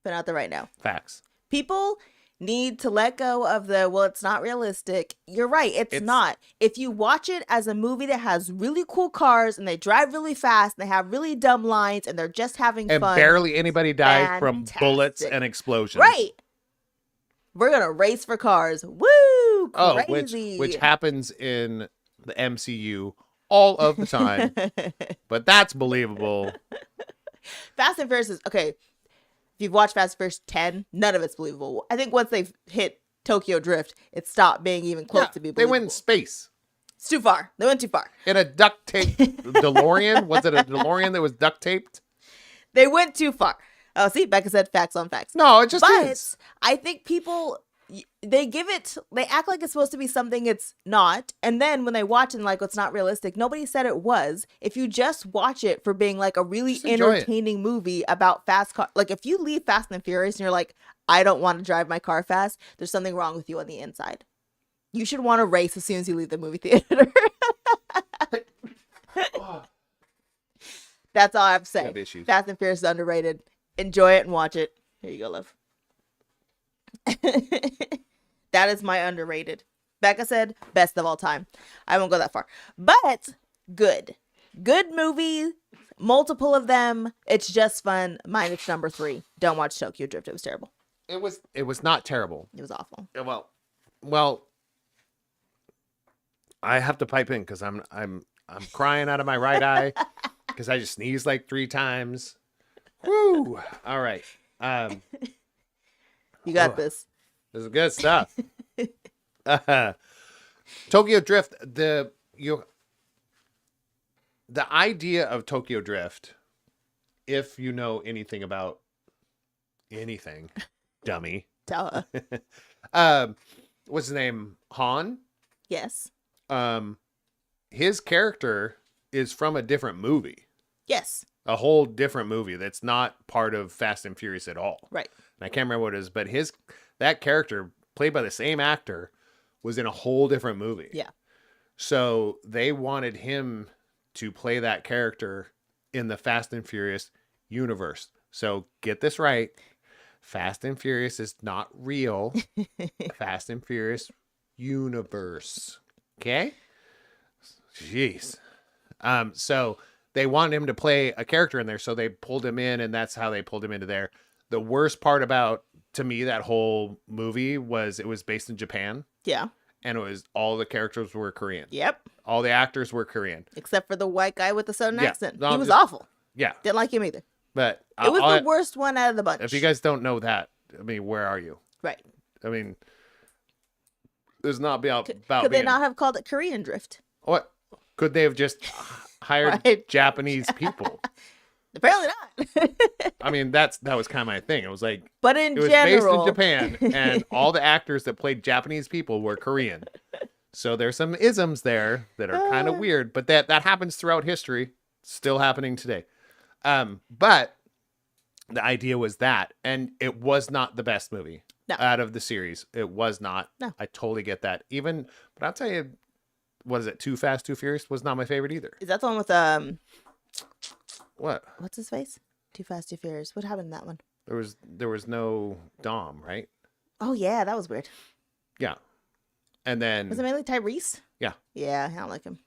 Been out there right now. Facts. People need to let go of it's not realistic. You're right. It's not. If you watch it as a movie that has really cool cars and they drive really fast and they have really dumb lines and they're just having and fun. Barely anybody died from Fantastic. bullets and explosions. Right. We're going to race for cars. Woo! Crazy. Which happens in the MCU all of the time. But that's believable. Fast and Furious is, okay, if you've watched Fast and Furious 10, none of it's believable. I think once they've hit Tokyo Drift, it stopped being even close to be believable. They went in space. It's too far. They went too far. In a duct tape DeLorean? Was it a DeLorean that was duct taped? They went too far. Oh, see, Becca said facts on facts. No, it just is. I think people, they act like it's supposed to be something it's not. And then when they watch it and like, it's not realistic, nobody said it was. If you just watch it for being like a really entertaining movie about fast car, like if you leave Fast and Furious and you're like, I don't want to drive my car fast, there's something wrong with you on the inside. You should want to race as soon as you leave the movie theater. That's all I have to say. Fast and Furious is underrated. Enjoy it and watch it. Here you go, love. That is my underrated. Becca said best of all time. I won't go that far. But good. Good movie. Multiple of them. It's just fun. Mine is number 3. Don't watch Tokyo Drift. It was terrible. It was not terrible. It was awful. Well, I have to pipe in because I'm crying out of my right eye because I just sneezed like 3 times. Woo! All right. You got this. This is good stuff. Tokyo Drift, the idea of Tokyo Drift, if you know anything about anything, dummy. Duh. What's his name? Han? Yes. His character is from a different movie. Yes. A whole different movie that's not part of Fast and Furious at all. Right. And I can't remember what it is, but that character, played by the same actor, was in a whole different movie. Yeah. So they wanted him to play that character in the Fast and Furious universe. So get this right. Fast and Furious is not real. Fast and Furious universe. Okay? Jeez. So they wanted him to play a character in there, so they pulled him in, and that's how they pulled him into there. The worst part about, to me, that whole movie was it was based in Japan, Yeah. and it was all the characters were Korean. Yep. All the actors were Korean. Except for the white guy with the southern Yeah. accent. No, He I'm was just- awful. Yeah, Didn't like him either. but It was the worst one out of the bunch. if you guys don't know that, I mean, where are you? Right. I mean, there's not about Could being, they not have called it Korean Drift? what could they have just hired Right. Japanese people? Apparently not. I mean, that was kind of my thing. It was like But in it was general, based in Japan, and all the actors that played Japanese people were Korean. So there's some isms there that are kind of weird, but that happens throughout history, still happening today. But the idea was that, and it was not the best movie No. out of the series. It was not. No. I totally get that. But I'll tell you, what is it? Too Fast, Too Furious was not my favorite either. is that the one with What? what's his face? Too Fast, Too Furious. What happened in that one? There was no Dom, right? Oh yeah, that was weird. Yeah. And then Was it mainly Tyrese? Yeah. Yeah, I don't like him.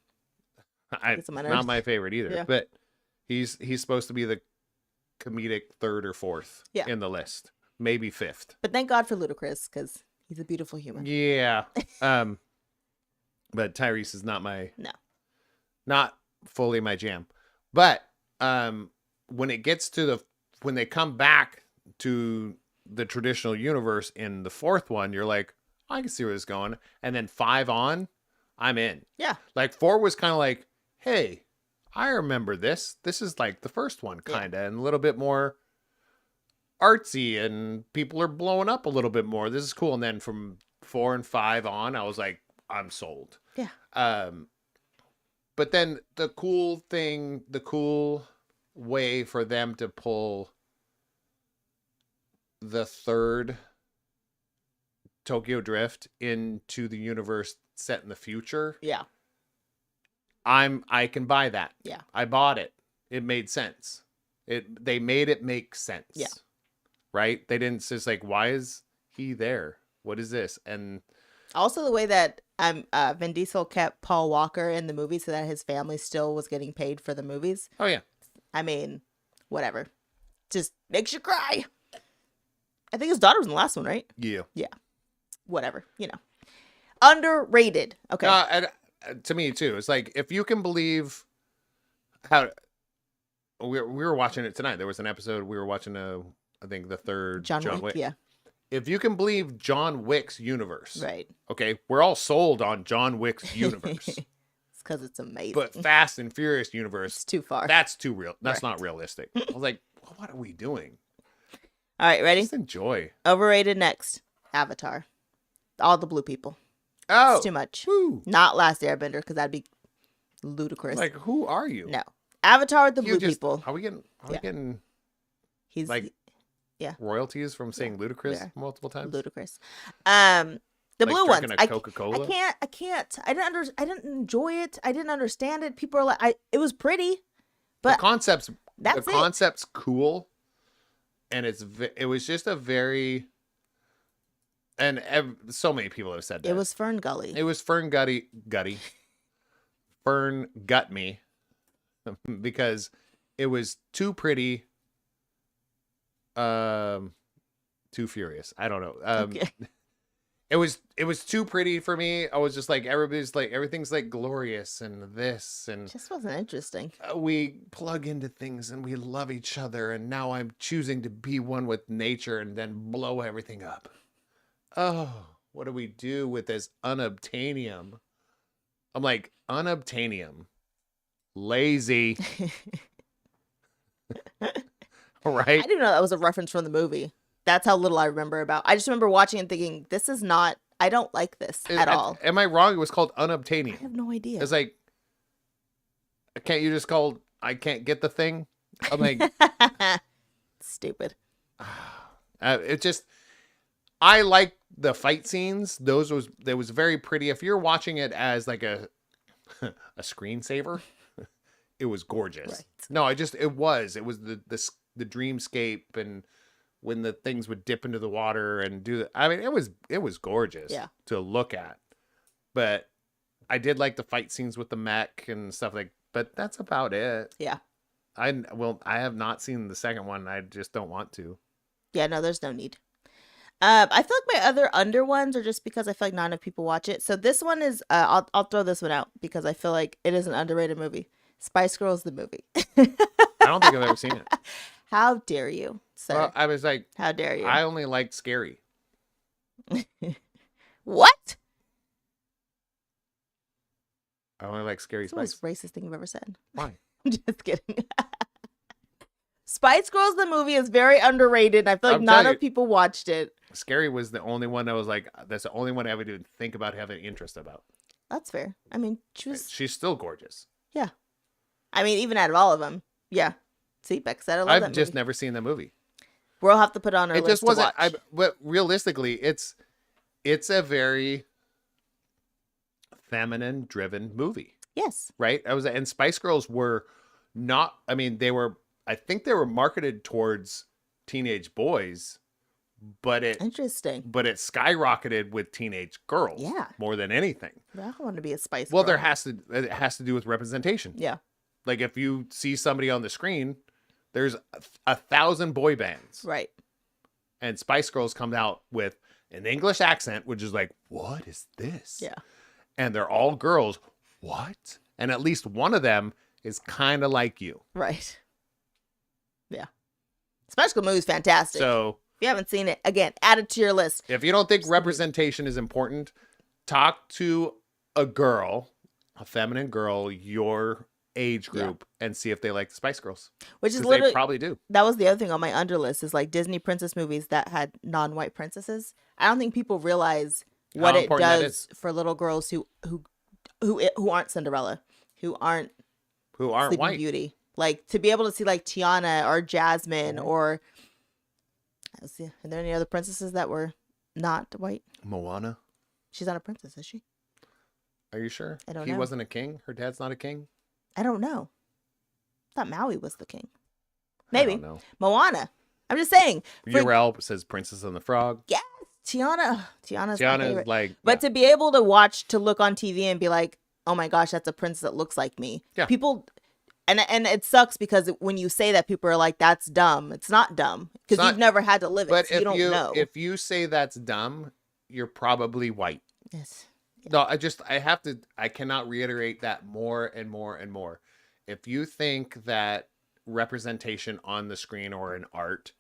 Gets on my not nerves. my favorite either. Yeah. But he's supposed to be the comedic third or fourth Yeah. in the list, maybe fifth. But thank God for Ludacris because he's a beautiful human. Yeah. But Tyrese is not fully my jam. But when it gets to when they come back to the traditional universe in the fourth one, you're like, I can see where this is going. And then 5 on, I'm in. Yeah. Like 4 was kind of like, hey, I remember this. This is like the first one, kind of, and a little bit more artsy, and people are blowing up a little bit more. This is cool. And then from 4 and 5 on, I was like, I'm sold. Yeah. But then the cool way for them to pull the third Tokyo Drift into the universe set in the future, Yeah. I can buy that. Yeah. I bought it. It made sense. They made it make sense. Yeah. Right? They didn't just like, why is he there? What is this? And Also, the way that Vin Diesel kept Paul Walker in the movie so that his family still was getting paid for the movies. oh yeah. I mean, whatever. Just makes you cry. I think his daughter was in the last one, right? Yeah. Whatever. Underrated. Okay. And, to me too. It's like, if you can believe how we were watching it tonight. There was an episode we were watching I think the third John Wick. Yeah. If you can believe John Wick's universe, Right. okay, we're all sold on John Wick's universe. It's because it's amazing. But Fast and Furious universe, It's too far. that's too real. That's Right. not realistic. I was like, what are we doing? All right, ready? Just enjoy. Overrated next. Avatar. All the blue people. Oh, It's too much. who? Not Last Airbender because that'd be ludicrous. Like, who are you? No. Avatar with the You blue just, people. Are we getting Yeah. He's like yeah. royalties from saying ludicrous are. multiple times? ludicrous. The Like blue ones. drinking a Coca-Cola? I can't. I didn't enjoy it. I didn't understand it. People are like, it was pretty, the but concept's that's the it. concept's cool, and it was just a very, and so many people have said that it was Fern Gully. it was Fern gut me because it was too pretty, too furious. I don't know. Okay. It was too pretty for me. I was just like, everything's like glorious and this and Just wasn't interesting. we plug into things and we love each other, and now I'm choosing to be one with nature and then blow everything up. Oh, what do we do with this unobtainium? I'm like, unobtainium. Lazy. Right? I didn't know that was a reference from the movie. That's how little I remember about. I just remember watching and thinking, this is not. I don't like this at all. Am I wrong? It was called I unobtainium. have no idea. It's like, can't you just call I can't get the thing? I'm like, Stupid. it just, I like the fight scenes. That was very pretty. If you're watching it as like a screensaver. It was gorgeous. Right. No, it was the dreamscape, and when the things would dip into the water and I mean, it was gorgeous to look at. But I did like the fight scenes with the mech and stuff but that's about it. Yeah. I have not seen the second one. I just don't want to. Yeah, no, there's no need. I feel like my other under ones are just because I feel like not enough people watch it. So this one is, I'll throw this one out because I feel like it is an underrated movie. Spice Girls, the movie. I don't think I've ever seen it. How dare you, sir? Well, I was like, how dare you? I only liked Scary. What? I only like Scary That's the most Spice. racist thing you've ever said. Why? I'm just kidding. Spice Girls, the movie, is very underrated. I feel like I'm not telling enough you. people watched it. Scary was the only one that was like, that's the only one I would even think about having interest about. That's fair. I mean, She's still gorgeous. yeah. I mean, even out of all of them, yeah. See, Beck said I love that I've just movie. never seen the movie. We'll have to put it on our It list just wasn't. to watch. But realistically, it's a very feminine driven movie, Yes. right? And Spice Girls were not. I mean, I think they were marketed towards teenage boys, but it Interesting. skyrocketed with teenage girls. Yeah. More than anything. I want to be a Spice Well, Girl. it has to do with representation. Yeah. Like if you see somebody on the screen, there's 1,000 boy bands. Right. And Spice Girls come out with an English accent, which is like, what is this? Yeah. And they're all girls. What? And at least one of them is kind of like you. Right. Yeah. Spice Girl movie is fantastic. So if you haven't seen it, again, add it to your list. if you don't think representation is important, talk to a girl, a feminine girl, your age group, and see if they like the Spice Girls. Which is 'Cause literally they probably do. that was the other thing on my under list is like Disney princess movies that had non-white princesses. I don't think people realize what How it important that does for little girls who aren't Cinderella, who aren't Sleeping white. Beauty. Like to be able to see like Tiana or Jasmine or let's see, are there any other princesses that were not white? Moana. She's not a princess, is she? Are you sure? I don't He know. wasn't a king? Her dad's not a king? I don't know. I thought Maui was the king. I Maybe. don't know. Moana. I'm just saying. Urel says Princess and the Frog. Yes, Tiana's my Tiana favorite. is like, But to be able to look on TV and be like, oh my gosh, that's a princess that looks like me. Yeah. People, and it sucks because when you say that, people are like, that's dumb. It's not dumb because you've never had to live it. but So you don't know. if you say that's dumb, you're probably white. Yes. No, I cannot reiterate that more and more and more. If you think that representation on the screen or in art,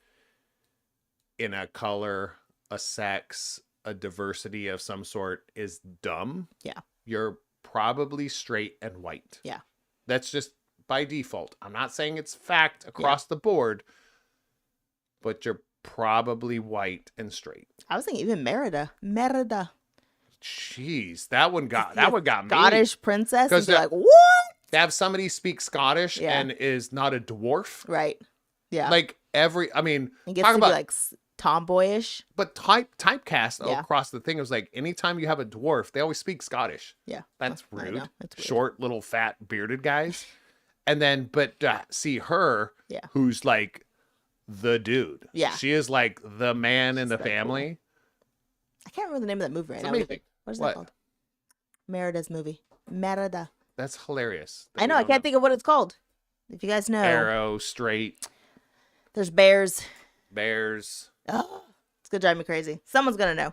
in a color, a sex, a diversity of some sort is dumb, Yeah. you're probably straight and white. Yeah. That's just by default. I'm not saying it's fact across the board, but you're probably white and straight. I was thinking even Merida. Jeez, that one got me. Scottish princess. And 'Cause be the- like, what? To have somebody speak Scottish Yeah. and is not a dwarf, Right. Yeah. like I mean, and gets talk to about be like tomboyish. but typecast Yeah. across the thing. It was like anytime you have a dwarf, they always speak Scottish. Yeah. That's I rude. know, it's weird. Short, little, fat, bearded guys. And then, but see her, Yeah. who's like the dude. Yeah. She is like the man in the that cool. family. I can't remember the name of that movie right It's now. amazing. What is What? that called? Merida's movie. Merida. That's hilarious. that I you know. I don't can't think of what it's called. If you guys know, Arrow, straight, there's bears. bears, Oh, it's gonna drive me crazy. Someone's gonna know.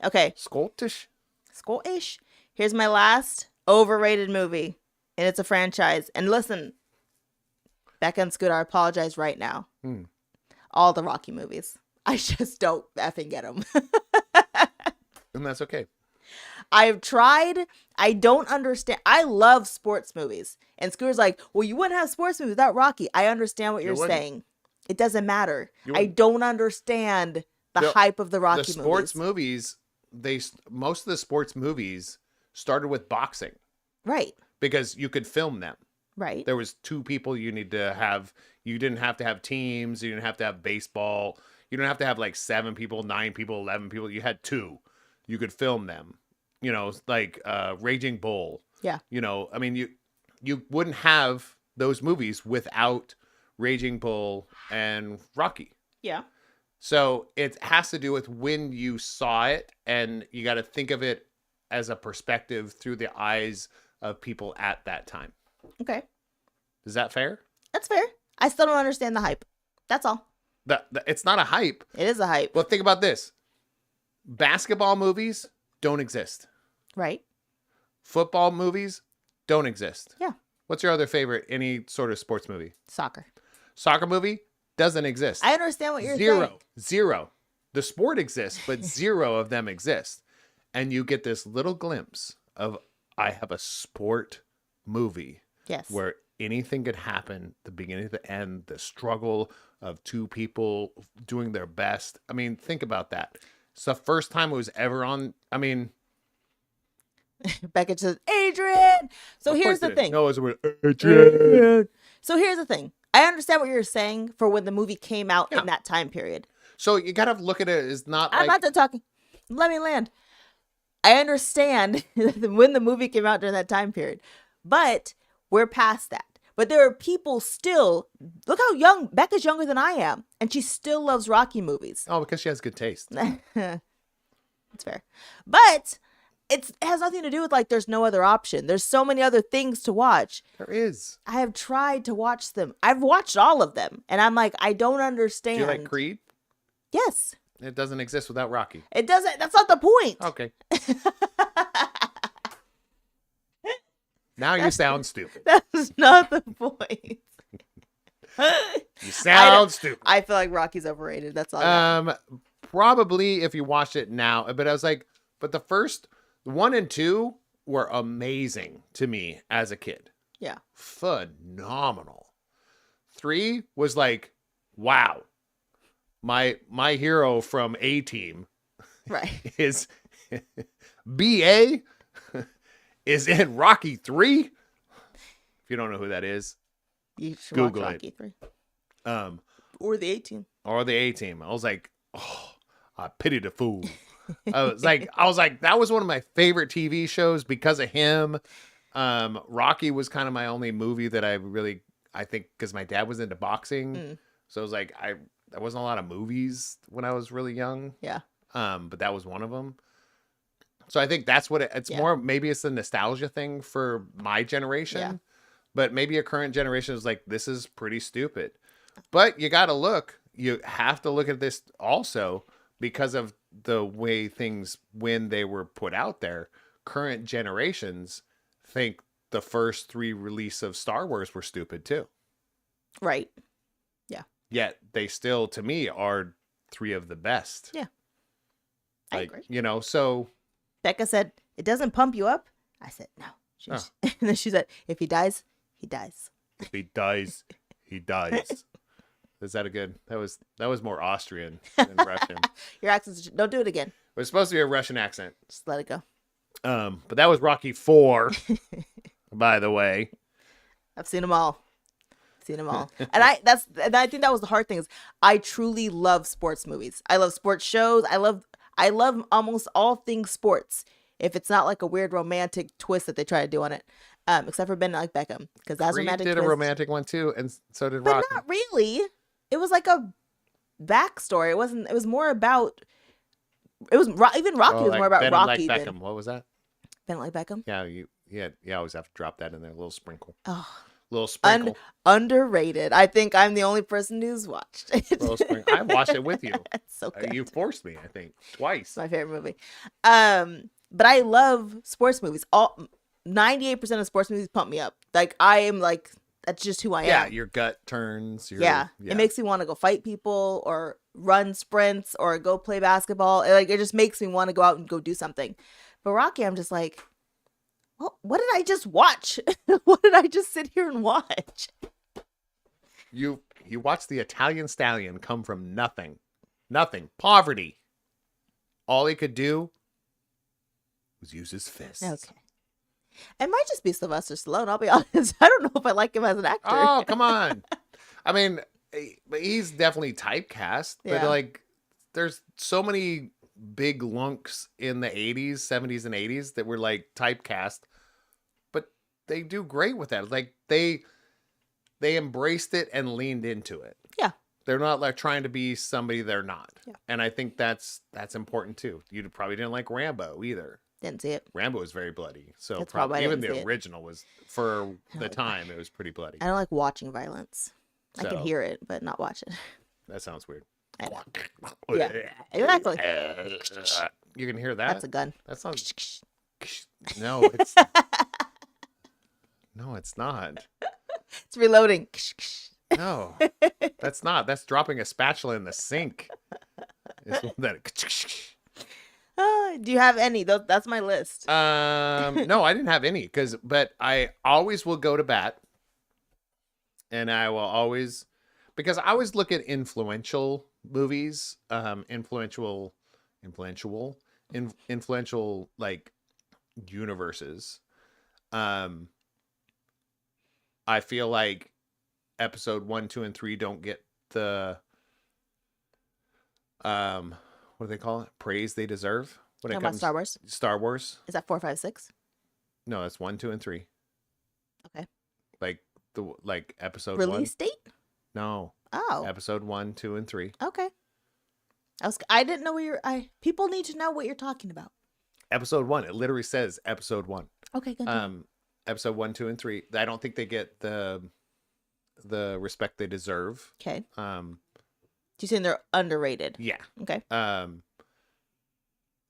Okay, Scottish. Scottish. Here's my last overrated movie, and it's a franchise. And listen, Becca and Scooter, I apologize right now. Hmm. All the Rocky movies. I just don't effing get them. And that's okay. I've tried. I don't understand. I love sports movies. And Scooter's like, well, you wouldn't have sports movies without Rocky. I understand what you're wouldn't. saying. It doesn't matter. You I wouldn't. don't understand the The- hype of the Rocky The sports movies. most of the sports movies started with boxing Right. because you could film them. Right. There was two people you need to have. You didn't have to have teams. You didn't have to have baseball. You didn't have to have like 7 people, 9 people, 11 people. You had 2. You could film them. You know, like Raging Bull. Yeah. You know, I mean, you wouldn't have those movies without Raging Bull and Rocky. Yeah. So it has to do with when you saw it, and you got to think of it as a perspective through the eyes of people at that time. Okay. Is that fair? That's fair. I still don't understand the hype. That's all. It's not a hype. It is a hype. Well, think about this. Basketball movies don't exist. Right? Football movies don't exist. Yeah. What's your other favorite, any sort of sports movie? Soccer. Soccer movie doesn't exist. I understand what you're saying. Zero. The sport exists, but zero of them exist. And you get this little glimpse of, I have a sport movie. Yes. Where anything could happen, the beginning to the end, the struggle of two people doing their best. I mean, think about that. It's the first time it was ever on. I mean, Becca says, Adrian. So here's the thing. No, it was Adrian. So here's the thing. I understand what you're saying for when the movie came out in that time period. So you got to look at it as not I'm like... not done talking. Let me land. I understand when the movie came out during that time period, but we're past that. But there are people still, look how young, Becca's younger than I am, and she still loves Rocky movies. Oh, because she has good taste. That's fair. But it has nothing to do with like there's no other option. There's so many other things to watch. There is. I have tried to watch them. I've watched all of them, and I'm like, I don't understand. Do you like Creed? Yes. It doesn't exist without Rocky. It doesn't. That's not the point. Okay. Now you sound stupid. That's not the point. You sound stupid. I feel like Rocky's overrated. That's all. Probably if you watch it now, but I was like, but the first 1 and 2 were amazing to me as a kid. Yeah. Phenomenal. 3 was like, wow. My hero from A-Team, Right. is BA is in Rocky 3. If you don't know who that is, You should Google watch it. Rocky 3. Um, Or the 18. or the A-Team. I was like, oh, I pity the fool. I was like, that was one of my favorite TV shows because of him. Rocky was kind of my only movie that I think, because my dad was into boxing. So it was like, there wasn't a lot of movies when I was really young. Yeah. But that was one of them. So I think that's what it's more, maybe it's a nostalgia thing for my generation, Yeah. but maybe a current generation is like, this is pretty stupid. But you have to look at this also because of the way things, when they were put out there, current generations think the first 3 release of Star Wars were stupid too. Right. Yeah. Yet they still, to me, are 3 of the best. Yeah. I agree. You know, so Becca said, it doesn't pump you up. I said, no. And then she said, if he dies, he dies. if he dies, he dies. Is that a good? That was more Austrian than Russian. Your accents, don't do it again. It was supposed to be a Russian accent. Just let it go. But that was Rocky 4, by the way. I've seen them all. And I think that was the hard thing is I truly love sports movies. I love sports shows. I love almost all things sports. If it's not like a weird romantic twist that they try to do on it, except for Ben like Beckham, because that's Creed romantic. did twist. a romantic one too, and so did But Rocky. not really. It was like a backstory. It wasn't. It was more about. It was even Rocky was more about Ben Rocky like Beckham. than What was that? Ben like Beckham. Yeah, you always have to drop that in there, a little sprinkle. Oh, Little sprinkle. underrated. I think I'm the only person who's watched it. Little sprinkle. I watched it with you. It's so good. You forced me, I think, twice. It's my favorite movie. But I love sports movies. 98% of sports movies pump me up. Like I am like that's just who I Yeah, am. your gut turns. Yeah. It makes me want to go fight people or run sprints or go play basketball. It just makes me want to go out and go do something. But Rocky, I'm just like, well, what did I just watch? What did I just sit here and watch? You watch the Italian stallion come from nothing, poverty. All he could do was use his fists. Okay. It might just be Sylvester Stallone. I'll be honest. I don't know if I like him as an actor. Oh, come on. I mean, he's definitely typecast, but Yeah. like, there's so many big lunks in the 80s, 70s, and 80s that were like typecast. they do great with that. Like they embraced it and leaned into it. Yeah. They're not like trying to be somebody they're not. Yeah. And I think that's important too. You probably didn't like Rambo either. Didn't see it. Rambo was very bloody. So That's probably why I even didn't the see it. original was, for the like time, it was pretty bloody. I don't like watching violence. I can So- hear it, but not watch it. That sounds weird. I know. Yeah, exactly. You can hear that? That's a gun. That sounds... No, it's... No, it's not. It's reloading. No, that's not. That's dropping a spatula in the sink. That... Do you have any? That's my list. No, I didn't have any but I always will go to bat, and I will always, because I always look at influential movies, influential like universes. I feel like episode 1, 2, and 3 don't get the what do they call it? Praise they deserve. When Talking it about comes Star Wars. Star Wars. Is that 4, 5, 6? No, that's 1, 2, and 3. Okay. Like episode Release 1. date? No. Oh. Episode 1, 2, and 3. Okay. I didn't know people need to know what you're talking about. Episode 1. It literally says episode 1. Okay, good. Episode 1, 2, and 3. I don't think they get the respect they deserve. Okay. You saying they're underrated? Yeah. Okay.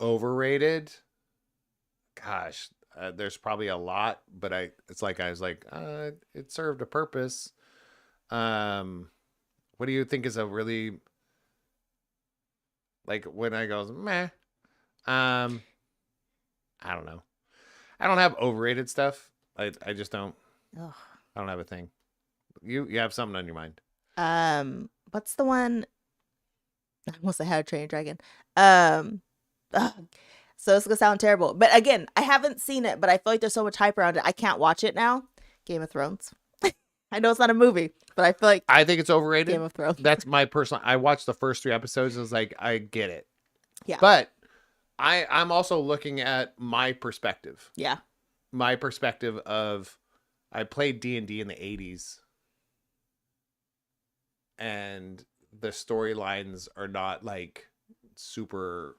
Overrated. Gosh, there's probably a lot, but I was like, it served a purpose. What do you think is a really, like, when I goes meh? I don't know. I don't have overrated stuff. I just don't. Ugh. I don't have a thing. You have something on your mind. What's the one? I almost said How to Train Your Dragon. So it's gonna sound terrible, but again, I haven't seen it, but I feel like there's so much hype around it. I can't watch it now. Game of Thrones. I know it's not a movie, but I feel like I think it's overrated. Game of Thrones. That's my personal. I watched the first 3 episodes. I was like, I get it. Yeah. But I'm also looking at my perspective. Yeah. My perspective of, I played D&D in the 80s, and the storylines are not like super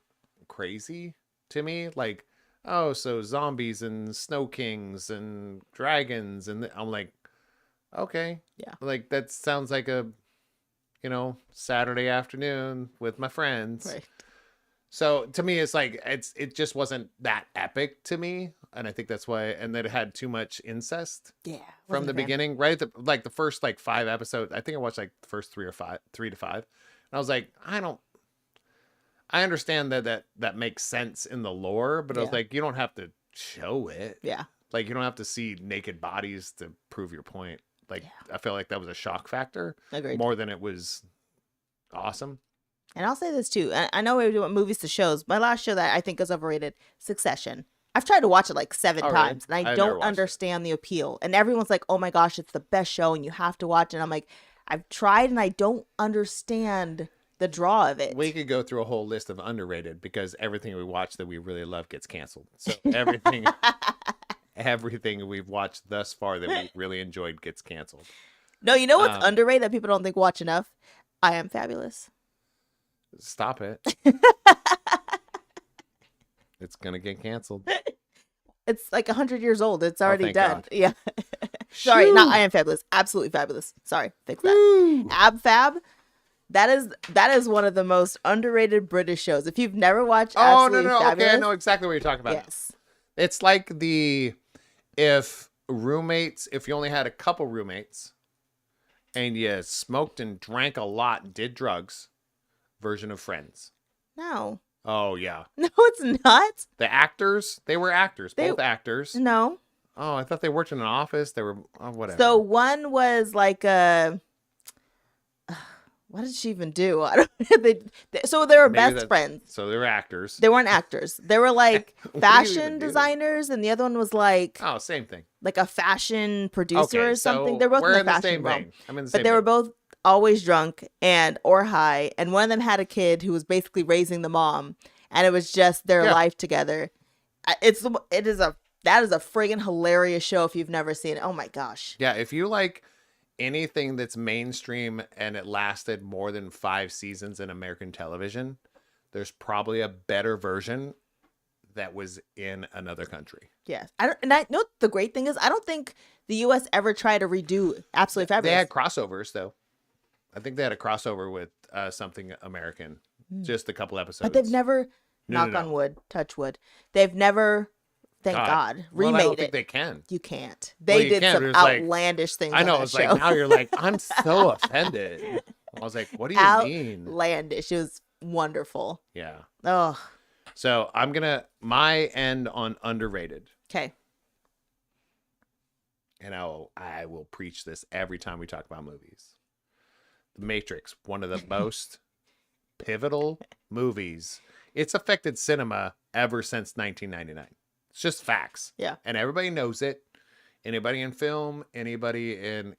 crazy to me. Like, oh, so zombies and snow kings and dragons, and I'm like, okay, Yeah. like that sounds like a, Saturday afternoon with my friends. Right. So to me, it's like it just wasn't that epic to me, and I think that's why. And that it had too much incest Yeah. from the beginning, right? The first 5 episodes. I think I watched the first 3 to 5, and I was like, I understand that makes sense in the lore, but I was Yeah. like, you don't have to show it. Yeah. Like, you don't have to see naked bodies to prove your point. Like, I felt like that was a shock factor Agreed. more than it was awesome. And I'll say this too. I know we're doing movies to shows. My last show that I think is overrated, Succession. I've tried to watch it 7 All right. times, and I I've never don't watched it. understand the appeal. And everyone's like, "Oh my gosh, it's the best show, and you have to watch it." And I'm like, I've tried, and I don't understand the draw of it. We could go through a whole list of underrated, because everything we watch that we really love gets canceled. So everything we've watched thus far that we really enjoyed gets canceled. No, you know what's underrated that people don't think watch enough? I Am Fabulous. Stop it. It's gonna get canceled. It's 100 years old. It's already thank done. God. Yeah. Sorry, Shoo. not I Am Fabulous. Absolutely Fabulous. Sorry, fix that. Ab Fab. That is one of the most underrated British shows. If you've never watched Oh, Absolutely no. Fabulous, Okay, I know exactly what you're talking about. yes. It's like if you only had a couple roommates and you smoked and drank a lot and did drugs, version of Friends. No. Oh, yeah. No, it's not. The actors, they were actors, both actors. No. Oh, I thought they worked in an office. They were, whatever. So one was like a. What did she even do? I don't. So they were Maybe best friends. So they were actors. They weren't actors. They were like What do you fashion even do? designers, and the other one was like Oh, same thing. a fashion producer Okay, or something. so They're both we're in the fashion same realm. vein. I'm in the same But they were vein. both always drunk or high, and one of them had a kid who was basically raising the mom, and it was just their Yeah. life together. It is a That is a friggin' hilarious show if you've never seen it. Oh my gosh. Yeah, if you like anything that's mainstream and it lasted more than 5 seasons in American television, there's probably a better version that was in another country. Yes. I know the great thing is I don't think the US ever tried to redo Absolutely Fabulous. They had crossovers though. I think they had a crossover with something American, just a couple episodes. But they've never, knock on wood, touch wood, they've never, thank God, remade well, I don't it. think they can. You can't. They did can't. some It was like- outlandish things. I know. on It's that like show. now you're like, I'm so offended. I was like, what do you mean? Outlandish. It was wonderful. Yeah. Oh, So I'm gonna my end on underrated, okay. and I will preach this every time we talk about movies. The Matrix, one of the most pivotal movies. It's affected cinema ever since 1999. It's just facts. Yeah. And everybody knows it. Anybody in film, anybody in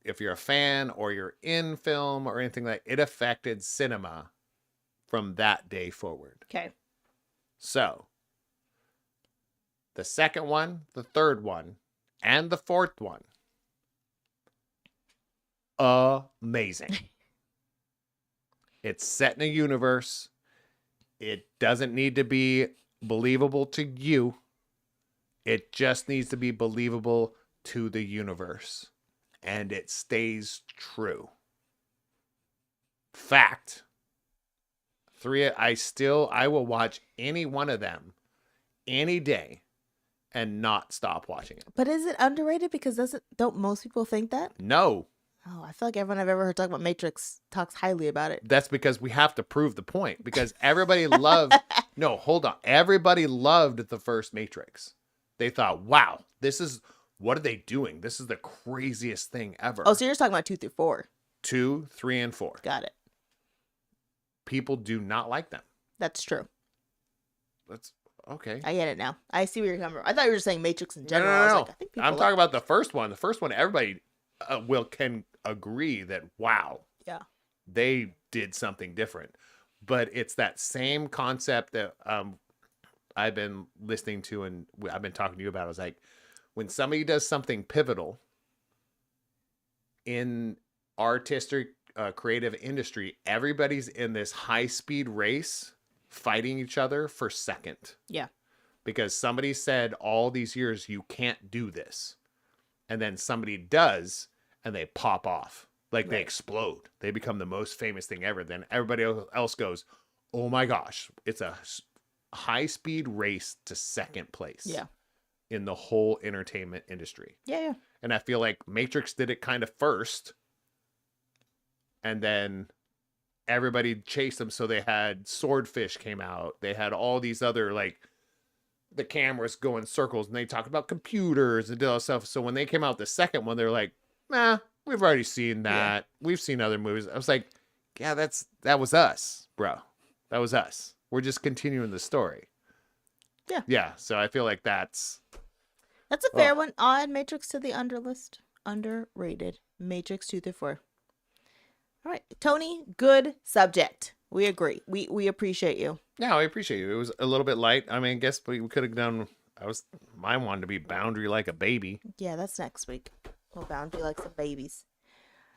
if you're a fan or you're in film or anything like it affected cinema from that day forward. Okay. So, the second one, the third one, and the fourth one. Amazing. It's set in a universe. It doesn't need to be believable to you. It just needs to be believable to the universe. And it stays true. Fact. I will watch any one of them any day and not stop watching it. But is it underrated? Because don't most people think that? No, Oh, I feel like everyone I've ever heard talk about Matrix talks highly about it. that's because we have to prove the point. Because everybody loved. No, hold on. Everybody loved the first Matrix. They thought, wow, what are they doing? This is the craziest thing ever. Oh, so you're just talking about 2 through 4. 2, 3, and 4. Got it. People do not like them. That's true. That's okay. I get it now. I see where you're coming from. I thought you were just saying Matrix in general. No. I was like, I think people I'm talking about the first one. The first one, everybody can agree that wow, Yeah. they did something different. But it's that same concept that I've been listening to and I've been talking to you about. I was like, when somebody does something pivotal in artistic, creative industry, everybody's in this high-speed race fighting each other for second. Yeah. Because somebody said all these years, you can't do this. And then somebody does, and they pop off. Like they explode. They become the most famous thing ever. Then everybody else goes, oh my gosh, it's a high-speed race to second place. Yeah. In the whole entertainment industry. Yeah. And I feel like Matrix did it kind of first. And then everybody chased them. So they had Swordfish came out. They had all these other, like, the cameras go in circles. And they talked about computers and all that stuff. So when they came out the second one, they're like, nah, we've already seen that. Yeah. We've seen other movies. I was like, yeah, that was us, bro. That was us. We're just continuing the story. Yeah. Yeah. So I feel like that's a fair one. I'll add Matrix to the underlist. Underrated. Matrix 2 through 4. All right. Tony, good subject. We agree. We appreciate you. Yeah, I appreciate you. It was a little bit light. I mean, I guess we could have done. Mine wanted to be Boundary Like a Baby. Yeah, that's next week. We'll Boundary Like some babies.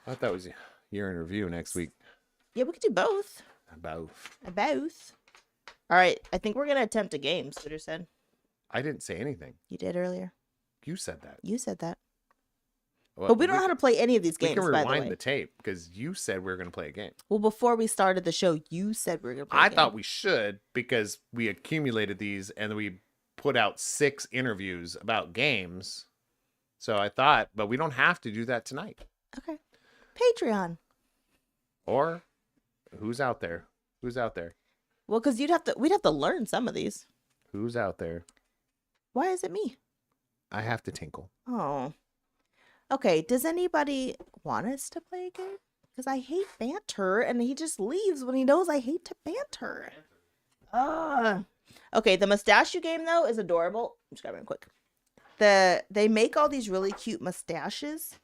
I thought that was year in review next week. Yeah, we could do both. Both. All right. I think we're going to attempt a game, Suter said. I didn't say anything. You did earlier. You said that. You said that. Well, but we don't know how to play any of these games, we can by the rewind way. the tape because you said we were going to play a game. Well, before we started the show, you said we were going to play a game. I thought we should because we accumulated these and we put out 6 interviews about games. So I thought, but we don't have to do that tonight. Okay. Patreon. Or who's out there? Who's out there? Well, because we'd have to learn some of these. Who's out there? Why is it me? I have to tinkle. Oh. Okay, does anybody want us to play a game? Because I hate banter, and he just leaves when he knows I hate to banter. Okay, the mustachio game, though, is adorable. I'm just grabbing it quick. They make all these really cute mustaches,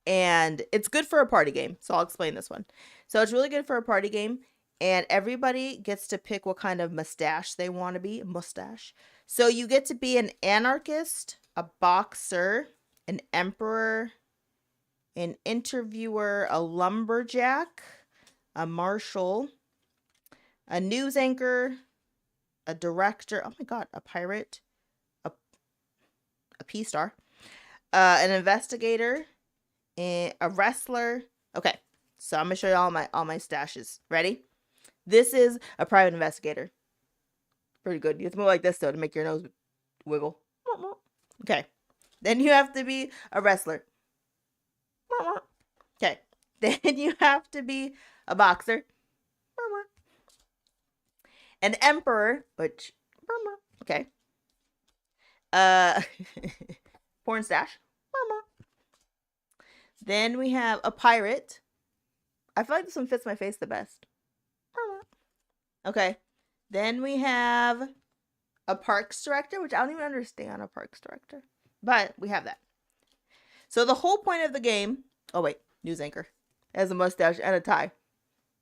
and it's good for a party game. So I'll explain this one. So it's really good for a party game, And everybody gets to pick what kind of mustache they want to be. Mustache. So you get to be an anarchist, a boxer, an emperor, an interviewer, a lumberjack, a marshal, a news anchor, a director. Oh my God, a pirate, a P star, an investigator, a wrestler. Okay, so I'm gonna show you all my stashes. Ready? This is a private investigator. Pretty good. You have to move like this though to make your nose wiggle. Okay. Then you have to be a wrestler. Okay. Then you have to be a boxer. An emperor, which okay. Porn stash. Then we have a pirate. I feel like this one fits my face the best. Okay. Then we have a parks director, which I don't even understand a parks director. But we have that. So the whole point of the game... Oh, wait. News anchor. Has a mustache and a tie.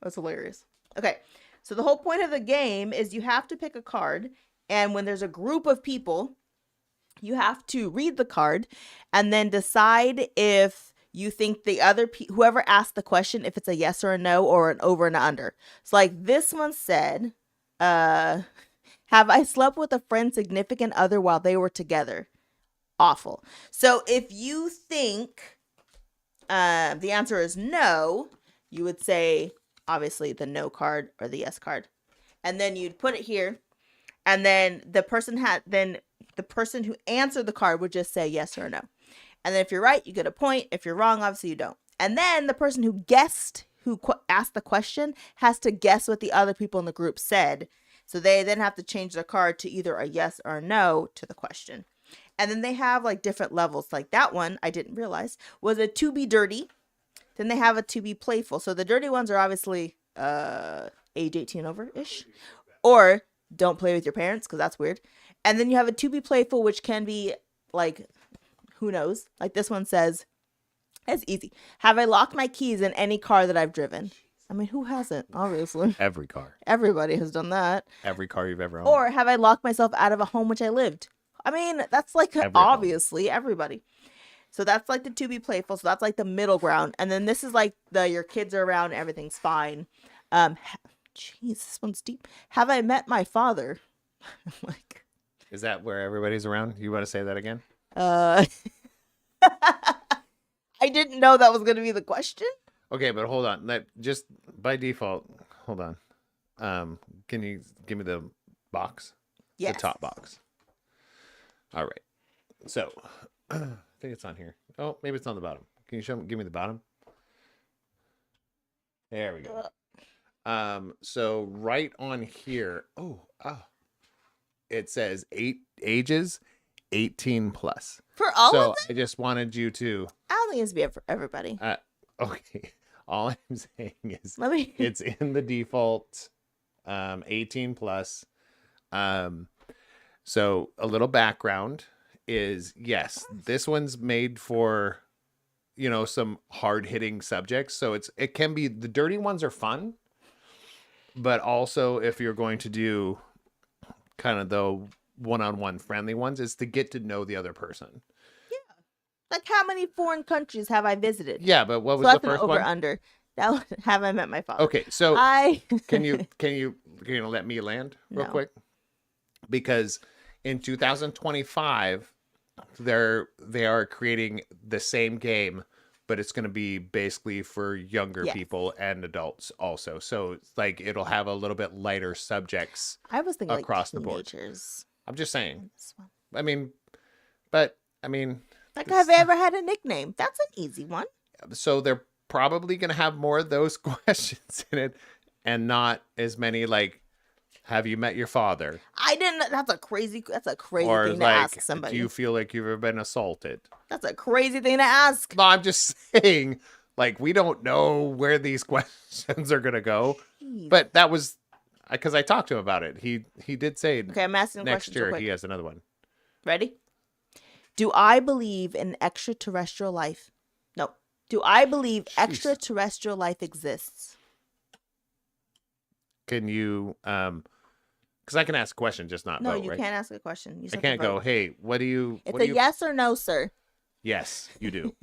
That's hilarious. Okay. So the whole point of the game is you have to pick a card. And when there's a group of people, you have to read the card and then decide if you think the other whoever asked the question, if it's a yes or a no or an over and an under. So like this one said, have I slept with a friend's significant other while they were together? Awful. So if you think the answer is no, you would say obviously the no card or the yes card. And then you'd put it here. And then the person who answered the card would just say yes or no. And then if you're right, you get a point. If you're wrong, obviously you don't. And then the person who guessed, asked the question, has to guess what the other people in the group said. So they then have to change their card to either a yes or a no to the question. And then they have like different levels. Like that one, I didn't realize, was a to be dirty. Then they have a to be playful. So the dirty ones are obviously age 18 over-ish. Or don't play with your parents, because that's weird. And then you have a to be playful, which can be like, who knows? Like this one says, it's easy. Have I locked my keys in any car that I've driven? I mean, who hasn't? Obviously. Every car. Everybody has done that. Every car you've ever owned. Or have I locked myself out of a home which I lived? I mean, that's like obviously everybody. So that's like the to be playful. So that's like the middle ground. And then this is like your kids are around, everything's fine. Jeez, this one's deep. Have I met my father? Like, is that where everybody's around? You want to say that again? I didn't know that was going to be the question. Okay, but hold on. That just by default. Hold on. Can you give me the box? Yes. The top box. All right. So, I think it's on here. Oh, maybe it's on the bottom. Can you give me the bottom? There we go. So right on here. It says ages 18 plus. For all so of them? I just wanted you to. I don't think it's be for everybody. Okay. All I'm saying is it's in the default 18 plus. So a little background is, yes, this one's made for, some hard hitting subjects. So it can be, the dirty ones are fun, but also if you're going to do kind of the one-on-one friendly ones, is to get to know the other person. Yeah. Like how many foreign countries have I visited? Yeah, but what was so the that's first an over one? Under. That one, have I met my father? Okay, so can you let me land real quick? Because in 2025, they are creating the same game, but it's going to be basically for younger people and adults also. So it's like it'll have a little bit lighter subjects. I was thinking across like the board. I'm just saying. I mean, like, have I ever had a nickname? That's an easy one. So they're probably going to have more of those questions in it, and not as many like, have you met your father? I didn't. That's a crazy or thing to ask somebody. Do you feel like you've ever been assaulted? That's a crazy thing to ask. No, I'm just saying, like, we don't know where these questions are going to go. Jeez. But that was because I talked to him about it. He did say, okay, I'm asking next year he has another one. Ready? Do I believe in extraterrestrial life? No. Do I believe extraterrestrial life exists? can you because I can ask a question, just not No, vote, you right? can't ask a question. You just I have to can't go, vote. hey, what do you It's what do a you yes or no, sir. Yes, you do.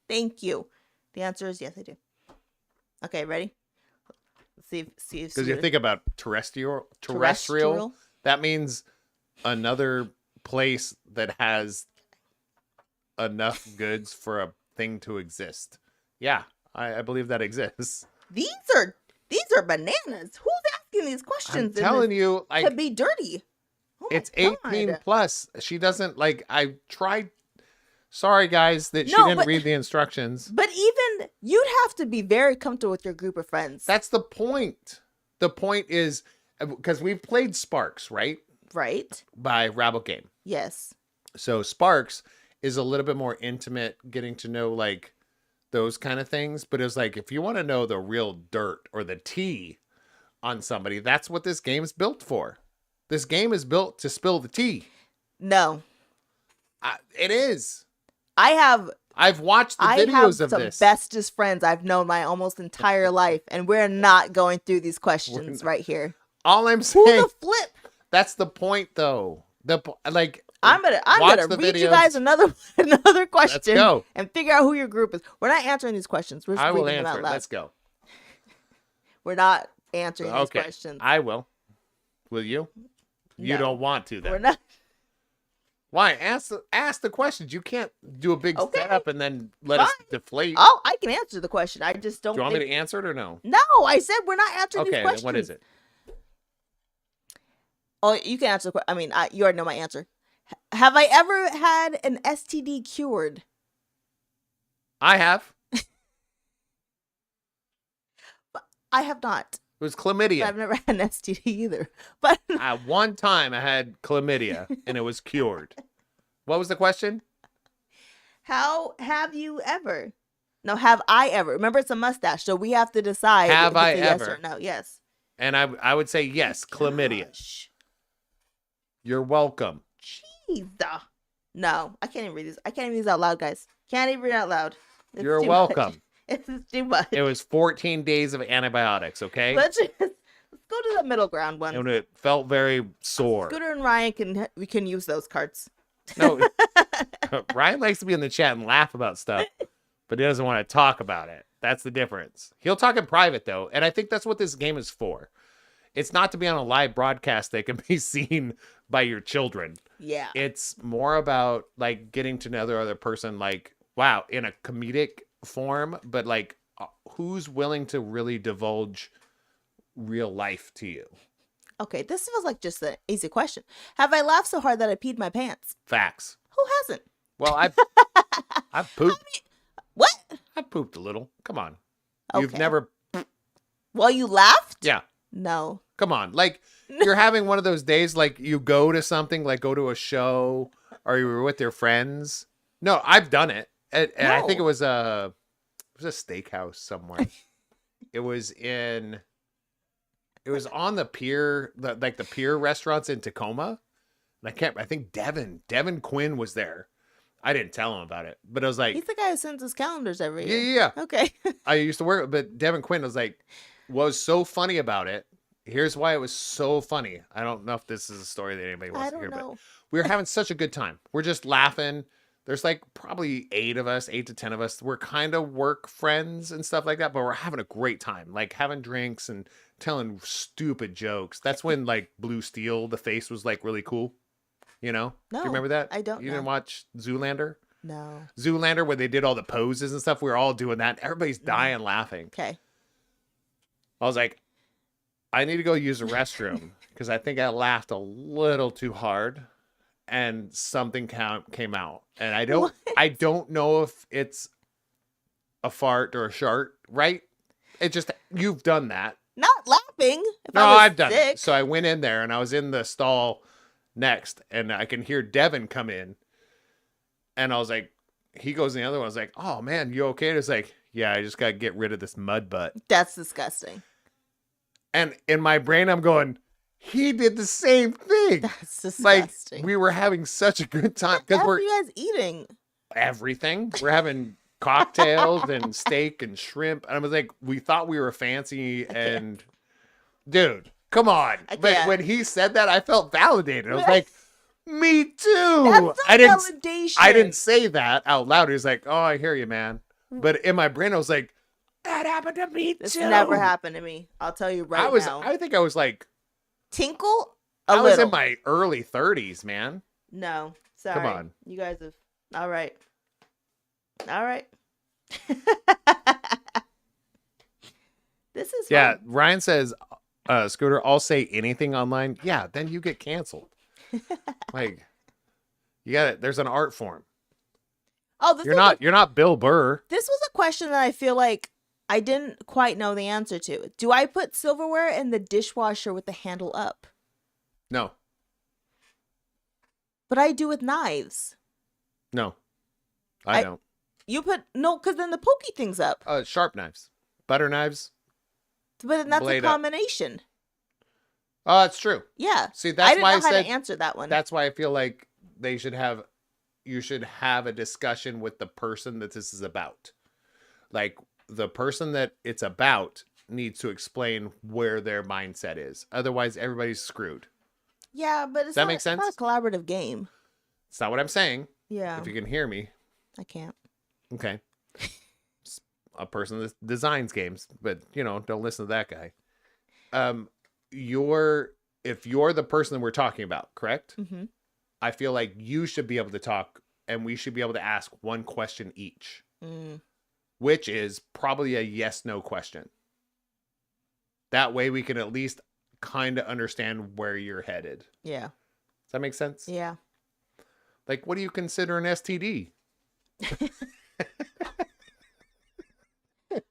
Thank you. The answer is yes, I do. Okay, ready? Let's see if Because you think about terrestrial, that means another place that has enough goods for a thing to exist. Yeah, I believe that exists. These are bananas. Who's asking these questions? I'm telling you, to be dirty. Oh my it's 18 God. plus. She doesn't I tried. Sorry, guys, that she No, didn't but- read the instructions. But even you'd have to be very comfortable with your group of friends. That's the point. The point is because we've played Sparks, right? right. By Rabble Game. Yes. So Sparks is a little bit more intimate, getting to know like those kind of things. But it's like if you want to know the real dirt or the tea on somebody, that's what this game is built for. This game is built to spill the tea. No. It is. I've watched the I have videos of some this. bestest friends I've known my almost entire life, and we're not going through these questions right here. All I'm Who saying, the flip? that's the point, though. I'm gonna read you guys another question. Let's go. And figure out who your group is. We're not answering these questions. We're just I will reading them answer out it. loud. Let's go. We're not answering these Okay, questions. I will. Will you? You No. don't want to, then. We're not. Why? Ask the questions. You can't do a big Okay. setup and then let us Fine. deflate. Oh, I can answer the question. I just don't. Do you want me think... to answer it or no? No, I said we're not answering Okay, these then questions. what is it? Oh, you can answer the question. I mean, you already know my answer. Have I ever had an STD cured? I have. I have not. It was chlamydia. I've never had an STD either. But One time I had chlamydia and it was cured. What was the question? how have you ever? No, have I ever? Remember, it's a mustache, so we have to decide Have if it's I a yes ever? or no. Yes. And I would say yes, chlamydia. Gosh. You're welcome. Jeez. No, I can't even read this. I can't even read this out loud, guys. Can't even read it out loud. It's You're too welcome. much. It's too much. It was 14 days of antibiotics, okay? Let's go to the middle ground one. And it felt very sore. Scooter and Ryan can use those cards. No, Ryan likes to be in the chat and laugh about stuff, but he doesn't want to talk about it. That's the difference. He'll talk in private, though, and I think that's what this game is for. It's not to be on a live broadcast that can be seen by your children. Yeah. It's more about, like, getting to know the other person, like, wow, in a comedic form, but, like, who's willing to really divulge real life to you? Okay, this feels like just an easy question. Have I laughed so hard that I peed my pants? Facts. Who hasn't? Well, I've pooped. What? I've pooped a little. Come on. Okay. You've never... Well, you laughed? Yeah. No. Come on. Like, you're having one of those days, like, you go to something, like, go to a show, or you were with your friends. No, I've done it. And I think it was a steakhouse somewhere. It was on the pier, the pier restaurants in Tacoma. And I think Devin Quinn was there. I didn't tell him about it, but I was like, He's the guy who sends us calendars every year. yeah. Okay. I used to work, but Devin Quinn was like, what was so funny about it. Here's why it was so funny. I don't know if this is a story that anybody wants to hear, but we were having such a good time. We're just laughing. There's like probably 8 to 10 of us. We're kind of work friends and stuff like that, but we're having a great time, like having drinks and telling stupid jokes. That's when like Blue Steel, the face was like really cool. You know? No, do you remember that? I don't You know. didn't watch Zoolander? No. Zoolander, where they did all the poses and stuff. We were all doing that. Everybody's dying laughing. Okay. I was like, I need to go use the restroom because I think I laughed a little too hard and something came out. And I don't know if it's a fart or a shart, right? It just, you've done that. Not laughing. No, I've done it. So I went in there and I was in the stall next and I can hear Devin come in. And I was like, he goes in the other one. I was like, oh man, you okay? And it's like, yeah, I just got to get rid of this mud butt. That's disgusting. And in my brain, I'm going, he did the same thing. That's Like, disgusting. we were having such a good time. What Because are we're you guys eating? everything. We're having cocktails and steak and shrimp. And I was like, we thought we were fancy. And dude, Come on. I But can't. when he said that, I felt validated. I was like, me too. That's not validation. I didn't say that out loud. He was like, oh, I hear you, man. But in my brain, I was like, that happened to me This too. never happened to me. I'll tell you right now. I think I was like, Tinkle? I was in my early 30s, man. No. Sorry. Come on. You guys have. All right. All right. This is Yeah. fun. Ryan says, Scooter, I'll say anything online. Yeah. Then you get canceled. Like, you got it. There's an art form. Oh, You're not Bill Burr. This was a question that I feel like I didn't quite know the answer to. Do I put silverware in the dishwasher with the handle up? No. But I do with knives. No. I don't. You put no, because then the pokey thing's up. Sharp knives. Butter knives. But then that's Blade a up. combination. Oh, it's true. Yeah. See, I that's didn't why know I how said to answer that one. that's why I feel like you should have a discussion with the person that this is about. Like, the person that it's about needs to explain where their mindset is. Otherwise, everybody's screwed. Yeah, but Does that make sense? It's not a collaborative game. It's not what I'm saying. Yeah. If you can hear me. I can't. Okay. A person that designs games, but don't listen to that guy. If you're the person that we're talking about, correct? Mm-hmm. I feel like you should be able to talk, and we should be able to ask one question each, which is probably a yes/no question. That way we can at least kind of understand where you're headed. Yeah. Does that make sense? Yeah. Like, what do you consider an STD?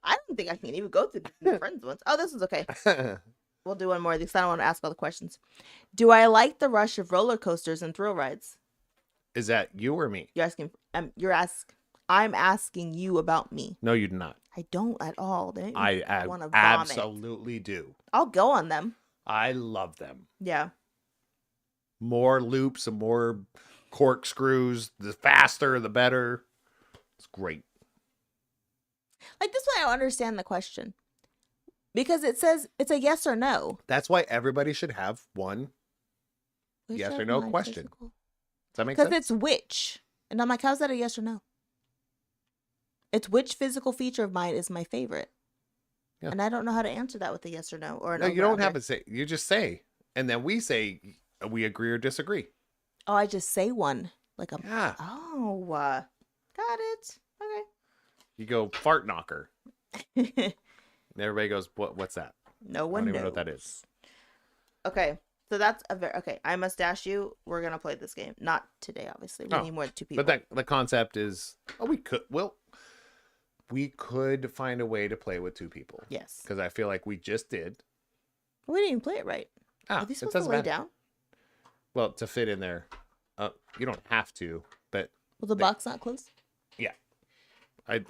I don't think I can even go through the friends ones. Oh, this is okay. We'll do one more of these. I don't want to ask all the questions. Do I like the rush of roller coasters and thrill rides? Is that you or me? You're asking. I'm asking you about me. No, you do not. I don't at all. I want to vomit. absolutely do. I'll go on them. I love them. Yeah. More loops and more corkscrews. The faster, the better. It's great. Like, this one, I don't understand the question. Because it says it's a yes or no. That's why everybody should have one Which yes or of no my question. physical- Does that make Because sense? it's which. And I'm like, how's that a yes or no? It's which physical feature of mine is my favorite. Yeah. And I don't know how to answer that with a yes or no. Or an No, you don't have over-under. to say. You just say. And then we say we agree or disagree. Oh, I just say one. Like a. Yeah. Oh, got it. You go fart knocker. Okay. And everybody goes, what's that? No I one don't even knows. know what that is. Okay. So that's a very. Okay. I must dash you. We're going to play this game. Not today, obviously. We Oh, need more than 2 people. But the concept is, we could find a way to play with 2 people. Yes. Because I feel like we just did. We didn't even play it right. Are It these supposed to doesn't lay matter. down? Well, to fit in there. You don't have to, but Will the box not close? yeah.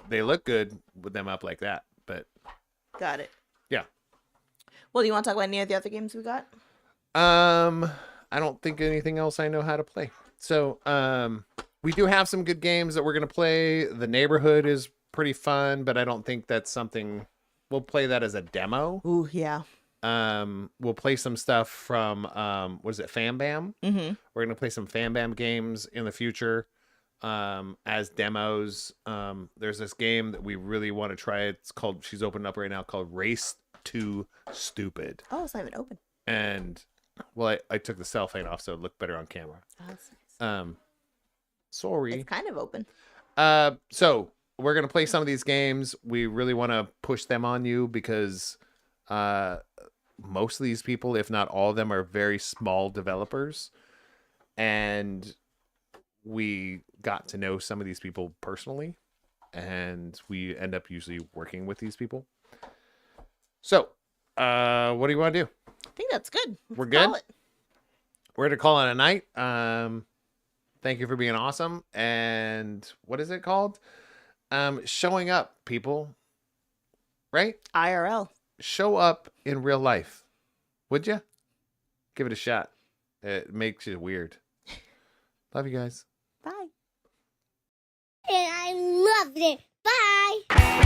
They look good with them up like that, but Got it. yeah. Well, do you want to talk about any of the other games we got? I don't think anything else I know how to play. So, we do have some good games that we're going to play. The Neighborhood is pretty fun, but I don't think that's something we'll play that as a demo. Ooh, yeah. We'll play some stuff from, what is it? Fam Bam. Mm-hmm. We're going to play some Fam Bam games in the future, as demos. There's this game that we really want to try. It's called, she's opening up right now, called Race to Stupid. Oh, it's not even open. And well, I took the cellophane off so it looked better on camera. Oh, that's nice. Sorry. It's kind of open. So we're gonna play some of these games. We really want to push them on you because most of these people, if not all of them, are very small developers, and we got to know some of these people personally, and we end up usually working with these people. So, what do you want to do? I think that's good. We're Let's call good? it. We're going to call it a night. Thank you for being awesome. And what is it called? Showing up, people. Right? IRL. Show up in real life. Would you? Give it a shot. It makes it weird. Love you guys. Bye. And I loved it. Bye.